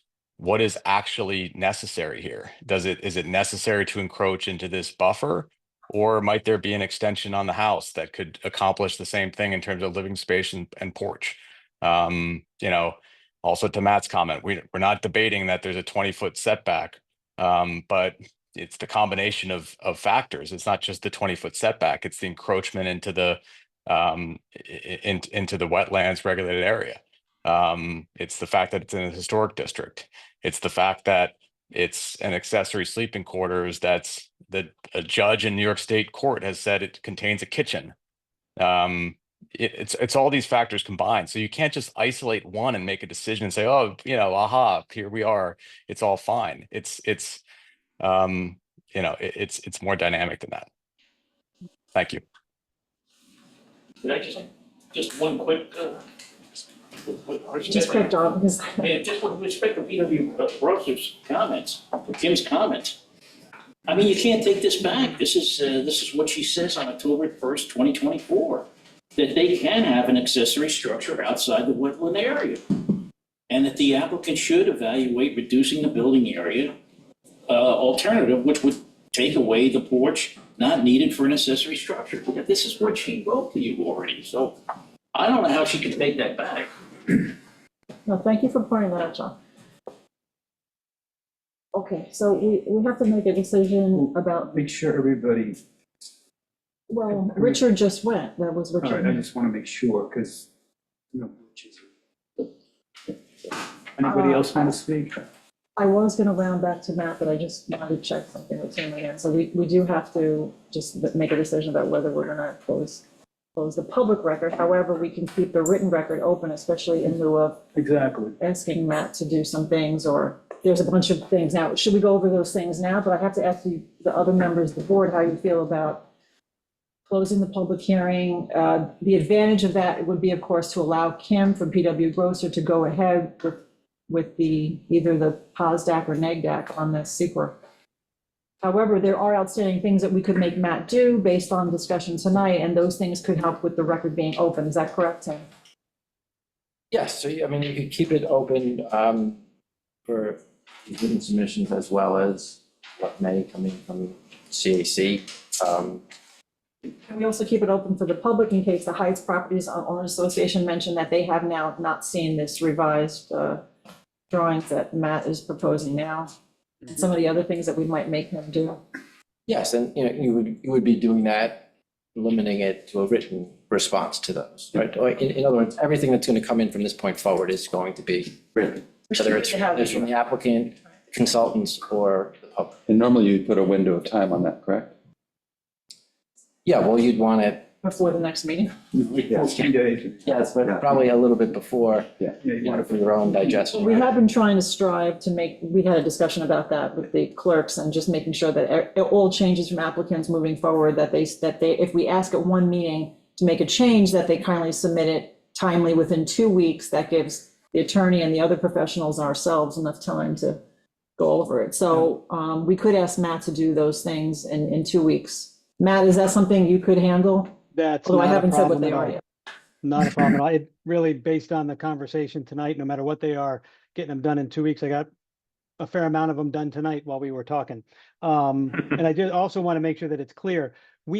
actually necessary here? Is it necessary to encroach into this buffer, or might there be an extension on the house that could accomplish the same thing in terms of living space and porch? You know, also to Matt's comment, we're not debating that there's a 20-foot setback, but it's the combination of factors. It's not just the 20-foot setback; it's the encroachment into the into the wetlands regulated area. It's the fact that it's in a historic district. It's the fact that it's an accessory sleeping quarters that's a judge in New York State court has said it contains a kitchen. It's all these factors combined. So you can't just isolate one and make a decision and say, oh, you know, aha, here we are. It's all fine. It's you know, it's more dynamic than that. Thank you. Did I just one quick, Just quick, John, because yeah, just with respect to PW Grosser's comments, Kim's comments. I mean, you can't take this back. This is what she says on October 1st, 2024, that they can have an accessory structure outside the wetland area, and that the applicant should evaluate reducing the building area alternative, which would take away the porch not needed for an accessory structure. This is what she wrote to you already, so I don't know how she can take that back. no, thank you for pointing that out, John. Okay, so we have to make a decision about, Make sure everybody, well, Richard just went, that was all right, I Richard. just want to make sure, because, you know, anybody else want to speak? I was gonna round back to Matt, but I just wanted to check something with him again. So we do have to just make a decision about whether we're gonna close the public record. However, we can keep the written record open, especially in lieu of Exactly. asking Matt to do some things, or there's a bunch of things. Now, should we go over those things now? But I have to ask you, the other members of the board, how you feel about closing the public hearing. The advantage of that would be, of course, to allow Kim from PW Grosser to go ahead with either the POSDAC or NEGDAC on the SEQR. However, there are outstanding things that we could make Matt do based on discussion tonight, and those things could help with the record being open. Is that correct, Tim? Yes, so I mean, you could keep it open for written submissions as well as what may come in from CAC. Can we also keep it open for the public in case the Heights Properties Owners Association mentioned that they have now not seen this revised drawings that Matt is proposing now, and some of the other things that we might make them do? Yes, and you know, you would be doing that, limiting it to a written response to those, right? Or in other words, everything that's going to come in from this point forward is going to be written, whether it's from the applicant, consultants, or the public. And normally you'd put a window of time on that, correct? Yeah, well, you'd want it, Before the next meeting? 14 days. yes, but probably a little bit before, Yeah, you want it for your own digestion. We have been trying to strive to we had a discussion about that with the clerks and just making sure that all changes from applicants moving forward, that they, if we ask at one meeting to make a change, that they kindly submit it timely within 2 weeks. That gives the attorney and the other professionals and ourselves enough time to go over it. So we could ask Matt to do those things in 2 weeks. Matt, is that something you could handle? That's Although I not a haven't said what problem they at are all. yet. Not a problem at all. It really, based on the conversation tonight, no matter what they are, getting them done in 2 weeks. I got a fair amount of them done tonight while we were talking. And I did also want to make sure that it's clear. I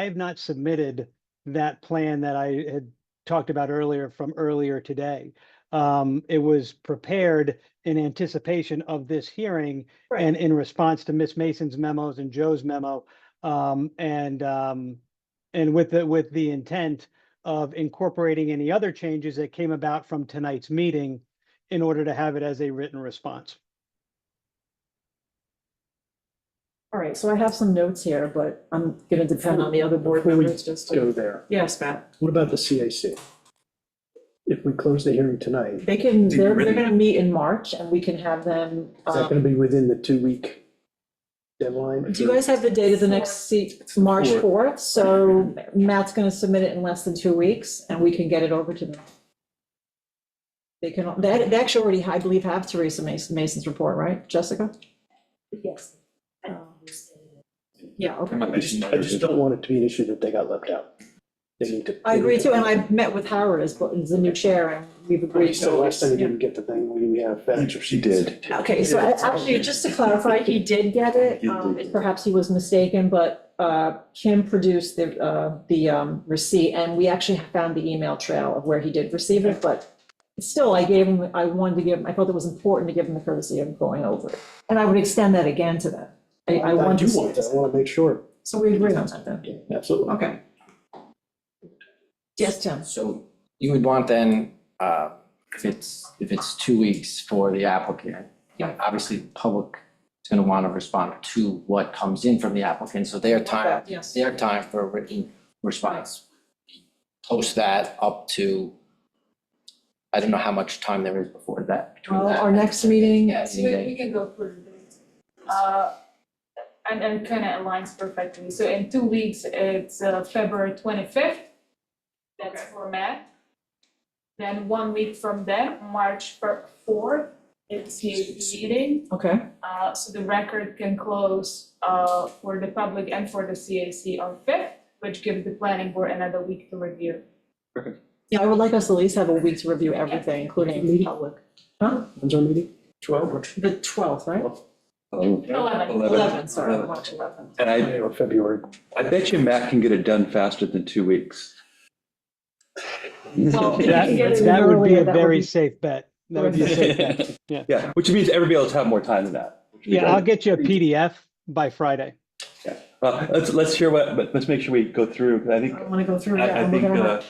have not submitted that plan that I had talked about earlier from earlier today. It was prepared in anticipation of this hearing and in response to Ms. Mason's memos and Joe's memo. And with the intent of incorporating any other changes that came about from tonight's meeting in order to have it as a written response. All right, so I have some notes here, but I'm going to depend on the other board Before we members just to. go there, Yes, Matt. what about the CAC? If we close the hearing tonight, They're gonna meet in March and we can have them, is that gonna be within the 2-week deadline? do you guys have the date of the next seat, March 4th? So Matt's gonna submit it in less than 2 weeks and we can get it over to them. They actually already, I believe, have Teresa Mason's report, right, Jessica? Yes. Yeah, okay. I just don't want it to be an issue that they got left out. They need to. I agree too, and I've met with Howard as the new chair and we've agreed. So last time you didn't get the thing, we have FedEx or she did. Okay, so actually, just to clarify, he did get it. Perhaps he was mistaken, but Kim produced the receipt, and we actually found the email trail of where he did receive it, but still, I felt it was important to give him the courtesy of going over it. And I would extend that again to them. I want to see it. I want to make sure. So we agree on that then? Absolutely. Okay. Yes, Tim? So you would want then, if it's 2 weeks for the applicant, obviously the public is gonna want to respond to what comes in from the applicant, so their time, Yes. their time for a written response. Post that up to, I don't know how much time there is before that, between Well, that. our next meeting, Yeah, So we can go through the dates. And it kind of aligns perfectly. So in 2 weeks, it's February 25th. That's for Matt. Then 1 week from then, March 4th, it's his meeting. okay, So the record can close for the public and for the CAC on 5th, which gives the planning board another week to review. yeah, I would like us to at least have a week to review everything, including public. Huh? When's our meeting? 12? The 12th, right? 11. Sorry, March 11th. And Or February. I bet you Matt can get it done faster than 2 weeks. Well, if you can get it in That would be earlier, a that would very be- safe bet. That would be a safe bet. Yeah. Yeah, which means everybody else have more time than that. which would be Yeah, I'll great. get you a PDF by Friday. Let's hear but let's make sure we go through, because I think, I want to go through that. I and we're think gonna have-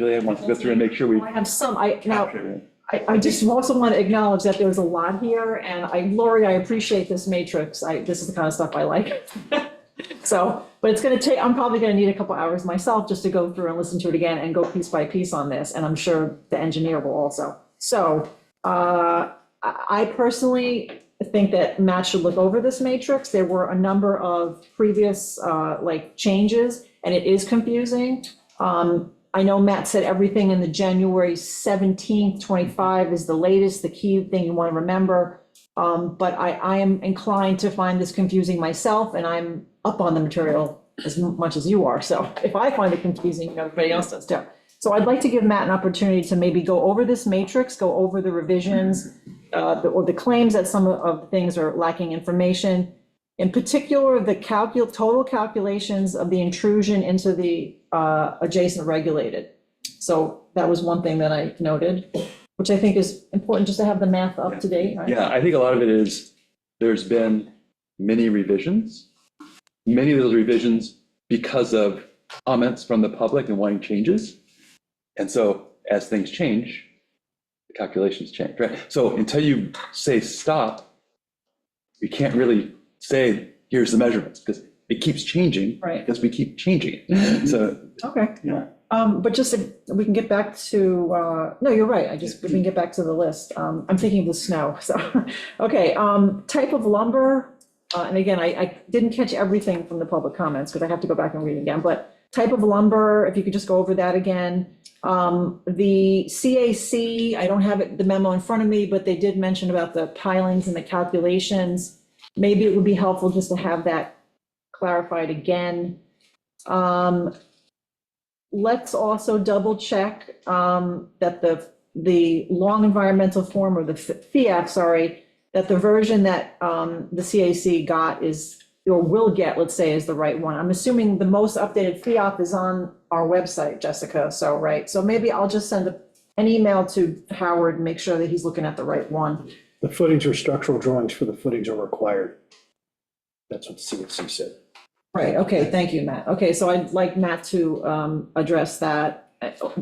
Julianne wants to go through and make sure we I have some, now, capture it. I just also want to acknowledge that there's a lot here, and Lori, I appreciate this matrix. This is the kind of stuff I like. So, but it's gonna take, I'm probably gonna need a couple hours myself just to go through and listen to it again and go piece by piece on this, and I'm sure the engineer will also. So, I personally think that Matt should look over this matrix. There were a number of previous, changes, and it is confusing. I know Matt said everything in the January 17th, 25 is the latest, the key thing you want to remember. But I am inclined to find this confusing myself, and I'm up on the material as much as you are. So if I find it confusing, everybody else does too. So I'd like to give Matt an opportunity to maybe go over this matrix, go over the revisions, or the claims that some of the things are lacking information. In particular, the total calculations of the intrusion into the adjacent regulated. So that was one thing that I noted, which I think is important just to have the math up to date. Right? Yeah, I think a lot of it is, there's been many revisions. Many of those revisions because of comments from the public and wanting changes. And so as things change, the calculations change, right? So until you say stop, you can't really say, here's the measurements, because it keeps changing. Right. Because we keep changing it. So, Okay. yeah. But just, we can get back to, no, you're right, we can get back to the list. I'm thinking of the snow, so, okay, type of lumber, and again, I didn't catch everything from the public comments, because I have to go back and read it again, but type of lumber, if you could just go over that again. The CAC, I don't have the memo in front of me, but they did mention about the pilings and the calculations. Maybe it would be helpful just to have that clarified again. Let's also double check that the long environmental form, or the FIAF, sorry, that the version that the CAC got is, or will get, let's say, is the right one. I'm assuming the most updated FIAF is on our website, Jessica, so, right? So maybe I'll just send an email to Howard and make sure that he's looking at the right one. The footings or structural drawings for the footings are required. That's what the CFC said. Right, okay, thank you, Matt. Okay, so I'd like Matt to address that.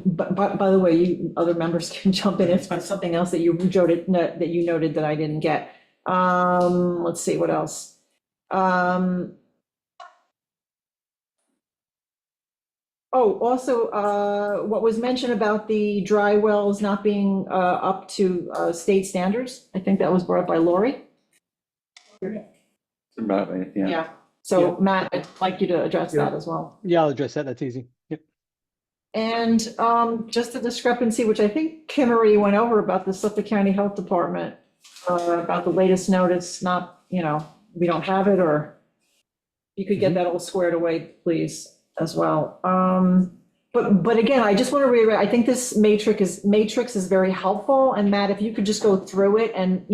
But by the way, you other members can jump in if there's something else that you noted that I didn't get. Let's see, what else? Also, what was mentioned about the dry wells not being up to state standards? I think that was brought up by Lori. Yeah. So Matt, I'd like you to address that as well. Yeah, I'll address that. That's easy. Yep. And just a discrepancy, which I think Kim already went over about the Suffolk County Health Department, about the latest notice, not, we don't have it, or you could get that all squared away, please, as well. But again, I just want to reiterate, I think this matrix is very helpful. And Matt, if you could just go through it and,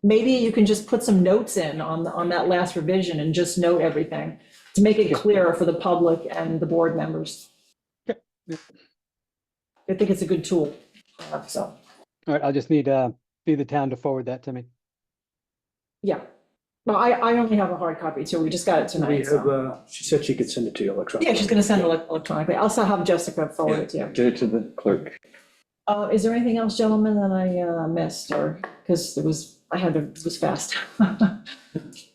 maybe you can just put some notes in on that last revision and just note everything to make it clearer for the public and the board members. Yeah. I think it's a good tool, so. All right, I'll just need the town to forward that to me. Yeah, well, I only have a hard copy too, we just got it We tonight, so. have, she said she could send it to you electronically. Yeah, she's gonna send it electronically, I'll also have Jessica forward it to you. Get it to the clerk. Is there anything else, gentlemen, that I missed, or, because it was fast?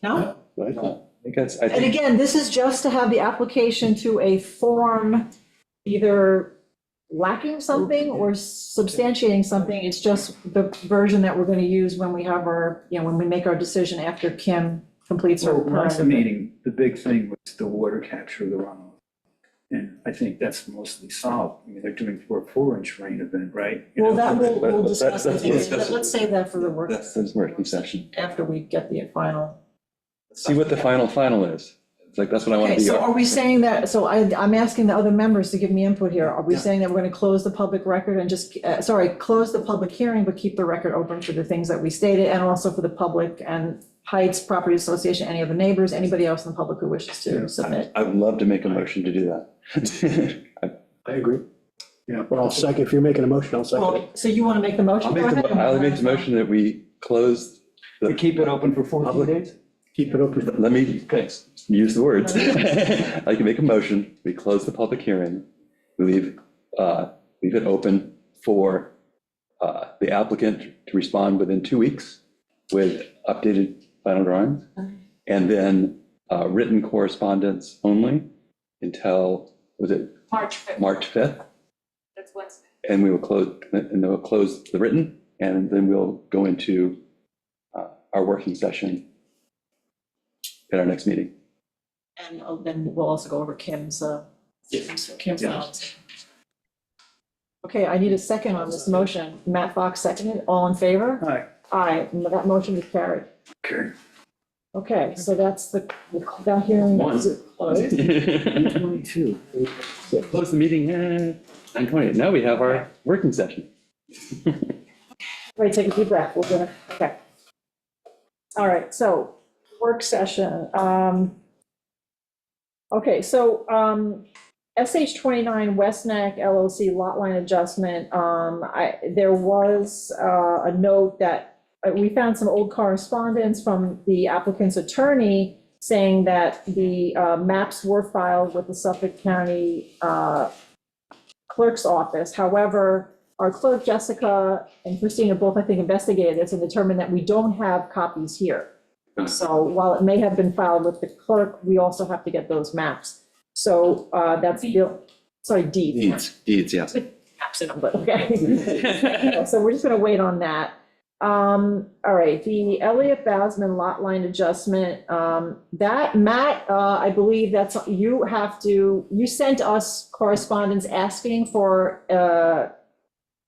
No? And again, this is just to have the application to a form, either lacking something or substantiating something. It's just the version that we're going to use when we have our, when we make our decision after Kim completes her. Last meeting, the big thing was the water capture of the runoff. And I think that's mostly solved. I mean, they're doing for a 4-inch rain event, right? Well, that we'll discuss. that's- Let's save that for the work, That's working session. after we get the final. See what the final is. It's like, that's what I want to Okay, be. so are we saying that, so I'm asking the other members to give me input here. Are we saying that we're going to close the public record and just, close the public hearing, but keep the record open for the things that we stated, and also for the public and Heights Property Association, any of the neighbors, anybody else in the public who wishes to submit? I would love to make a motion to do that. I agree. Yeah, well, I'll second, if you're making a motion, I'll second Well, it. so you want to make the motion? Go ahead. I'll make the motion that we close. To keep it open for 14 days? Keep it open. Let me use the words. I can make a motion, we close the public hearing, we leave it open for the applicant to respond within 2 weeks with updated final drawings, and then written correspondence only until, was it March 5th. March 5th? That's Wednesday. And we will close, and then we'll close the written, and then we'll go into our working session at our next meeting. And then we'll also go over Kim's comments. Okay, I need a second on this motion. Matt Fox seconded. All in favor? Aye. Aye, and that motion is carried. Okay. Okay, so that's that hearing is closed. 22. Close the meeting at 9:20. Now we have our working session. Wait, take a deep breath. We're gonna, okay. All right, so work session. Okay, so SH 29 West Neck LLC lot line adjustment. There was a note that we found some old correspondence from the applicant's attorney saying that the maps were filed with the Suffolk County clerk's office. However, our clerk, Jessica, and Christina both, I think, investigated this and determined that we don't have copies here. So while it may have been filed with the clerk, we also have to get those maps. So that's deeds. Deeds, yes. Maps in them, but okay. So we're just gonna wait on that. All right, the Elliott Basman lot line adjustment, that, Matt, I believe that's, you sent us correspondence asking for,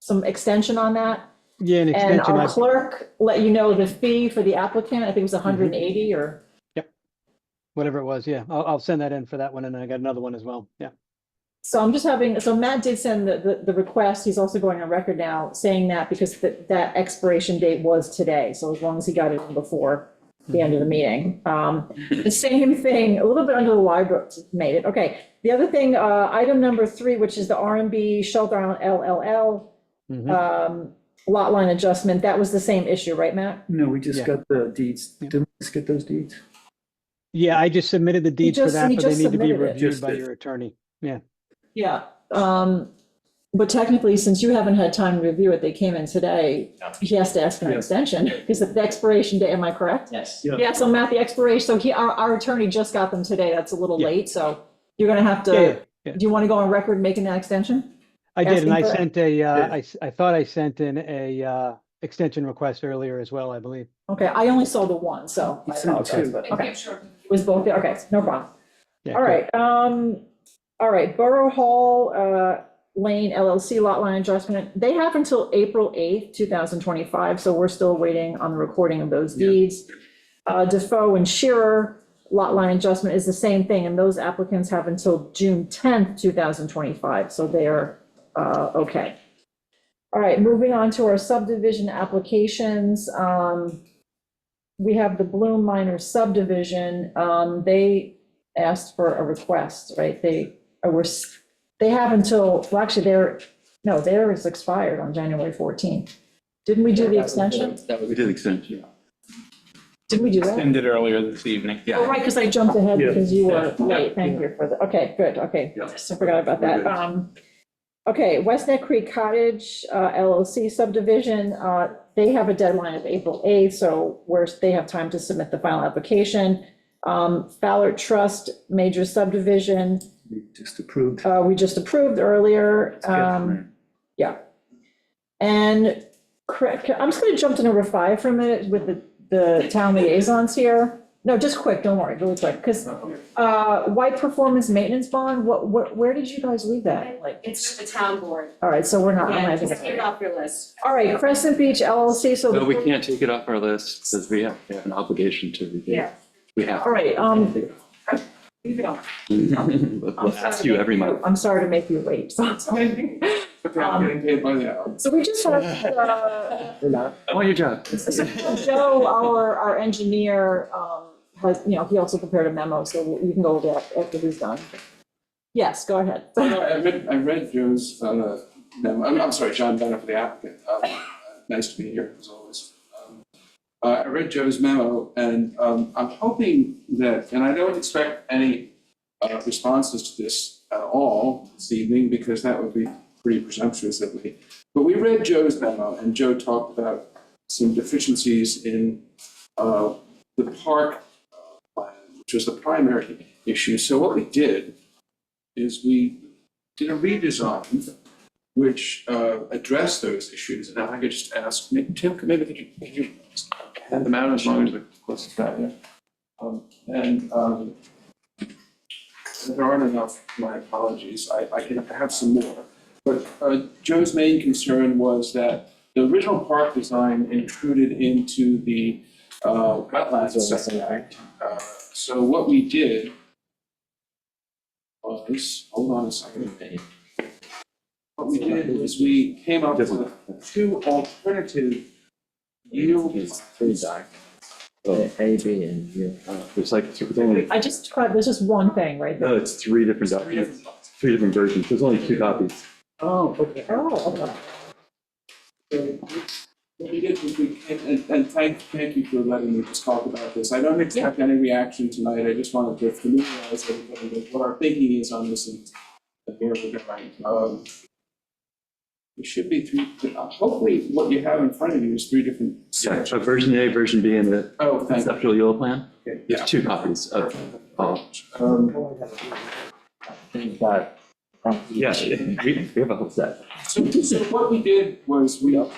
some extension on that. Yeah, an And extension. our clerk let you know the fee for the applicant, I think it was 180 or, Whatever it was, yeah. I'll send that in for that one, and I got another one as well. Yeah. so I'm just so Matt did send the request, he's also going on record now saying that because that expiration date was today, so as long as he got it in before the end of the meeting. The same thing, a little bit under the wire, made it, okay. The other thing, item number 3, which is the R&B Shelter Island LLL, lot line adjustment, that was the same issue, right, Matt? No, we just Yeah. got the deeds. Didn't we just get those deeds? Yeah, I just submitted the deeds for just- that, he but they just need to be submitted it. reviewed Just by did. your attorney. Yeah. Yeah, but technically, since you haven't had time to review it, they came in today, he has to ask for an Yeah. extension, because the expiration date, am I correct? Yes. Yeah. Yeah, so Matt, the expiration, so our attorney just got them today, that's a little Yeah. late, so you're gonna have Yeah, yeah, to, yeah. do you want to go on record making that extension? I did, and I Asking for- sent I thought I sent in a extension request earlier as well, I believe. Okay, I only saw the one, so I You sent apologize, two. but, okay. It was both there, okay, no problem. Yeah, All good. right, Borough Hall, Lane LLC lot line adjustment, they have until April 8th, 2025, so we're still waiting on the recording of those deeds. Defoe and Shearer lot line adjustment is the same thing, and those applicants have until June 10th, 2025, so they're, okay. All right, moving on to our subdivision applications. We have the Bloom Minor subdivision, they asked for a request, right? They have until, well, actually, theirs expired on January 14th. Didn't we do the extension? We did extension. Didn't we do that? Ended earlier this evening. Oh, right, because I jumped ahead Yeah. because you were late. Thank you for the, okay, good, okay. Yeah. Just forgot about We're that. Okay, West Neck Creek Cottage LLC subdivision, they have a deadline of April 8th, so they have time to submit the final application. Fowler Trust Major Subdivision, We just approved. we just approved earlier. Yeah. And I'm just going to jump to number 5 for a minute with the town liaisons here. No, just quick, don't worry, really quick, because White Performance Maintenance Bond, where did you guys leave that? Like, It's the town board. all right, so we're not. I'm Yeah, not just even- take it off your list. All right, Crescent Beach LLC, so. No, we can't take it off our list because we have an obligation to review. Yeah. We have. All right, leave it off. We'll ask you every month. I'm sorry to make you wait, so. So we just have, We're not. Oh, your job. Joe, our engineer, has, he also prepared a memo, so you can go over that after he's done. Yes, go ahead. I read Joe's memo. I'm sorry, John Benner for the applicant. Nice to be here, as always. I read Joe's memo, and I'm hoping that, and I don't expect any responses to this at all this evening, because that would be pretty presumptuous of me. But we read Joe's memo, and Joe talked about some deficiencies in the park plan, which was the primary issue. So what we did is we did a redesign which addressed those issues. And if I could just ask, Tim, maybe could you hand them out as long as they're close to that, yeah? If there aren't enough, my apologies, I can have some more. But Joe's main concern was that the original park design intruded into the wetlands setback. So what we did was, hold on a second. What we did was we came up with 2 alternative yield. A, B, and U. There's like, it's only, There's just one thing, right? no, it's 3 different documents, 3 different versions. There's only 2 copies. Oh, okay. Oh, okay. So what we did was we came, and thank you for letting me just talk about this. I don't expect any reaction tonight. I just wanted to familiarize everybody with what our thinking is on this, and where we're going. It should be 3, hopefully what you have in front of you is 3 different Yeah, sections. so version A, version B, and the Oh, thank you. conceptual yield plan. Okay, There's yeah. 2 copies of all. You've got Yes, we have a whole set. So what we did was we took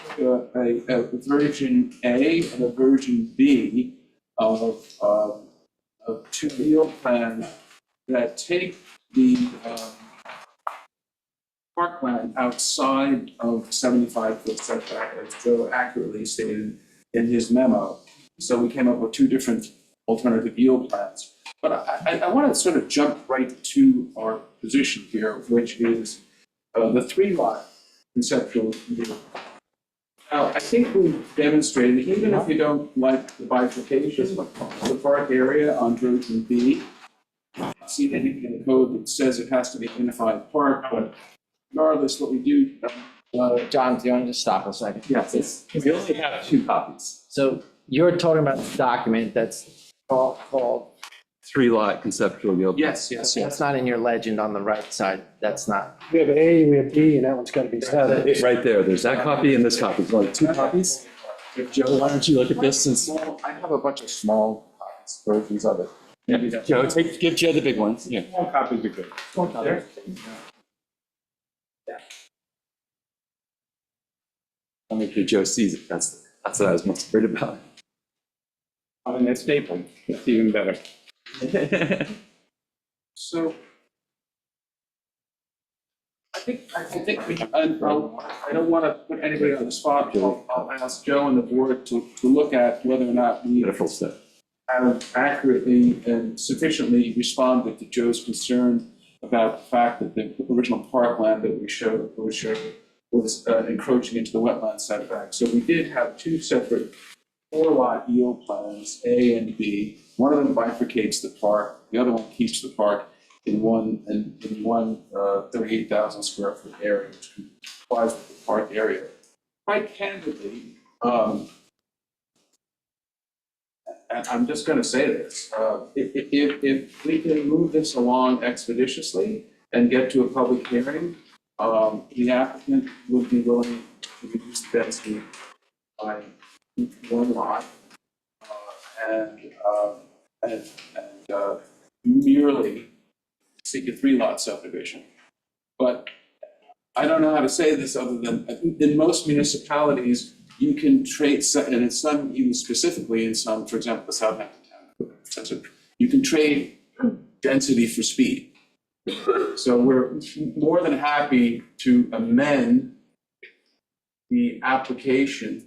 a version A and a version B of two yield plans that take the parkland outside of 75-foot setback, as Joe accurately stated in his memo. So we came up with two different alternative yield plans. But I want to sort of jump right to our position here, which is the 3-lot conceptual yield. Now, I think we've demonstrated, even if you don't like the bifurcation of the park area on version B, I don't see anything in the code that says it has to be a unified park, but regardless, what we do. John, do you want to just stop a second? Yes, we only have 2 copies. So you're talking about the document that's called. 3-lot conceptual yield. Yes. That's not in your legend on the right side. That's not. We have A, we have B, and that one's got to be separate. Right there, there's that copy and this copy. There's only 2 copies. Joe, why don't you look at this since. I have a bunch of small copies, versions of it. Yeah, Joe, give Joe the big ones. Yeah. Small copies are good. There. I'll make sure Joe sees it. That's what I was most worried about. I mean, that's staple. It's even better. So I think I don't want to put anybody on the spot. I'll ask Joe and the board to look at whether or not we Beautiful stuff. have accurately and sufficiently responded to Joe's concern about the fact that the original parkland that we showed was encroaching into the wetland setback. So we did have 2 separate 4-lot yield plans, A and B. One of them bifurcates the park, the other one keeps the park in one 38,000 square foot area, which complies with the park area. Quite candidly, and I'm just gonna say this, if we can move this along expeditiously and get to a public hearing, the applicant would be willing to reduce the density by 1 lot, and merely seek a 3-lot subdivision. But I don't know how to say this other than, in most municipalities, you can trade, and in some, even specifically in some, for example, the Southampton town, you can trade density for speed. So we're more than happy to amend the application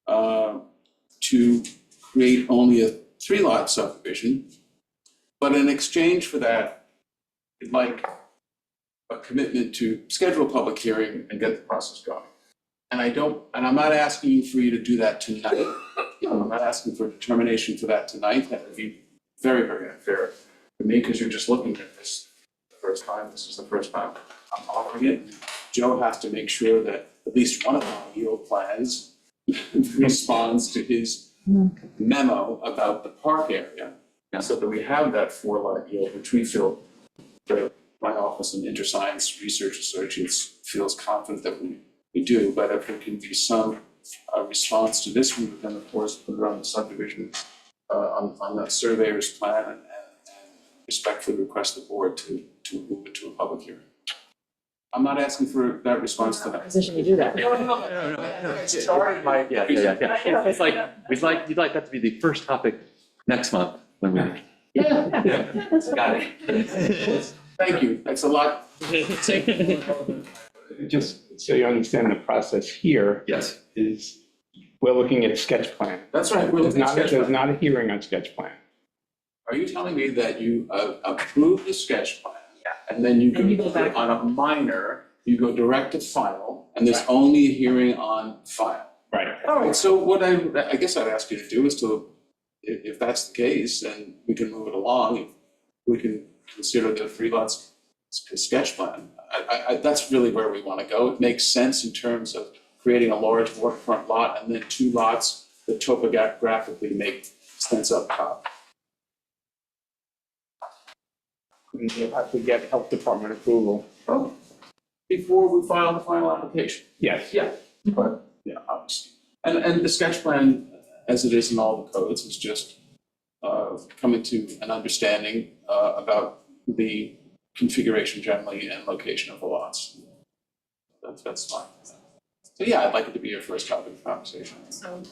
to create only a 3-lot subdivision, but in exchange for that, we'd like a commitment to schedule a public hearing and get the process going. And I'm not asking you for you to do that tonight. I'm not asking for a determination for that tonight. That would be very, very unfair for me, because you're just looking at this the first time. This is the first time I'm offering it. Joe has to make sure that at least one of the yield plans responds to his memo about the park area, so that we have that 4-lot yield, which we feel, my office and InterScience Research Associates feels confident that we do. But if there can be some response to this one, then of course put it on the subdivision, on the surveyor's plan, and respectfully request the board to move it to a public hearing. I'm not asking for that response tonight. Position to do that. No. Started my. Yeah. It's like, you'd like that to be the first topic next month when we. Yeah. Got it. Thank you. That's a lot. Just so you understand the process here. Yes. Is we're looking at sketch plan. That's right. We're looking at sketch There's plan. not a hearing on sketch plan. Are you telling me that you approve the sketch plan? And then you go back on a minor, you go direct to final, and there's only a hearing on final? Right. All right, so what I guess I'd ask you to do is to, if that's the case, then we can move it along. We can consider the 3-lot sketch plan. That's really where we want to go. It makes sense in terms of creating a large waterfront lot and then 2 lots that topographically make sense up top. And you'll have to get health department approval. Oh, before we file the final application? Yes. Yeah, but, yeah, obviously. And the sketch plan, as it is in all the codes, is just coming to an understanding about the configuration generally and location of the lots. That's fine. So yeah, I'd like it to be your first topic of conversation. So,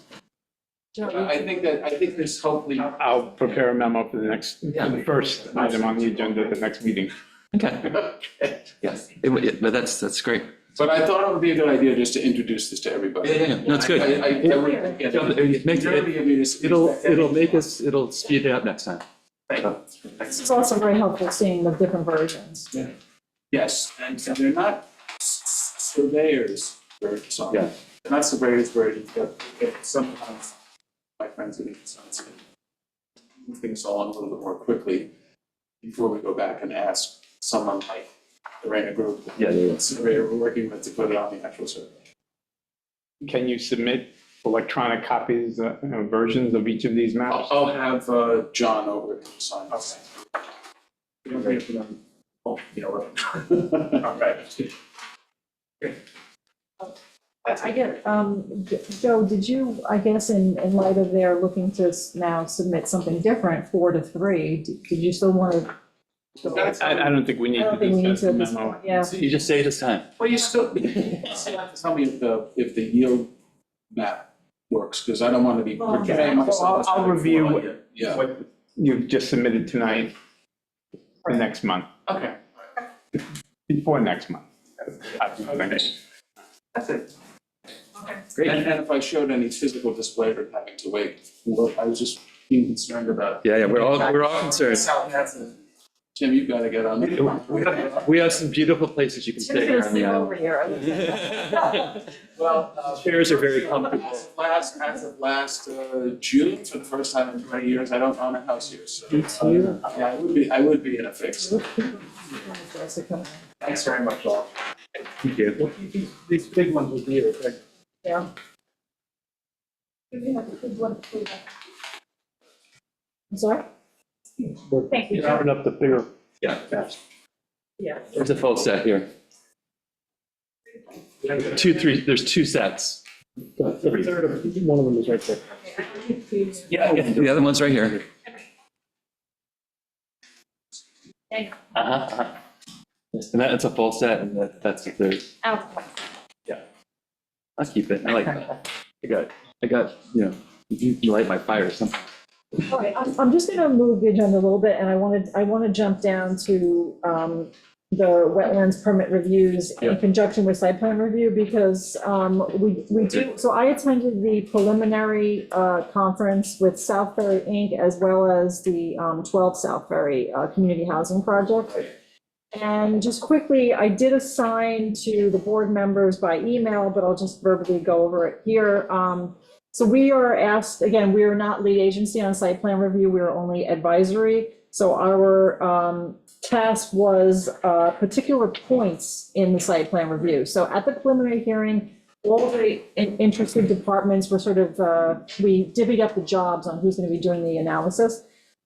I think there's hopefully. I'll prepare a memo for the next, Yeah. for the first item on the agenda at the next meeting. Okay. Yes, but that's great. But I thought it would be a good idea just to introduce this to everybody. Yeah. No, it's good. I would, It makes it, it'll speed it up next time. this is also very helpful seeing the different versions. Yes, and they're not surveyors versions. Yeah. They're not surveyors versions, but sometimes my friends would move things along a little bit more quickly before we go back and ask someone like the Rainer Group, Yeah. surveyor we're working with, to put it on the actual survey. Can you submit electronic copies, versions of each of these maps? I'll have John over to sign. We don't wait for them. Oh, you know what? All right. I get, Joe, did you, I guess in light of their looking to now submit something different, 4 to 3, did you still want to? I don't think we need I to don't think we need discuss to the at this memo. point, yeah. You just saved us time. Well, you still have to tell me if the yield map works, because I don't want to be portraying myself. I'll review Yeah. what you've just submitted tonight for next month, Okay. before next month. That's it. Okay. Great. And if I showed any physical display or having to wait, I was just being concerned about. Yeah, we're all concerned. Tim, you've got to get on it. We have some beautiful places you can stay here on the Over island. here. Well, Chairs are very comfortable. As of last June, for the first time in 20 years, I don't own a house here, so. Yeah, I would be in a fix. Jessica. Thanks very much, all. Thank you. These big ones would be here, right? Yeah. I'm sorry? Thank you, Joe. Round up the bigger. Yeah. Yeah. There's a full set here. 2, 3, there's 2 sets. The third of, one of them is right there. Yeah, the other one's right here. And that's a full set, and that's the third. Yeah. I'll keep it. I like that. I got, you light my fire or something. All right, I'm just going to move the agenda a little bit, and I want to jump down to the wetlands permit reviews in conjunction with site plan review, because we do, so I attended the preliminary conference with South Ferry Inc. as well as the 12 South Ferry Community Housing Project. And just quickly, I did assign to the board members by email, but I'll just verbally go over it here. So we are asked, again, we are not lead agency on site plan review, we are only advisory. So our task was particular points in the site plan review. So at the preliminary hearing, all the interested departments were sort of, we divvied up the jobs on who's going to be doing the analysis.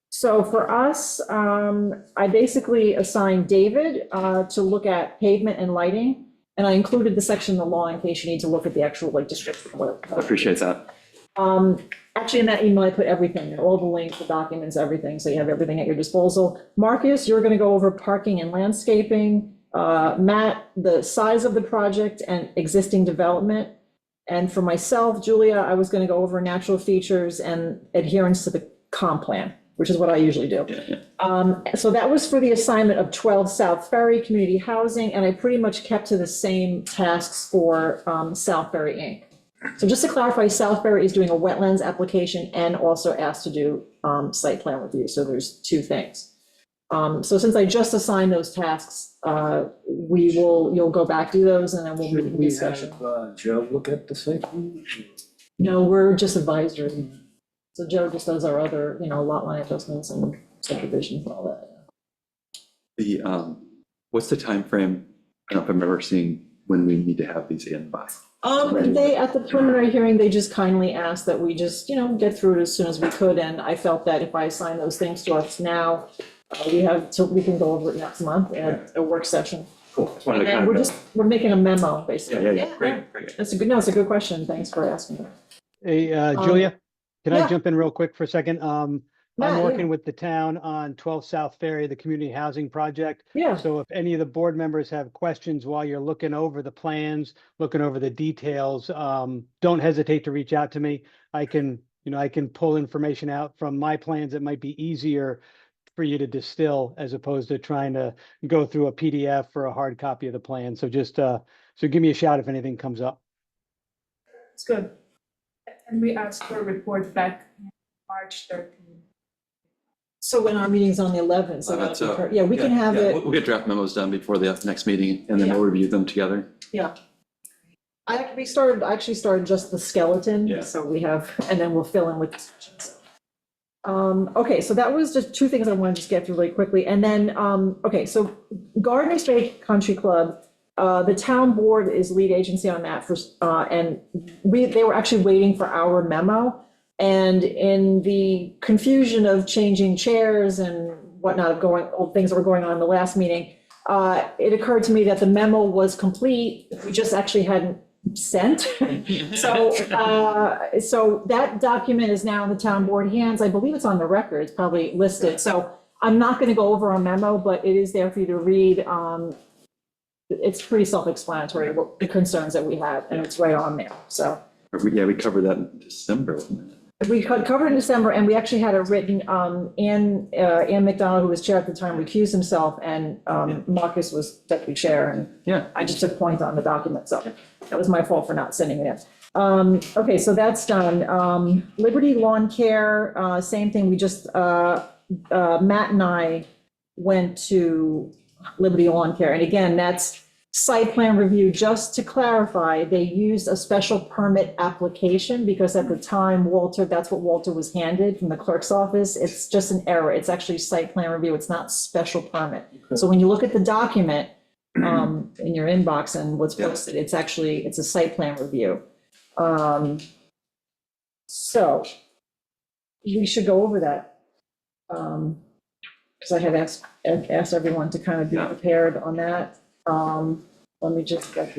So for us, I basically assigned David to look at pavement and lighting. And I included the section in the law in case you need to look at the actual description. I appreciate that. Actually, in that email, I put everything, all the links, the documents, everything, so you have everything at your disposal. Marcus, you're going to go over parking and landscaping. Matt, the size of the project and existing development. And for myself, Julia, I was going to go over natural features and adherence to the comp plan, which is what I usually do. So that was for the assignment of 12 South Ferry Community Housing, and I pretty much kept to the same tasks for South Ferry Inc. So just to clarify, South Ferry is doing a wetlands application and also asked to do site plan review, so there's 2 things. So since I just assigned those tasks, you'll go back to those and then we'll move the discussion. Joe look at the site? No, we're just advisory. So Joe just does our other, lot line adjustments and subdivisions and all that. What's the time frame? I don't know if I'm ever seeing when we need to have these in by. They, at the preliminary hearing, they just kindly asked that we just, get through it as soon as we could, and I felt that if I assign those things to us now, we can go over it next month at a work session. Cool. Just wanted to And kind of we're making a memo, basically. Yeah. Great. That's it's a good question, thanks for asking. Hey, Julia, can I yeah. jump in real quick for a second? Matt, I'm yeah. working with the town on 12 South Ferry, the community housing project. Yeah. So if any of the board members have questions while you're looking over the plans, looking over the details, don't hesitate to reach out to me. I can pull information out from my plans that might be easier for you to distill as opposed to trying to go through a PDF or a hard copy of the plan. So just, so give me a shout if anything comes up. It's good. And we asked for a report back March 13th. So when our meeting's on the 11th, so that's, yeah, we can have it. We'll get draft memos done before the next meeting and then Yeah. we'll review them together. Yeah. I actually started just the skeleton, Yeah. so we have, and then we'll fill in with. Okay, so that was just two things I wanted to just get through really quickly. And then, okay, so Gardner's Bay Country Club, the town board is lead agency on that for, and they were actually waiting for our memo. And in the confusion of changing chairs and whatnot of things that were going on in the last meeting, it occurred to me that the memo was complete. We just actually hadn't sent. So that document is now in the town board hands. I believe it's on the record. It's probably listed. So I'm not going to go over our memo, but it is there for you to read. It's pretty self-explanatory, what the concerns that we had, and it's right on there. So. Yeah, we covered that in December, wasn't it? We covered in December, and we actually had it written, Ann McDonald, who was chair at the time, recused himself, and Marcus was deputy chair, and Yeah. I just took point on the document, so that was my fault for not sending it in. Okay, so that's done. Liberty Lawn Care, same thing, we just, Matt and I went to Liberty Lawn Care, and again, that's site plan review. Just to clarify, they used a special permit application because at the time, that's what Walter was handed from the clerk's office. It's just an error. It's actually site plan review. It's not special permit. So when you look at the document in your inbox and what's posted, it's a site plan review. So we should go over that. Because I had asked everyone to kind of be prepared on that. Let me just get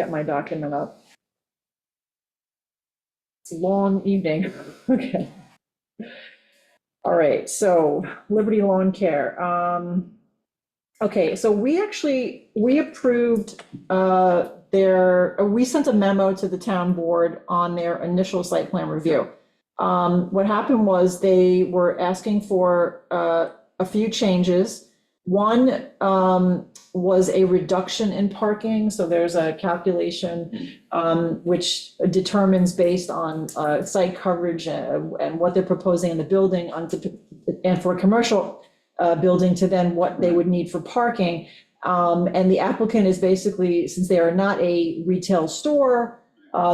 my document up. It's a long evening. Okay. All right, so Liberty Lawn Care. Okay, so we approved we sent a memo to the town board on their initial site plan review. What happened was they were asking for a few changes. One was a reduction in parking, so there's a calculation which determines based on site coverage and what they're proposing in the building, and for a commercial building to then what they would need for parking. And the applicant is basically, since they are not a retail store,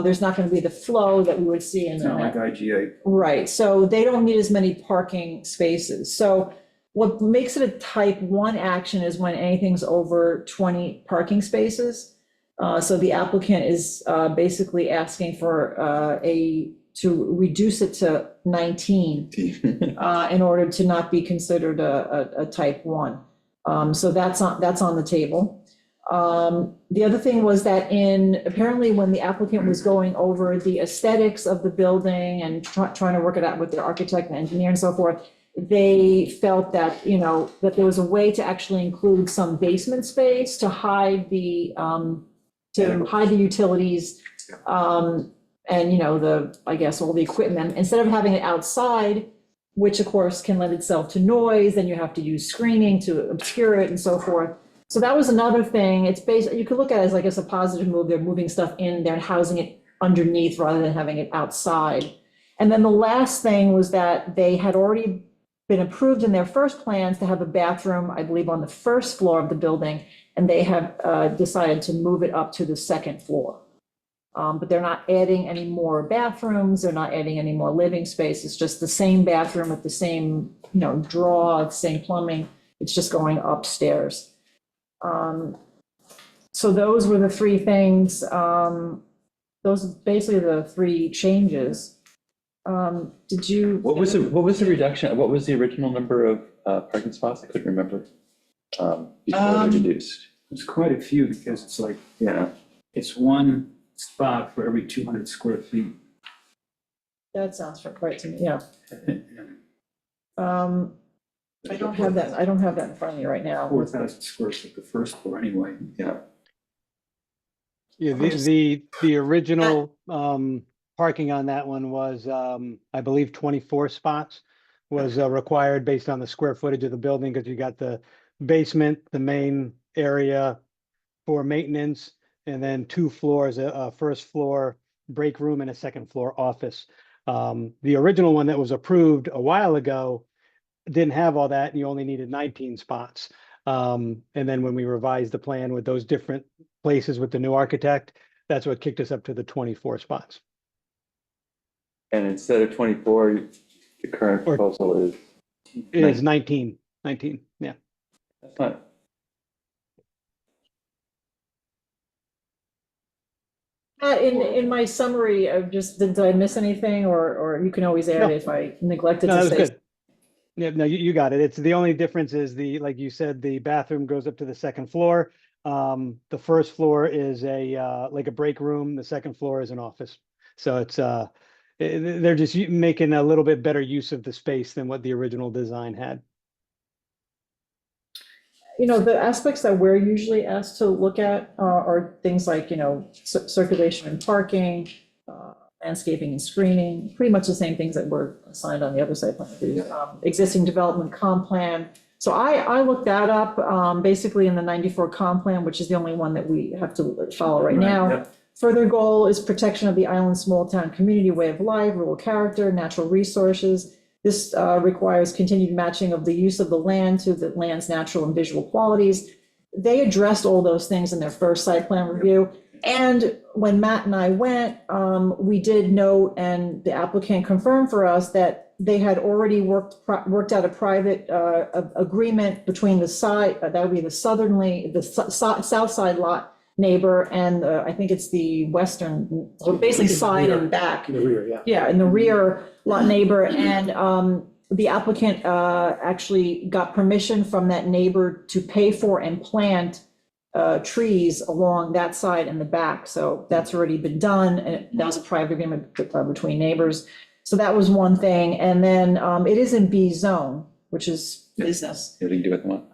there's not going to be the flow that we would see in. It's not like IGA. Right, so they don't need as many parking spaces. So what makes it a type 1 action is when anything's over 20 parking spaces. So the applicant is basically asking for to reduce it to 19 in order to not be considered a type 1. So that's on the table. The other thing was that apparently when the applicant was going over the aesthetics of the building and trying to work it out with the architect and engineer and so forth, they felt that, that there was a way to actually include some basement space to hide the utilities, and, I guess, all the equipment, instead of having it outside, which of course can lend itself to noise, then you have to use screening to obscure it and so forth. So that was another thing. It's you could look at it as, I guess, a positive move. They're moving stuff in, they're housing it underneath rather than having it outside. And then the last thing was that they had already been approved in their first plans to have a bathroom, I believe, on the first floor of the building, and they have decided to move it up to the second floor. But they're not adding any more bathrooms, they're not adding any more living space. It's just the same bathroom with the same, draw, the same plumbing. It's just going upstairs. So those were the three things. Those are basically the three changes. What was the reduction? What was the original number of parking spots? I couldn't remember. Before they reduced. There's quite a few because it's like, it's one spot for every 200 square feet. That sounds right to me, yeah. I don't have that in front of me right now. 4,000 square foot, the first floor anyway. Yeah. Yeah, the original parking on that one was, I believe, 24 spots was required based on the square footage of the building, because you got the basement, the main area for maintenance, and then 2 floors, a first floor break room and a second floor office. The original one that was approved a while ago didn't have all that, and you only needed 19 spots. And then when we revised the plan with those different places with the new architect, that's what kicked us up to the 24 spots. And instead of 24, the current proposal is? It is 19, yeah. That's not. In my summary of just, did I miss anything, or you can always add No. if I neglected No, to that was say. good. Yeah, no, you got it. It's the only difference is like you said, the bathroom goes up to the second floor. The first floor is like a break room. The second floor is an office. So it's, they're just making a little bit better use of the space than what the original design had. You know, the aspects that we're usually asked to look at are things like, you know, circulation and parking, landscaping and screening, pretty much the same things that were assigned on the other site plan review. Existing development comp plan. So I looked that up, basically in the 94 comp plan, which is the only one that we have to follow right now. Yep. Further goal is protection of the island small town community way of life, rural character, natural resources. This requires continued matching of the use of the land to the land's natural and visual qualities. They addressed all those things in their first site plan review. And when Matt and I went, we did note, and the applicant confirmed for us that they had already worked out a private agreement between the side, that would be the south side lot neighbor, and I think it's the western, basically side and back. In the rear, yeah. Yeah, in the rear lot neighbor, and the applicant actually got permission from that neighbor to pay for and plant trees along that side and the back. So that's already been done, and that was a private agreement between neighbors. So that was one thing, and then it is in B zone, which is business. Yeah, you can do it one.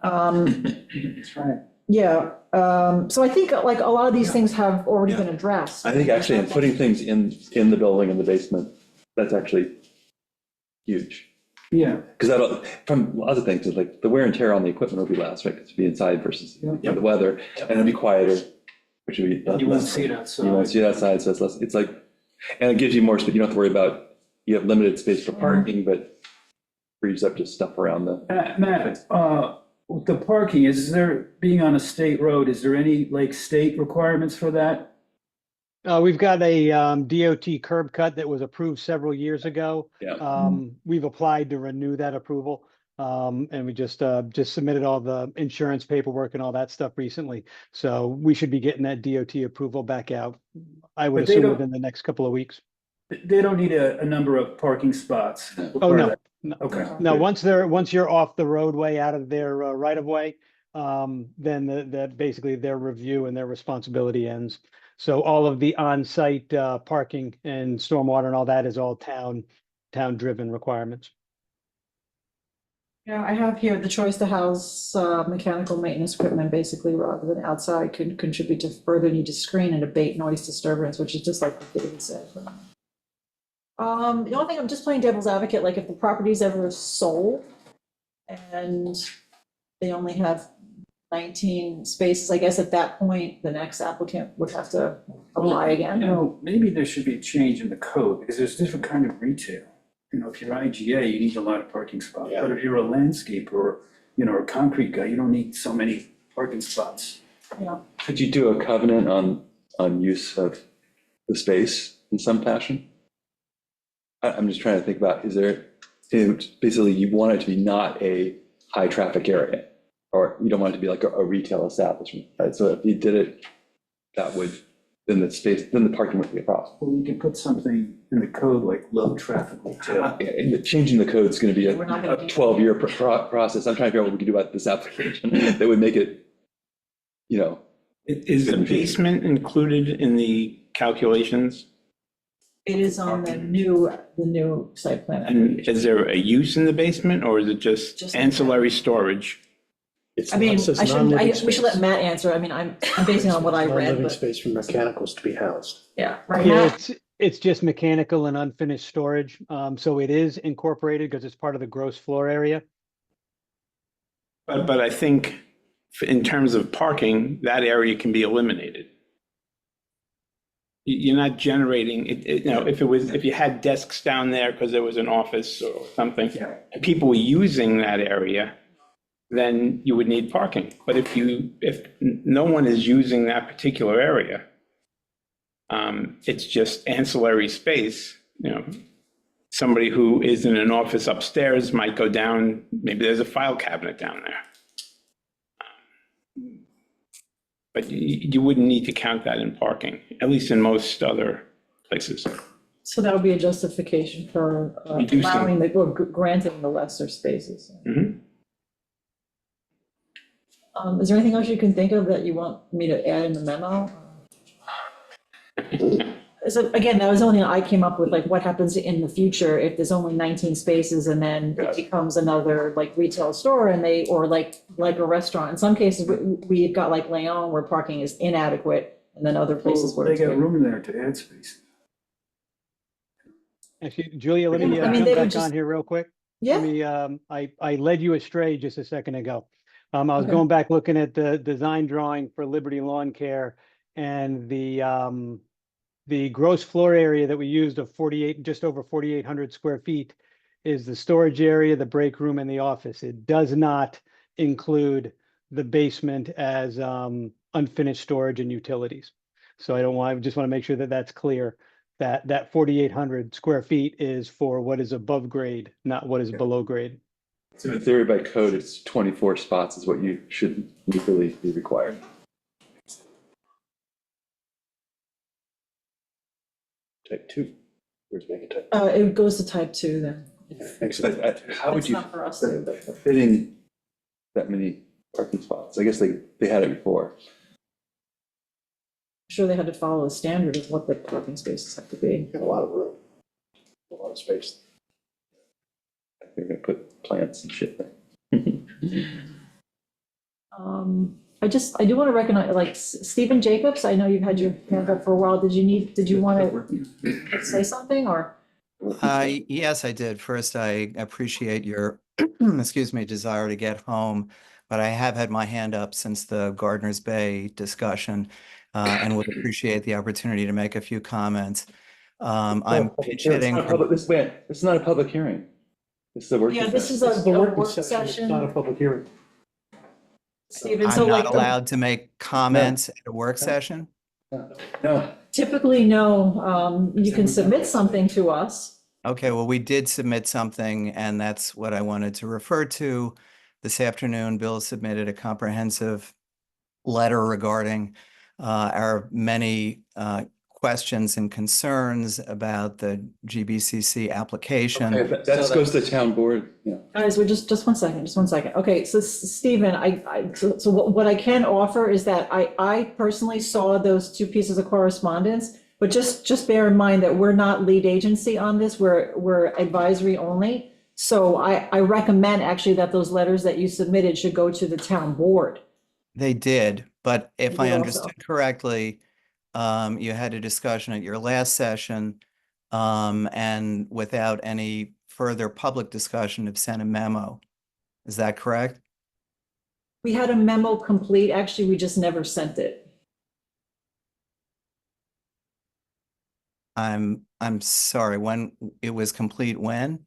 That's right. Yeah, so I think like a lot of these things have already been addressed. I think actually in putting things in the building, in the basement, that's actually huge. Yeah. Because that'll, from lots of things, it's like the wear and tear on the equipment will be less, right? Because it'll be inside versus the weather, and it'll be quieter, which would be. You won't see it outside. You won't see it outside, so it's less, it's like, and it gives you more space. You don't have to worry about, you have limited space for parking, but frees up just stuff around the. Matt, the parking, is there, being on a state road, is there any like state requirements for that? We've got a DOT curb cut that was approved several years ago. Yeah. We've applied to renew that approval. And we just submitted all the insurance paperwork and all that stuff recently. So we should be getting that DOT approval back out, I would But they assume don't- within the next couple of weeks. They don't need a number of parking spots. Oh, no. No. Okay. No, once you're off the roadway out of their right of way, then basically their review and their responsibility ends. So all of the on-site parking and stormwater and all that is all town-driven requirements. Yeah, I have here the choice to house mechanical maintenance equipment basically rather than outside could contribute to further need to screen and abate noise disturbance, which is just like what David said. The only thing, I'm just playing devil's advocate, like if the property's ever sold and they only have 19 spaces, I guess at that point, the next applicant would have to apply again. You know, maybe there should be a change in the code, because there's different kind of retail. You know, if you're IGA, you need a lot of parking spots, but if you're a landscaper or, you know, a concrete guy, you don't need so many parking spots. Yeah. Could you do a covenant on use of the space in some fashion? I'm just trying to think about, is there, basically you want it to be not a high traffic area, or you don't want it to be like a retail establishment, right? So if you did it, that would, then the parking would be a problem. Well, you can put something in the code like low traffic retail. And changing the code is going to be a We're not gonna do 12-year process. I'm trying to figure out what we can do about this application that would make it, you know. Is the basement included in the calculations? It is on the new site plan. And is there a use in the basement, or is it just Just- ancillary storage? It's I mean, it says I shouldn't, non-living we should let space. Matt answer. I mean, I'm basing on what I read, Non-living but space for mechanicals to be housed. yeah, right Yeah, now. it's just mechanical and unfinished storage. So it is incorporated because it's part of the gross floor area. But I think in terms of parking, that area can be eliminated. You're not generating, if you had desks down there because there was an office or something, and people were using that area, then you would need parking. But if no one is using that particular area, it's just ancillary space, somebody who is in an office upstairs might go down, maybe there's a file cabinet down there. But you wouldn't need to count that in parking, at least in most other places. So that would be a justification for Reducing. allowing or granting the lesser spaces. Mhm. Is there anything else you can think of that you want me to add in the memo? So again, that was the only thing I came up with, like what happens in the future if there's only 19 spaces and then it becomes another like retail store or like a restaurant. In some cases, we've got like Leon where parking is inadequate and then other places where They it's got good. room in there to add space. Actually, Julia, let me I mean, jump they would back just- on here real quick. Yeah. Let me, I led you astray just a second ago. I was Okay. going back looking at the design drawing for Liberty Lawn Care and the gross floor area that we used of just over 4,800 square feet is the storage area, the break room, and the office. It does not include the basement as unfinished storage and utilities. So I just want to make sure that that's clear, that 4,800 square feet is for what is above grade, not what is below grade. So in theory, by code, it's 24 spots is what you should legally be required. Type 2. Where's make it type? It goes to type 2 then. Excellent. How would That's you, not for us to. fitting that many parking spots? I guess they had it before. Sure, they had to follow the standard of what the parking spaces have to be. Got a lot of room, a lot of space. They're gonna put plants and shit there. I do want to recognize, like, Stephen Jacobs, I know you've had your hand up for a while. Did you want to say something or? Yes, I did. First, I appreciate your, excuse me, desire to get home, but I have had my hand up since the Gardner's Bay discussion and would appreciate the opportunity to make a few comments. I'm pitch hitting. This is not a public hearing. This is a work. Yeah, this is This is the a work It's not a session. public hearing. Stephen, so I'm like, not allowed to make comments at a work session? No, typically, no, you can submit something to us. Okay, well, we did submit something, and that's what I wanted to refer to. This afternoon, Bill submitted a comprehensive letter regarding our many questions and concerns about the GBCC application. okay, that goes to the town board, yeah. Guys, we're just 1 second, just 1 second. Okay, so Stephen, so what I can offer is that I personally saw those two pieces of correspondence, but just bear in mind that we're not lead agency on this, we're advisory only. So I recommend actually that those letters that you submitted should go to the town board. They did, but if They I also- understood correctly, you had a discussion at your last session, and without any further public discussion, have sent a memo. Is that correct? We had a memo complete, actually, we just never sent it. I'm sorry, when it was complete when?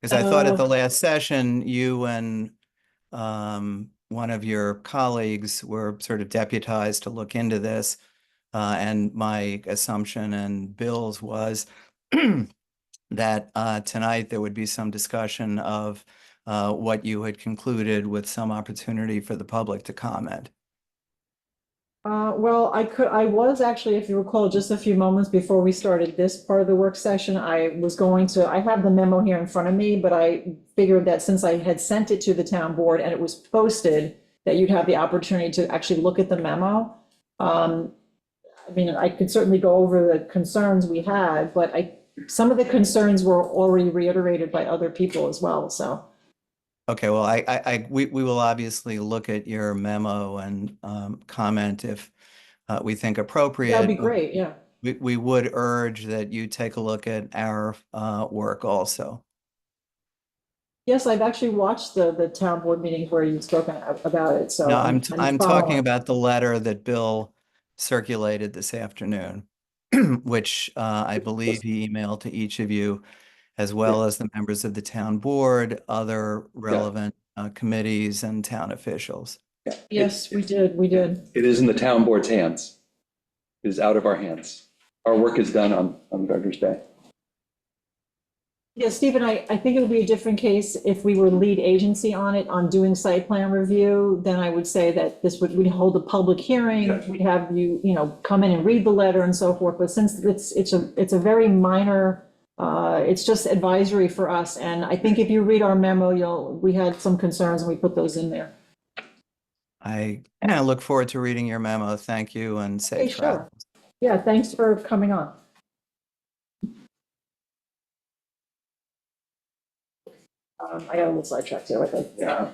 Because I thought at the last session, you and one of your colleagues were sort of deputized to look into this. And my assumption and Bill's was that tonight there would be some discussion of what you had concluded with some opportunity for the public to comment. Well, I was actually, if you recall, just a few moments before we started this part of the work session, I have the memo here in front of me, but I figured that since I had sent it to the town board and it was posted, that you'd have the opportunity to actually look at the memo. I mean, I could certainly go over the concerns we had, but some of the concerns were already reiterated by other people as well, so. Okay, well, we will obviously look at your memo and comment if we think appropriate. That'd be great, yeah. We would urge that you take a look at our work also. Yes, I've actually watched the town board meetings where you've spoken about it, so. No, I'm talking following. about the letter that Bill circulated this afternoon, which I believe he emailed to each of you, as well as the members of the town board, other relevant committees and town officials. Yes, we did. It is in the town board's hands. It is out of our hands. Our work is done on Veterans Day. Yeah, Stephen, I think it would be a different case if we were lead agency on it, on doing site plan review. Then I would say that we'd hold a public hearing, we'd have you, come in and read the letter and so forth. But since it's a very minor, it's just advisory for us. And I think if you read our memo, we had some concerns and we put those in there. I look forward to reading your memo. Thank you and safe travels. Yeah, thanks for coming on. I got a little sidetracked there, I think. Yeah.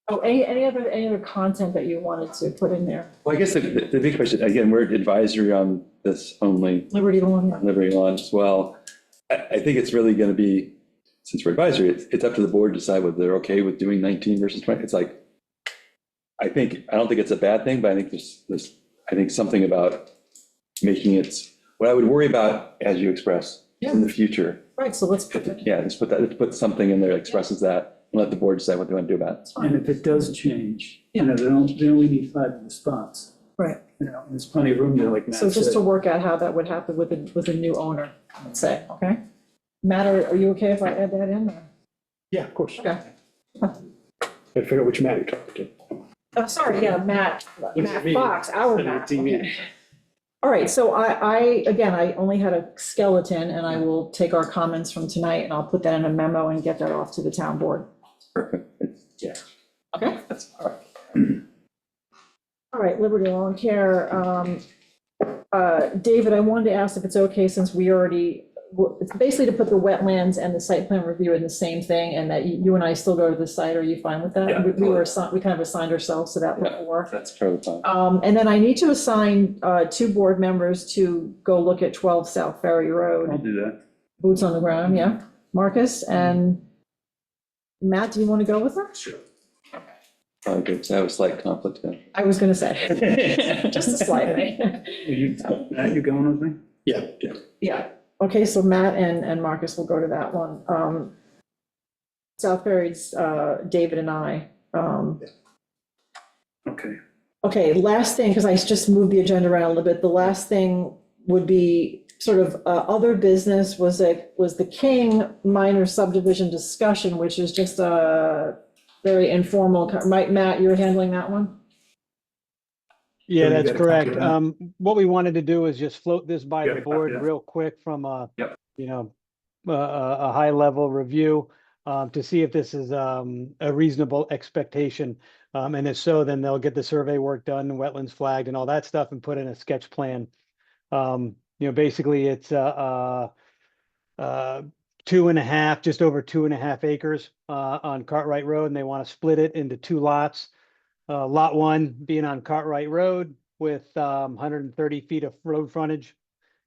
Oh, any other content that you wanted to put in there? Well, I guess the big question, again, we're advisory on this only. Liberty Lawn. Liberty Lawn as well. I think it's really going to be, since we're advisory, it's up to the board to decide whether they're okay with doing 19 versus 20. It's like, I don't think it's a bad thing, but I think there's something about making it, what I would worry about, as you express, in the future. Right, so let's put Yeah, let's put something in there that expresses that and let the board decide what they want to do about it. And if it does change, they only need 5 of the spots. Right. There's plenty of room there, like Matt So just said. to work out how that would happen with a new owner, let's say, okay? Matt, are you okay if I add that in? Or? Yeah, of course. Okay. Gotta figure out which Matt you're talking to. Oh, sorry, yeah, Matt me. Fox, our Send it Matt. to me. Okay. All right, so I only had a skeleton, and I will take our comments from tonight, and I'll put that in a memo and get that off to the town board. Perfect. Yeah. Okay? That's all right. All right, Liberty Lawn Care. David, I wanted to ask if it's okay, since we already, it's basically to put the wetlands and the site plan review in the same thing, and that you and I still go to the site. Are you fine with that? Yeah, We were we kind of assigned ourselves to that before. That's totally fine. And then I need to assign 2 board members to go look at 12 South Ferry I'll Road. do that. Boots on the ground, yeah. Marcus and Matt, do you want to go with them? Sure. Probably good, 'cause I have a slight conflict then. I was going to say, just a slight. Matt, you going with me? Yeah. Yeah, okay, so Matt and Marcus will go to that one. South Ferry's David and I. Okay. Okay, last thing, because I just moved the agenda around a little bit, the last thing would be sort of other business was the King minor subdivision discussion, which is just a very informal, Matt, you're handling that one? Yeah, So we that's gotta copy correct. that. What we wanted to do is just float this by Gotta the copy board that. real quick from a, Yep. a high level review to see if this is a reasonable expectation. And if so, then they'll get the survey work done, wetlands flagged and all that stuff and put in a sketch plan. Basically it's 2.5, just over 2.5 acres on Cartwright Road, and they want to split it into 2 lots. Lot 1 being on Cartwright Road with 130 feet of road frontage,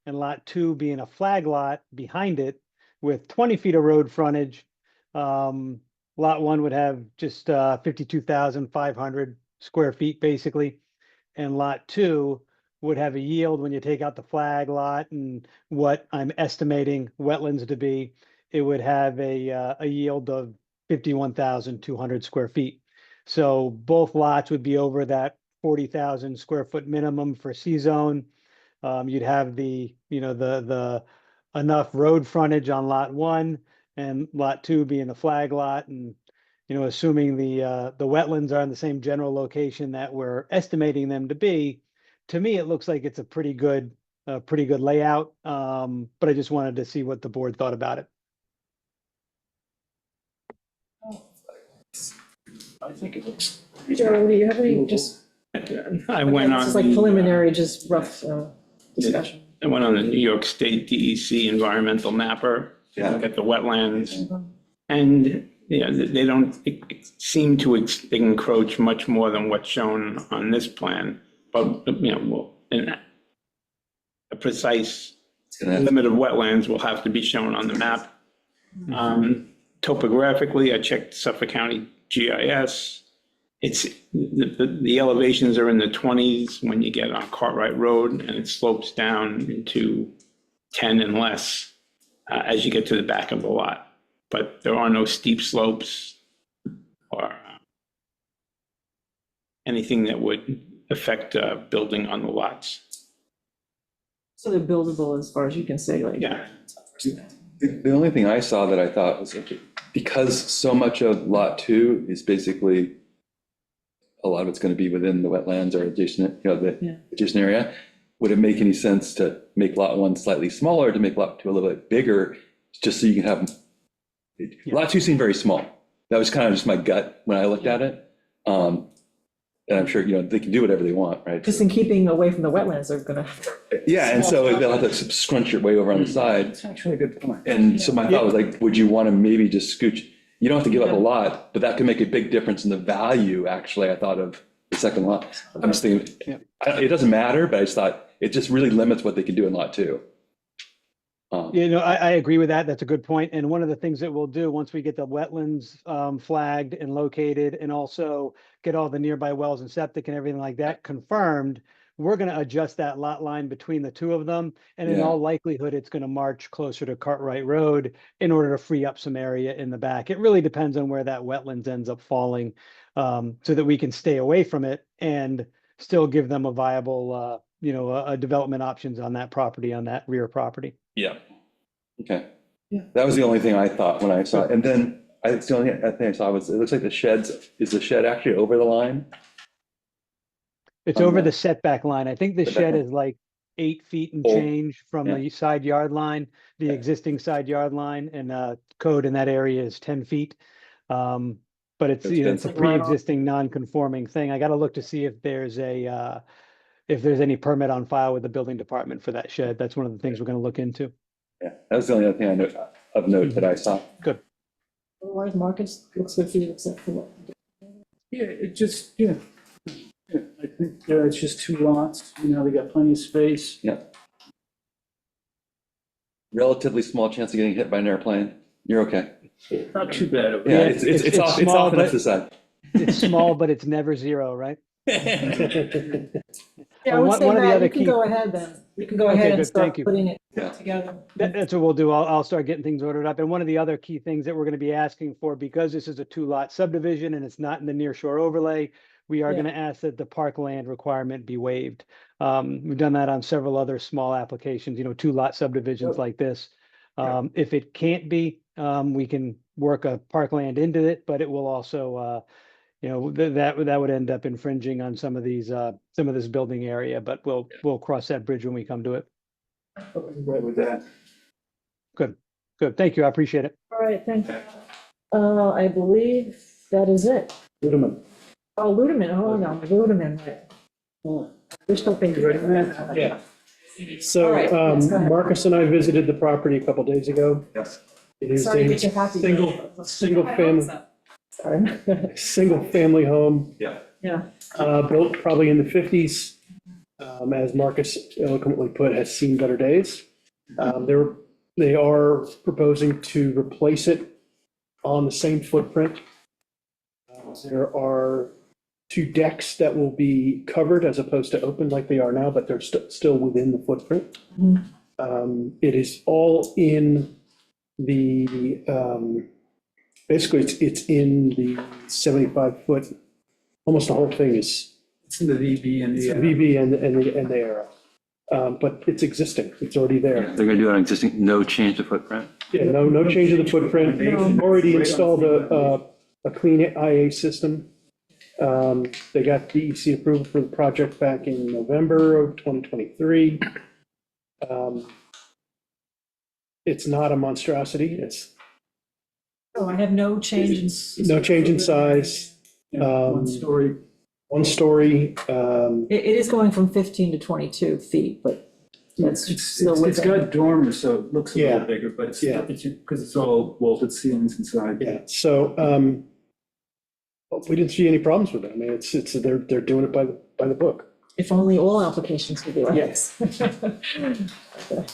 and Lot 2 being a flag lot behind it with 20 feet of road frontage. Lot 1 would have just 52,500 square feet basically, and Lot 2 would have a yield, when you take out the flag lot and what I'm estimating wetlands to be, it would have a yield of 51,200 square feet. So both lots would be over that 40,000 square foot minimum for C-zone. You'd have the enough road frontage on Lot 1 and Lot 2 being the flag lot, and assuming the wetlands are in the same general location that we're estimating them to be. To me, it looks like it's a pretty good layout, but I just wanted to see what the board thought about it. I think it looks. Joe, do you have any, just, I went on. This is like the, preliminary, just rough discussion. I went on the New York State DEC environmental mapper to look at the wetlands. And, you know, they don't seem to encroach much more than what's shown on this plan. But, you know, a precise limit of wetlands will have to be shown on the map. Topographically, I checked Suffolk County GIS. It's, the elevations are in the 20s when you get on Cartwright Road, and it slopes down into 10 and less as you get to the back of the lot. But there are no steep slopes or anything that would affect building on the lots. So they're buildable as far as you can say, like. Yeah. The only thing I saw that I thought was, okay, because so much of lot 2 is basically, a lot of it's going to be within the wetlands or adjacent, you know, the adjacent area. Would it make any sense to make lot 1 slightly smaller, to make lot 2 a little bit bigger, just so you can have, lot 2 seemed very small. That was kind of just my gut when I looked at it. And I'm sure, you know, they can do whatever they want, right? Just in keeping away from the wetlands, they're gonna have to. Yeah, and so they'll have to scrunch it way over on the side. It's actually a good point. And so my thought was like, would you want to maybe just scooch? You don't have to give up a lot, but that could make a big difference in the value, actually, I thought, of the second lot. I'm just thinking, it doesn't matter, but I just thought it just really limits what they can do in lot 2. You know, I agree with that. That's a good point. And one of the things that we'll do once we get the wetlands flagged and located, and also get all the nearby wells and septic and everything like that confirmed, we're going to adjust that lot line between the two of them. And in all likelihood, it's going to march closer to Cartwright Road in order to free up some area in the back. It really depends on where that wetlands ends up falling, so that we can stay away from it and still give them a viable, you know, a development options on that property, on that rear property. Yeah. Okay. Yeah. That was the only thing I thought when I saw it. And then it's the only thing I saw was, it looks like the sheds, is the shed actually over the line? It's over the setback line. I think the shed is like 8 feet and change from the side yard line, the existing side yard line, and code in that area is 10 feet. But it's, you know, it's a pre-existing non-conforming thing. I got to look to see if there's a, if there's any permit on file with the building department for that shed. That's one of the things we're going to look into. Yeah, that was the only other thing I know of note that I saw. Good. Otherwise, Marcus looks good for you, except for what? Yeah, it just, I think it's just 2 lots, you know, they got plenty of space. Yeah. Relatively small chance of getting hit by an airplane. You're okay. Not too bad. Yeah, it's off enough to the side. It's small, but it's never zero, right? Yeah, I would say one of the that, other you can key- go ahead then. You can go Okay, ahead and good, start thank you. putting it Yeah. together. That's what we'll do. I'll start getting things ordered up. And one of the other key things that we're going to be asking for, because this is a 2-lot subdivision and it's not in the near shore overlay, we are going to ask that the parkland requirement be waived. We've done that on several other small applications, you know, 2-lot subdivisions like this. If it can't be, we can work a parkland into it, but it will also, you know, that would end up infringing on some of these, some of this building area, but we'll cross that bridge when we come to it. Right with that. Good. Thank you. I appreciate it. All right, thank you. I believe that is it. Ludeman. Oh, Ludeman, hold on, Ludeman, right. We're still thinking. Yeah. All So right, let's go ahead. Marcus and I visited the property a couple days ago. Yes. It is Sorry to a get you happy. single family, Sorry. single family home, Yeah. Yeah. built probably in the 50s. As Marcus eloquently put, has seen better days. They are proposing to replace it on the same footprint. There are 2 decks that will be covered as opposed to open like they are now, but they're still within the footprint. It is all in the, basically it's in the 75-foot, almost the whole thing is. It's in the VB and It's the. the VB and the Aero. But it's existing, it's already there. They're going to do an existing, no change to footprint. Yeah, no change of the footprint. They've already installed a clean IA system. They got DEC approval for the project back in November of 2023. It's not a monstrosity, it's Oh, I have no change in. no change in size. 1 story. one story, It is going from 15 to 22 feet, but that's still It's within. got dormers, so it looks a little Yeah. bigger, but it's, Yeah. because it's all vaulted ceilings inside. yeah, so, we didn't see any problems with it. I mean, they're doing it by the book. If only all applications could be like Yes. this. Okay.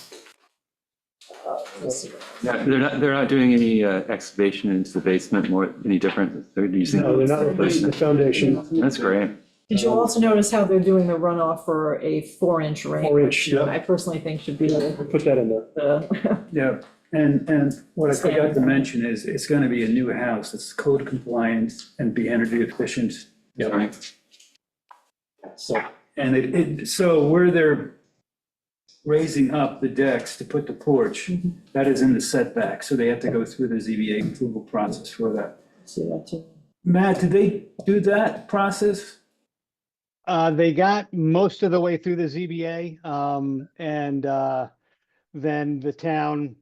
Let's see. Yeah, they're not doing any excavation into the basement more, any different? They're using. No, they're not replacing the foundation. That's great. Did you also notice how they're doing the runoff for a 4-inch rain? 4-inch, which yep. I personally think should be the, Put that in there. Yeah, and what I forgot to mention is it's gonna be a new house. It's code compliant and be energy efficient. Sorry. So, And so where they're raising up the decks to put the porch, that is in the setback, so they have to go through the ZBA approval process for that. see that too. Matt, did they do that process? They got most of the way through the ZBA, and then the town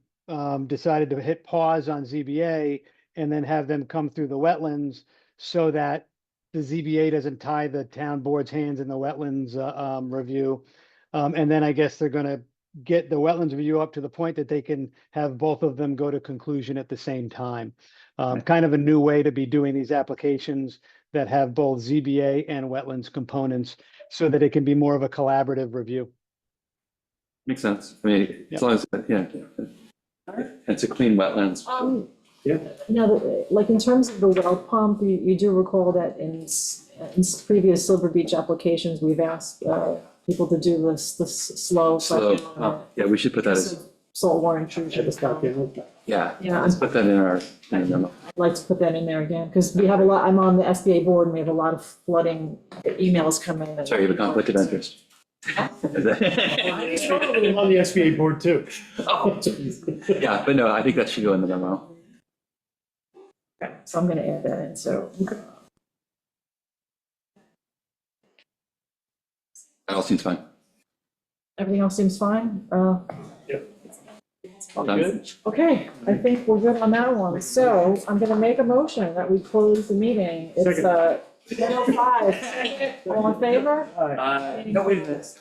decided to hit pause on ZBA and then have them come through the wetlands so that the ZBA doesn't tie the town board's hands in the wetlands review. And then I guess they're gonna get the wetlands review up to the point that they can have both of them go to conclusion at the same time. Kind of a new way to be doing these applications that have both ZBA and wetlands components so that it can be more of a collaborative review. Makes sense. I mean, as long as, yeah. It's a clean wetlands. Now, like in terms of the well pump, you do recall that in previous Silver Beach applications, we've asked people to do this slow. So, yeah, we should put that as, Saltwater intrusion. yeah, Yeah. let's put that in our memo. I'd like to put that in there again, because we have a lot, I'm on the SBA board, and we have a lot of flooding emails come in. Sorry, you have a conflict of interest. Is that- I'm on the SBA board too. Yeah, but no, I think that should go in the memo. Okay, so I'm gonna add that in, so. That all seems fine. Everything else seems fine? Done. Okay, I think we're good on that one. So I'm gonna make a motion that we close the meeting. It's 10:05. All in favor? Aye. No, wait a minute.